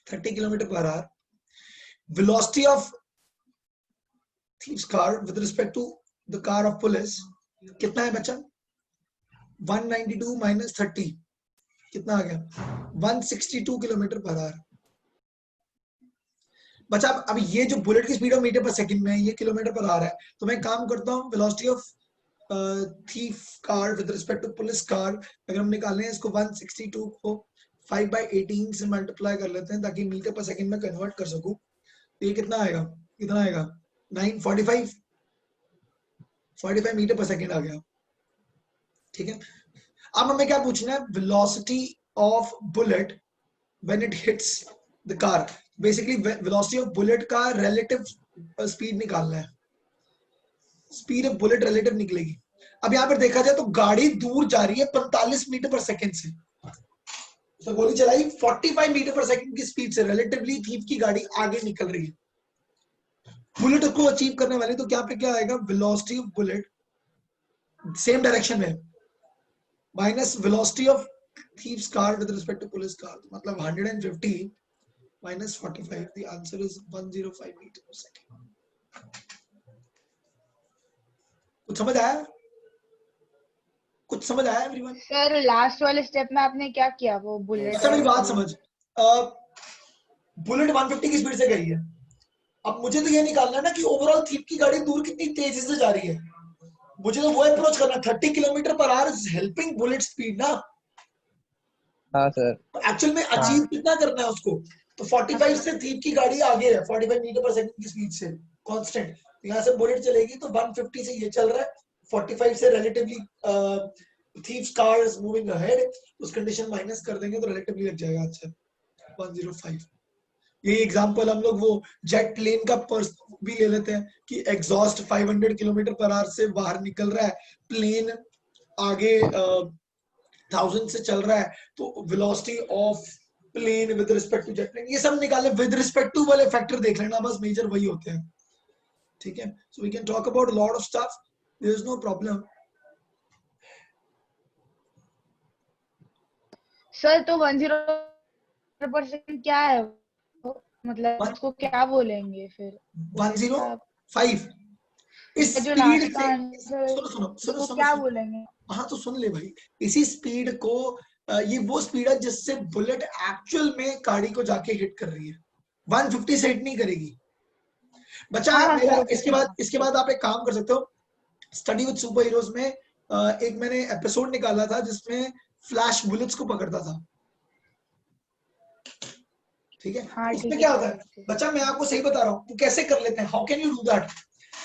30 kilometre per hour. velocity of thief's car with respect to the car of police कितना है बच्चा, 192 minus 30 कितना आ गया, 162 किलोमीटर पर आवर। बच्चा अब ये जो बुलेट की स्पीड ऑफ मीटर पर सेकंड में है, ये किलोमीटर पर आ रहा है, तो मैं काम करता हूँ velocity of thief car with respect to police car, अगर हम निकालने हैं इसको 162 को 5/18 से मल्टीप्लाई कर लेते हैं ताकि मीटर पर सेकंड में कन्वर्ट कर सकूं, तो ये कितना आएगा, 945 मीटर पर सेकंड आ गया, ठीक है। अब हमें क्या पूछना है, velocity of bullet when it hits the car, basically velocity of bullet का रिलेटिव स्पीड निकालना है, स्पीड ऑफ बुलेट रिलेटिव निकलेगी। अब यहाँ पर देखा जाए तो गाड़ी दूर जा रही है 45 मीटर पर सेकंड से, तो गोली चलाई 45 मीटर पर सेकंड की स्पीड से, रिलेटिवली थीफ की गाड़ी आगे निकल रही है। बुलेट को अचीव करने वाली, तो क्या पे क्या आएगा, velocity of bullet same direction में minus velocity of thief's car with respect to police car, मतलब 150 minus 45, the answer is 105 metre पर सेकंड। कुछ समझ आया, कुछ समझ आया एवरीवन? सर लास्ट वाले स्टेप में आपने क्या किया, वो बुलेट, अच्छा मेरी बात समझ, बुलेट 150 की स्पीड से गई है, अब मुझे तो ये निकालना है ना कि ओवरऑल थीफ की गाड़ी दूर कितनी तेजी से जा रही है, मुझे तो वो अप्रोच करना, 30 kilometre per hour is helping bullet speed ना। हाँ सर। तो एक्चुअल में अचीव कितना करना है उसको, तो 45 से थीफ की गाड़ी आगे है 45 मीटर पर सेकंड की स्पीड से कांस्टेंट, यहाँ से बुलेट चलेगी तो 150 से ये चल रहा है, 45 से relatively thieves car is moving ahead, उस कंडीशन माइनस कर देंगे तो रिलेटिवली लग जाएगा आंसर 105। ये एग्जांपल हम लोग वो जेट प्लेन का भी ले लेते हैं कि एग्जॉस्ट 500 किलोमीटर पर आवर से बाहर निकल रहा है, प्लेन आगे 1000 से चल रहा है, तो velocity of plane with respect to jet plane, ये सब निकाले, विद रिस्पेक्ट टू वाले फैक्टर देख लेना, बस मेजर वही होते हैं, ठीक है। So we can talk about lot of stuff, there is no problem. Sir तो 105% क्या है, मतलब उसको क्या बोलेंगे फिर, 105 इस जो स्पीड लास्ट से, का आंसर सुनो क्या बोलेंगे? हाँ तो सुन ले भाई, इसी स्पीड को ये वो स्पीड है जिससे बुलेट एक्चुअल में गाड़ी को जाके हिट कर रही है, 150 से हिट नहीं करेगी बच्चा। मेरा इसके बाद आप एक काम कर सकते हो, स्टडी विद सुपर हीरोज में एक मैंने एपिसोड निकाला था जिसमें फ्लैश बुलेट्स को पकड़ता था, ठीक है। हाँ, उसमें क्या होता है बच्चा, मैं आपको सही बता रहा हूँ, तो कैसे कर लेते हैं, how can you do that,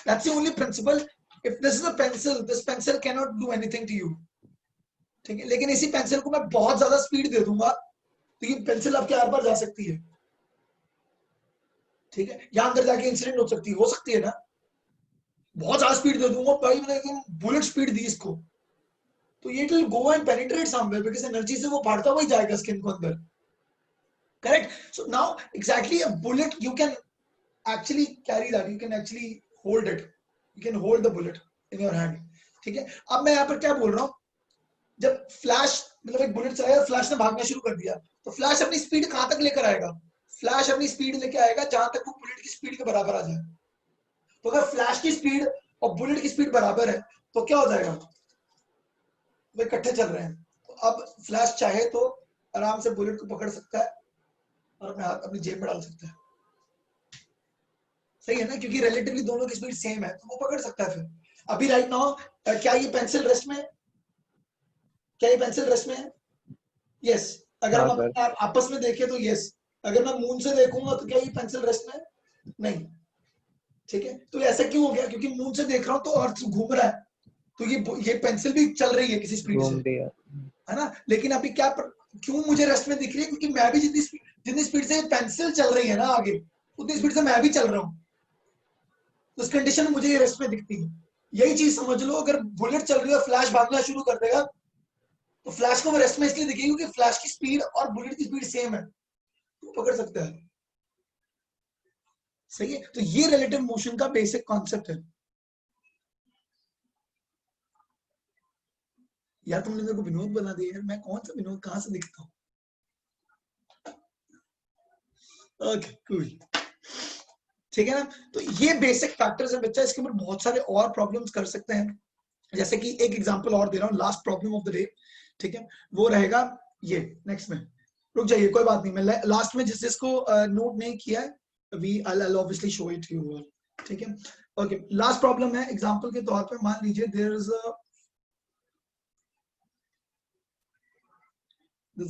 that's the only principle. If this is a pencil, this pencil can not do anything to you, ठीक है, लेकिन इसी पेंसिल को मैं बहुत ज्यादा स्पीड दे दूंगा तो ये पेंसिल आपके आर पार जा सकती है, ठीक है, यहां अंदर जाके इंसिडेंट हो सकती है ना। बहुत ज्यादा स्पीड दे दूंगा भाई, मैंने एकदम बुलेट स्पीड दी इसको, तो ये will go and penetrate somewhere because energy से वो फाड़ता हुआ ही जाएगा स्किन को अंदर, correct. So now exactly a bullet you can actually carry that, you can actually hold it, you can hold the bullet in your hand, ठीक है। अब मैं यहाँ पर क्या बोल रहा हूँ, जब फ्लैश मतलब एक बुलेट चलाया, फ्लैश ने भागना शुरू कर दिया, तो फ्लैश अपनी स्पीड कहां तक लेकर आएगा, फ्लैश अपनी स्पीड लेके आएगा जहां तक वो बुलेट की स्पीड के बराबर आ जाए। तो अगर फ्लैश की स्पीड और बुलेट की स्पीड बराबर है तो क्या हो जाएगा, वे इकट्ठे चल रहे हैं, तो अब फ्लैश चाहे तो आराम से बुलेट को पकड़ सकता है और अपने हाथ अपनी जेब में डाल सकता है, सही है ना, क्योंकि रिलेटिवली दोनों की स्पीड सेम है तो वो पकड़ सकता है। फिर अभी राइट नाउ क्या ये पेंसिल रेस्ट में, क्या ये पेंसिल रेस्ट में है, यस। अगर हाँ हम सर। आपस में देखें तो यस, अगर मैं मून से देखूंगा तो क्या ये पेंसिल रेस्ट में है, नहीं, ठीक है। तो ऐसा क्यों हो गया, क्योंकि मून से देख रहा हूं तो अर्थ घूम रहा है, तो ये पेंसिल भी चल रही है किसी स्पीड से, घूम रही है। है ना। लेकिन अभी क्या क्यों मुझे रेस्ट में दिख रही है, क्योंकि मैं भी जितनी स्पीड से पेंसिल चल रही है ना आगे, उतनी स्पीड से मैं भी चल रहा हूँ, तो उस कंडीशन में मुझे ये रेस्ट में दिखती है। यही चीज समझ लो, अगर बुलेट चल रही है और फ्लैश भागना शुरू कर देगा तो फ्लैश को वो रेस्ट में इसलिए दिखेगी क्योंकि फ्लैश की स्पीड और बुलेट की स्पीड सेम है, तो पकड़ सकता है, सही है। तो ये रिलेटिव मोशन का बेसिक कॉन्सेप्ट है। यार तुमने मेरे को विनोद बना दिया यार, मैं कौन सा विनोद, कहां से दिखता हूँ। ओके कूल, ठीक है ना। तो ये बेसिक फैक्टर्स है बच्चा, इसके ऊपर बहुत सारे और प्रॉब्लम्स कर सकते हैं, जैसे कि एक एग्जांपल और दे रहा हूँ, last problem of the day, ठीक है, वो रहेगा ये नेक्स्ट में, रुक जाइए कोई बात नहीं, मैं लास्ट में जिसको नोट नहीं किया है I'll obviously show it to you all, ठीक है। ओके, लास्ट प्रॉब्लम है, एग्जांपल के तौर पे मान लीजिए there is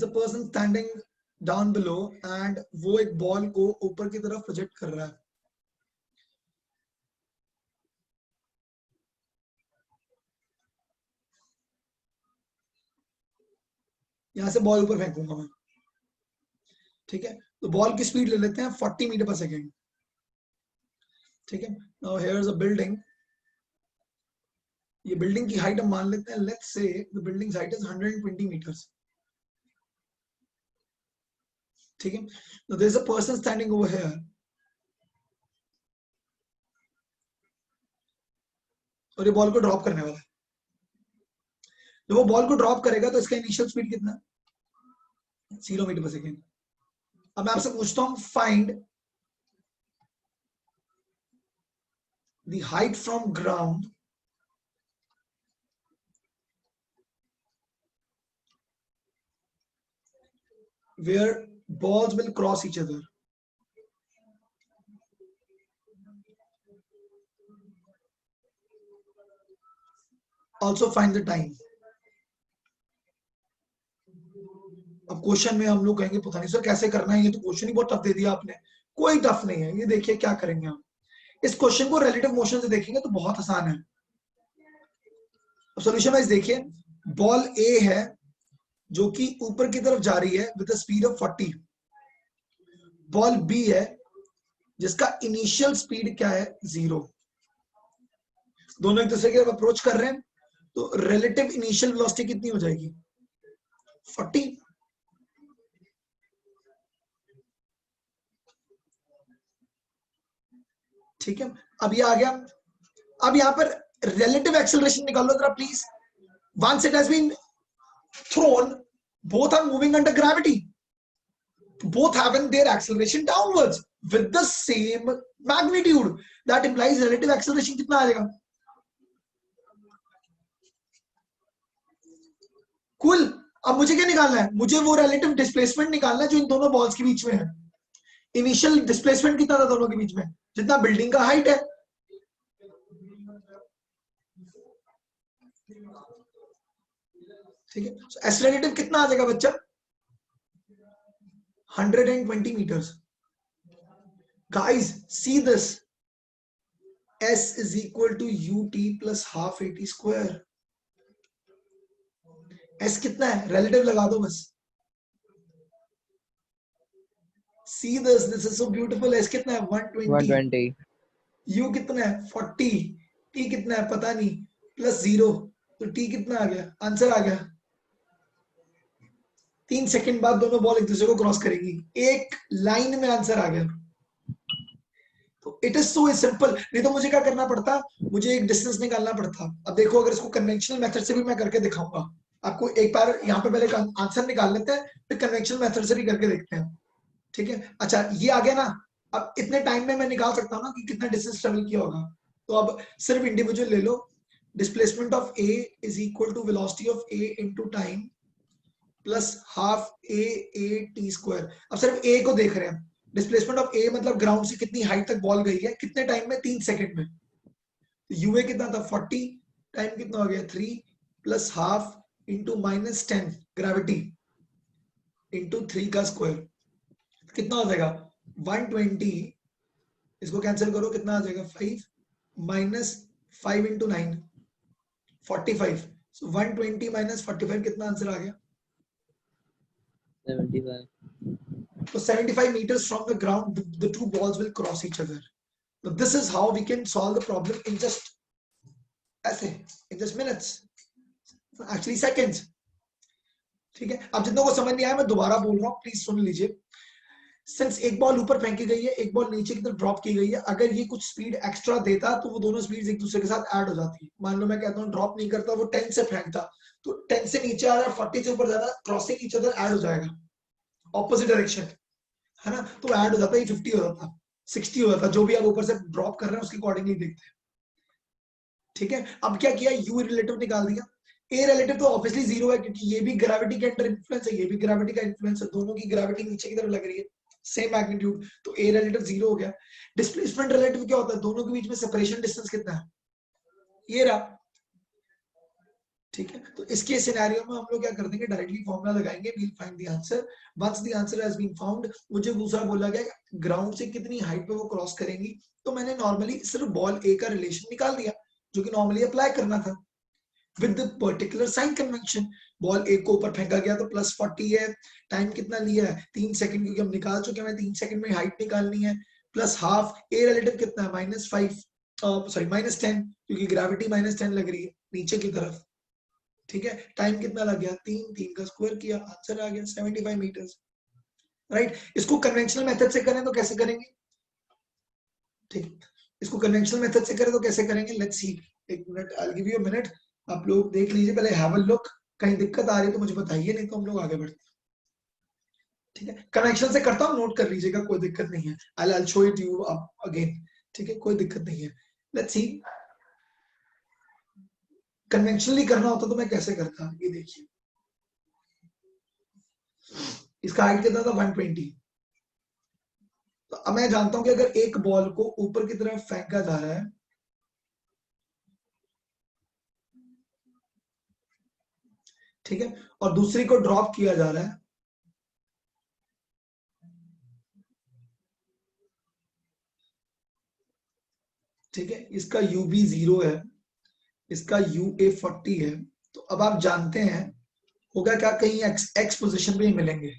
a person standing down below and वो एक बॉल को ऊपर की तरफ प्रोजेक्ट कर रहा है, यहां से बॉल ऊपर फेंकूंगा मैं, ठीक है। तो बॉल की स्पीड ले लेते हैं 40 मीटर पर सेकेंड, ठीक है। Now here is a building, ये बिल्डिंग की हाइट हम मान लेते हैं, let's say the building height is 120 meters, ठीक है। Now there is a person standing over here, और ये बॉल को ड्रॉप करने वाला है। जब वो बॉल को ड्रॉप करेगा तो इसका इनिशियल स्पीड कितना, 0 मीटर पर सेकेंड। अब मैं आपसे पूछता हूं, find the height from ground where balls will cross each other. Also find the time. अब क्वेश्चन में हम लोग कहेंगे पता नहीं सर कैसे करना है, ये तो क्वेश्चन ही बहुत टफ दे दिया आपने। कोई टफ नहीं है, ये देखिए क्या करेंगे हम, इस क्वेश्चन को रिलेटिव मोशन से देखेंगे तो बहुत आसान है। सॉल्यूशन वाइज देखिए, बॉल ए है जो कि ऊपर की तरफ जा रही है with the speed of 40, ball B है जिसका इनिशियल स्पीड क्या है 0, दोनों एक दूसरे की तरफ अप्रोच कर रहे हैं, तो रिलेटिव इनिशियल वेलोसिटी कितनी हो जाएगी 40, ठीक है। अब ये आ गया, अब यहां पर रिलेटिव एक्सेलरेशन निकालो जरा please. Once it has been thrown, both are moving under gravity, both having their acceleration downwards with the same magnitude, that implies relative acceleration कितना आ जाएगा, cool। अब मुझे क्या निकालना है, मुझे वो relative displacement निकालना है जो इन दोनों बॉल्स के बीच में है। इनिशियल डिस्प्लेसमेंट कितना था दोनों के बीच में, जितना बिल्डिंग का हाइट है, ठीक है। so S relative कितना आ जाएगा बच्चा 120 meters. Guys, see this, S is equal to ut plus half at square, S कितना है, रिलेटिव लगा दो बस। See this is so beautiful. S कितना है 120, 120 यू कितना है 40, टी कितना है पता नहीं, प्लस 0, तो टी कितना आ गया, आंसर आ गया। 3 सेकंड बाद दोनों बॉल एक दूसरे को क्रॉस करेंगी, एक लाइन में आंसर आ गया। तो इट इज सो सिंपल। नहीं तो मुझे क्या करना पड़ता, मुझे एक डिस्टेंस निकालना पड़ता। अब देखो अगर इसको कन्वेंशनल मेथड से भी मैं करके दिखाऊंगा आपको, एक बार यहाँ पे पहले आंसर निकाल लेते हैं, फिर कन्वेंशनल मेथड से भी करके देखते हैं, ठीक है। अच्छा ये आ गया ना, अब इतने टाइम में मैं निकाल सकता हूँ ना कि कितना डिस्टेंस ट्रेवल किया होगा। तो अब सिर्फ इंडिविजुअल ले लो, displacement of A is equal to velocity of A into time plus half A T square. अब सिर्फ ए को देख रहे हैं, डिस्प्लेसमेंट ऑफ ए मतलब ग्राउंड से कितनी हाइट तक बॉल गई है, कितने टाइम में, 3 सेकंड में। तो यूए कितना था 40, टाइम कितना हो गया 3 plus half into -10 gravity into 3 का स्क्वायर, कितना हो जाएगा 120। इसको कैंसिल करो, कितना आ जाएगा 5 माइनस 5 इंटू 9 45। सो 120 माइनस 45 कितना आंसर आ गया 75 So 75 meters from the ground, the two balls will cross each other. So this is how we can solve the problem in just minutes, actually seconds. ठीक है, अब जितनों को समझ नहीं आया मैं दोबारा बोल रहा हूँ, प्लीज सुन लीजिए। सिंस एक बॉल ऊपर फेंकी गई है, एक बॉल नीचे की तरफ ड्रॉप की गई है, अगर ये कुछ स्पीड एक्स्ट्रा देता तो वो दोनों स्पीड एक दूसरे के साथ ऐड हो जाती। मान लो मैं कहता हूँ ड्रॉप नहीं करता, वो 10 से फेंकता, तो 10 से नीचे आ रहा है, 40 से ऊपर जा रहा है, क्रॉसिंग ईच अदर ऐड हो जाएगा, ऑपोजिट डायरेक्शन है ना, तो ऐड हो जाता है, 50 हो जाता, 60 हो जाता, जो भी आप ऊपर से ड्रॉप कर रहे हैं उसके अकॉर्डिंगली देखते हैं। ठीक है, अब क्या किया, यू रिलेटिव निकाल दिया। ए रिलेटिव तो ऑब्वियसली 0 है क्योंकि ये भी ग्रेविटी के अंडर इन्फ्लुएंस है, ये भी ग्रेविटी का इन्फ्लुएंस है, दोनों की ग्रेविटी नीचे की तरफ लग रही है, सेम मैग्नीट्यूड, तो ए रिलेटिव 0 हो गया। डिस्प्लेसमेंट रिलेटिव क्या होता है, दोनों के बीच में सेपरेशन डिस्टेंस कितना है, ये रहा। ठीक है, तो इसके सिनेरियो में हम लोग क्या कर देंगे, डायरेक्टली फॉर्मूला लगाएंगे, we will find the answer. Once the answer has been found, मुझे दूसरा बोला गया ग्राउंड से कितनी हाइट पे वो क्रॉस करेंगी, तो मैंने नॉर्मली सिर्फ बॉल ए का रिलेशन निकाल दिया, जो कि नॉर्मली अप्लाई करना था with the particular sign convention. Ball A को ऊपर फेंका गया तो प्लस 40 है, टाइम कितना लिया है 3 सेकंड, क्योंकि हम निकाल चुके हैं, 3 सेकंड में हाइट निकालनी है, प्लस हाफ ए रिलेटिव कितना है -10, क्योंकि ग्रेविटी -10 लग रही है नीचे की तरफ। ठीक है, टाइम कितना लग गया 3 का स्क्वायर किया, आंसर आ गया 75 मीटर्स, राइट। इसको कन्वेंशनल मेथड से करें तो कैसे करेंगे, ठीक, इसको कन्वेंशनल मेथड से करें तो कैसे करेंगे, लेट्स सी। एक minute, I will give you a minute, आप लोग देख लीजिए, पहले हैव अ लुक, कहीं दिक्कत आ रही है तो मुझे बताइए, नहीं तो हम लोग आगे बढ़ते हैं। ठीक है, कनेक्शन से करता हूँ, नोट कर लीजिएगा, कोई दिक्कत नहीं है, I will show it you again. ठीक है, कोई दिक्कत नहीं है, लेट्स सी। कन्वेंशनली करना होता तो मैं कैसे करता, ये देखिए, इसका हाइट कितना था 120। तो अब मैं जानता हूं कि अगर एक बॉल को ऊपर की तरफ फेंका जा रहा है, ठीक है, और दूसरी को ड्रॉप किया जा रहा है, ठीक है, इसका यूबी 0 है, इसका यूए 40 है, तो अब आप जानते हैं होगा क्या, कहीं एक्स पोजीशन पे ही मिलेंगे।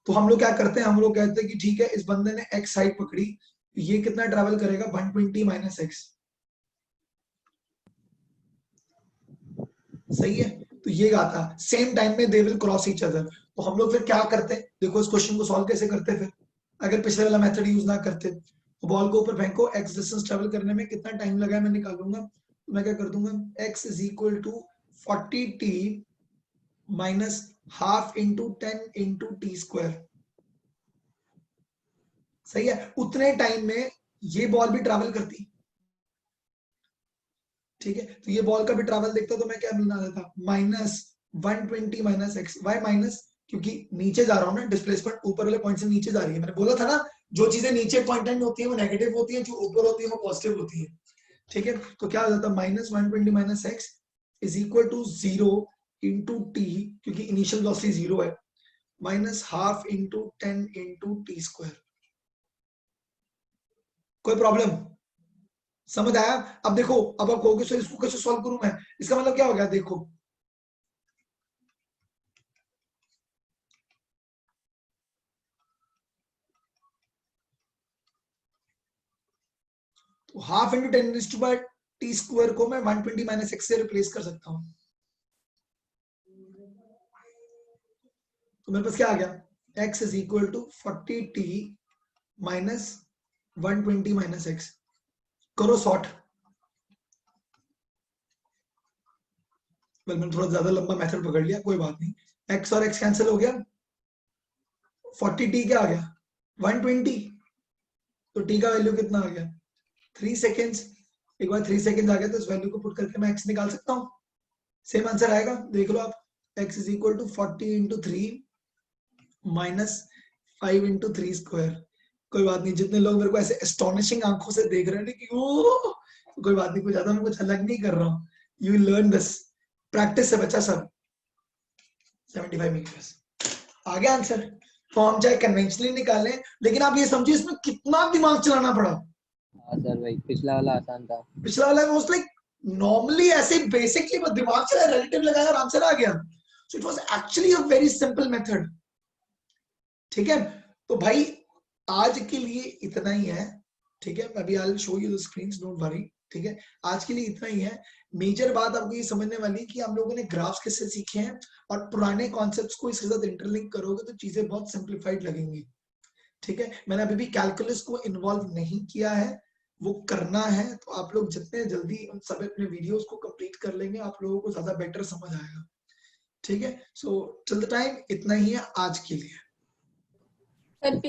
तो हम लोग क्या करते हैं, हम लोग कहते हैं कि ठीक है, इस बंदे ने एक्स साइड पकड़ी, ये कितना ट्रैवल करेगा 120 माइनस एक्स, सही है। तो ये आता सेम टाइम में they will cross each other. तो हम लोग फिर क्या करते हैं, देखो इस क्वेश्चन को सॉल्व कैसे करते हैं, फिर अगर पिछले वाला मेथड यूज ना करते, तो बॉल को ऊपर फेंको, एक्स डिस्टेंस ट्रैवल करने में कितना टाइम लगा है मैं निकालूंगा, तो मैं क्या कर दूंगा, x is equal to 40t minus half into 10 into T square, सही है। उतने टाइम में ये बॉल भी ट्रैवल करती, ठीक है, तो ये बॉल का भी ट्रैवल देखता तो मैं क्या मिलना देता, -120 माइनस एक्स। वाई माइनस, क्योंकि नीचे जा रहा हूं ना, डिस्प्लेसमेंट ऊपर वाले पॉइंट से नीचे जा रही है, मैंने बोला था ना, जो चीजें नीचे पॉइंटेंट होती है वो नेगेटिव होती है, जो ऊपर होती है वो पॉजिटिव होती है। ठीक है, तो क्या हो जाता है, -120 minus X is equal to 0 into T, क्योंकि इनिशियल वेलोसिटी 0 है, minus half into 10 into T square. कोई प्रॉब्लम, समझ आया। अब देखो, अब आप कहोगे सर इसको कैसे सॉल्व करूं मैं, इसका मतलब क्या हो गया, देखो तो हाफ इंटू 10⁻t² को मैं 120 माइनस एक्स से रिप्लेस कर सकता हूँ। तो मेरे पास क्या आ गया, x is equal to 40t minus 120 minus X. करो सॉर्ट। मैंने थोड़ा ज्यादा लंबा मेथड पकड़ लिया, कोई बात नहीं। x और x कैंसिल हो गया, 40t क्या आ गया 120, तो t का वैल्यू कितना आ गया 3 सेकेंड्स। एक बार 3 सेकेंड्स आ गया तो इस वैल्यू को पुट करके मैं x निकाल सकता हूँ, सेम आंसर आएगा। देख लो आप, x is equal to 40 into 3 minus 5 into 3 square. कोई बात नहीं, जितने लोग मेरे को ऐसे एस्टोनिशिंग आंखों से देख रहे हैं कि ओ, कोई बात नहीं, कुछ ज्यादा मैं कुछ अलग नहीं कर रहा हूँ। यू लर्न दिस, प्रैक्टिस से बच्चा सब। 75 मीटर्स आ गया आंसर। तो हम चाहे कन्वेंशनली निकालें, लेकिन आप ये समझिए इसमें कितना दिमाग चलाना पड़ा। हाँ सर भाई, पिछला वाला आसान था। पिछला वाला वाज लाइक नॉर्मली ऐसे बेसिकली बस दिमाग चला, रिलेटिव लगाया और आंसर आ गया। So it was actually a very simple method. ठीक है, तो भाई आज के लिए इतना ही है। ठीक है, अभी I will show you the screens, don't worry. ठीक है, आज के लिए इतना ही है। मेजर बात आपको ये समझने वाली कि हम लोगों ने ग्राफ्स कैसे सीखे हैं और पुराने कॉन्सेप्ट्स को इसके साथ इंटरलिंक करोगे तो चीजें बहुत सिंप्लीफाइड लगेंगी। ठीक है, मैंने अभी भी कैलकुलस को इन्वॉल्व नहीं किया है, वो करना है। तो आप लोग जितने जल्दी उन सब अपने वीडियोस को कंप्लीट कर लेंगे, आप लोगों को ज्यादा बेटर समझ आएगा। ठीक है, सो टिल द टाइम इतना ही है आज के लिए। सर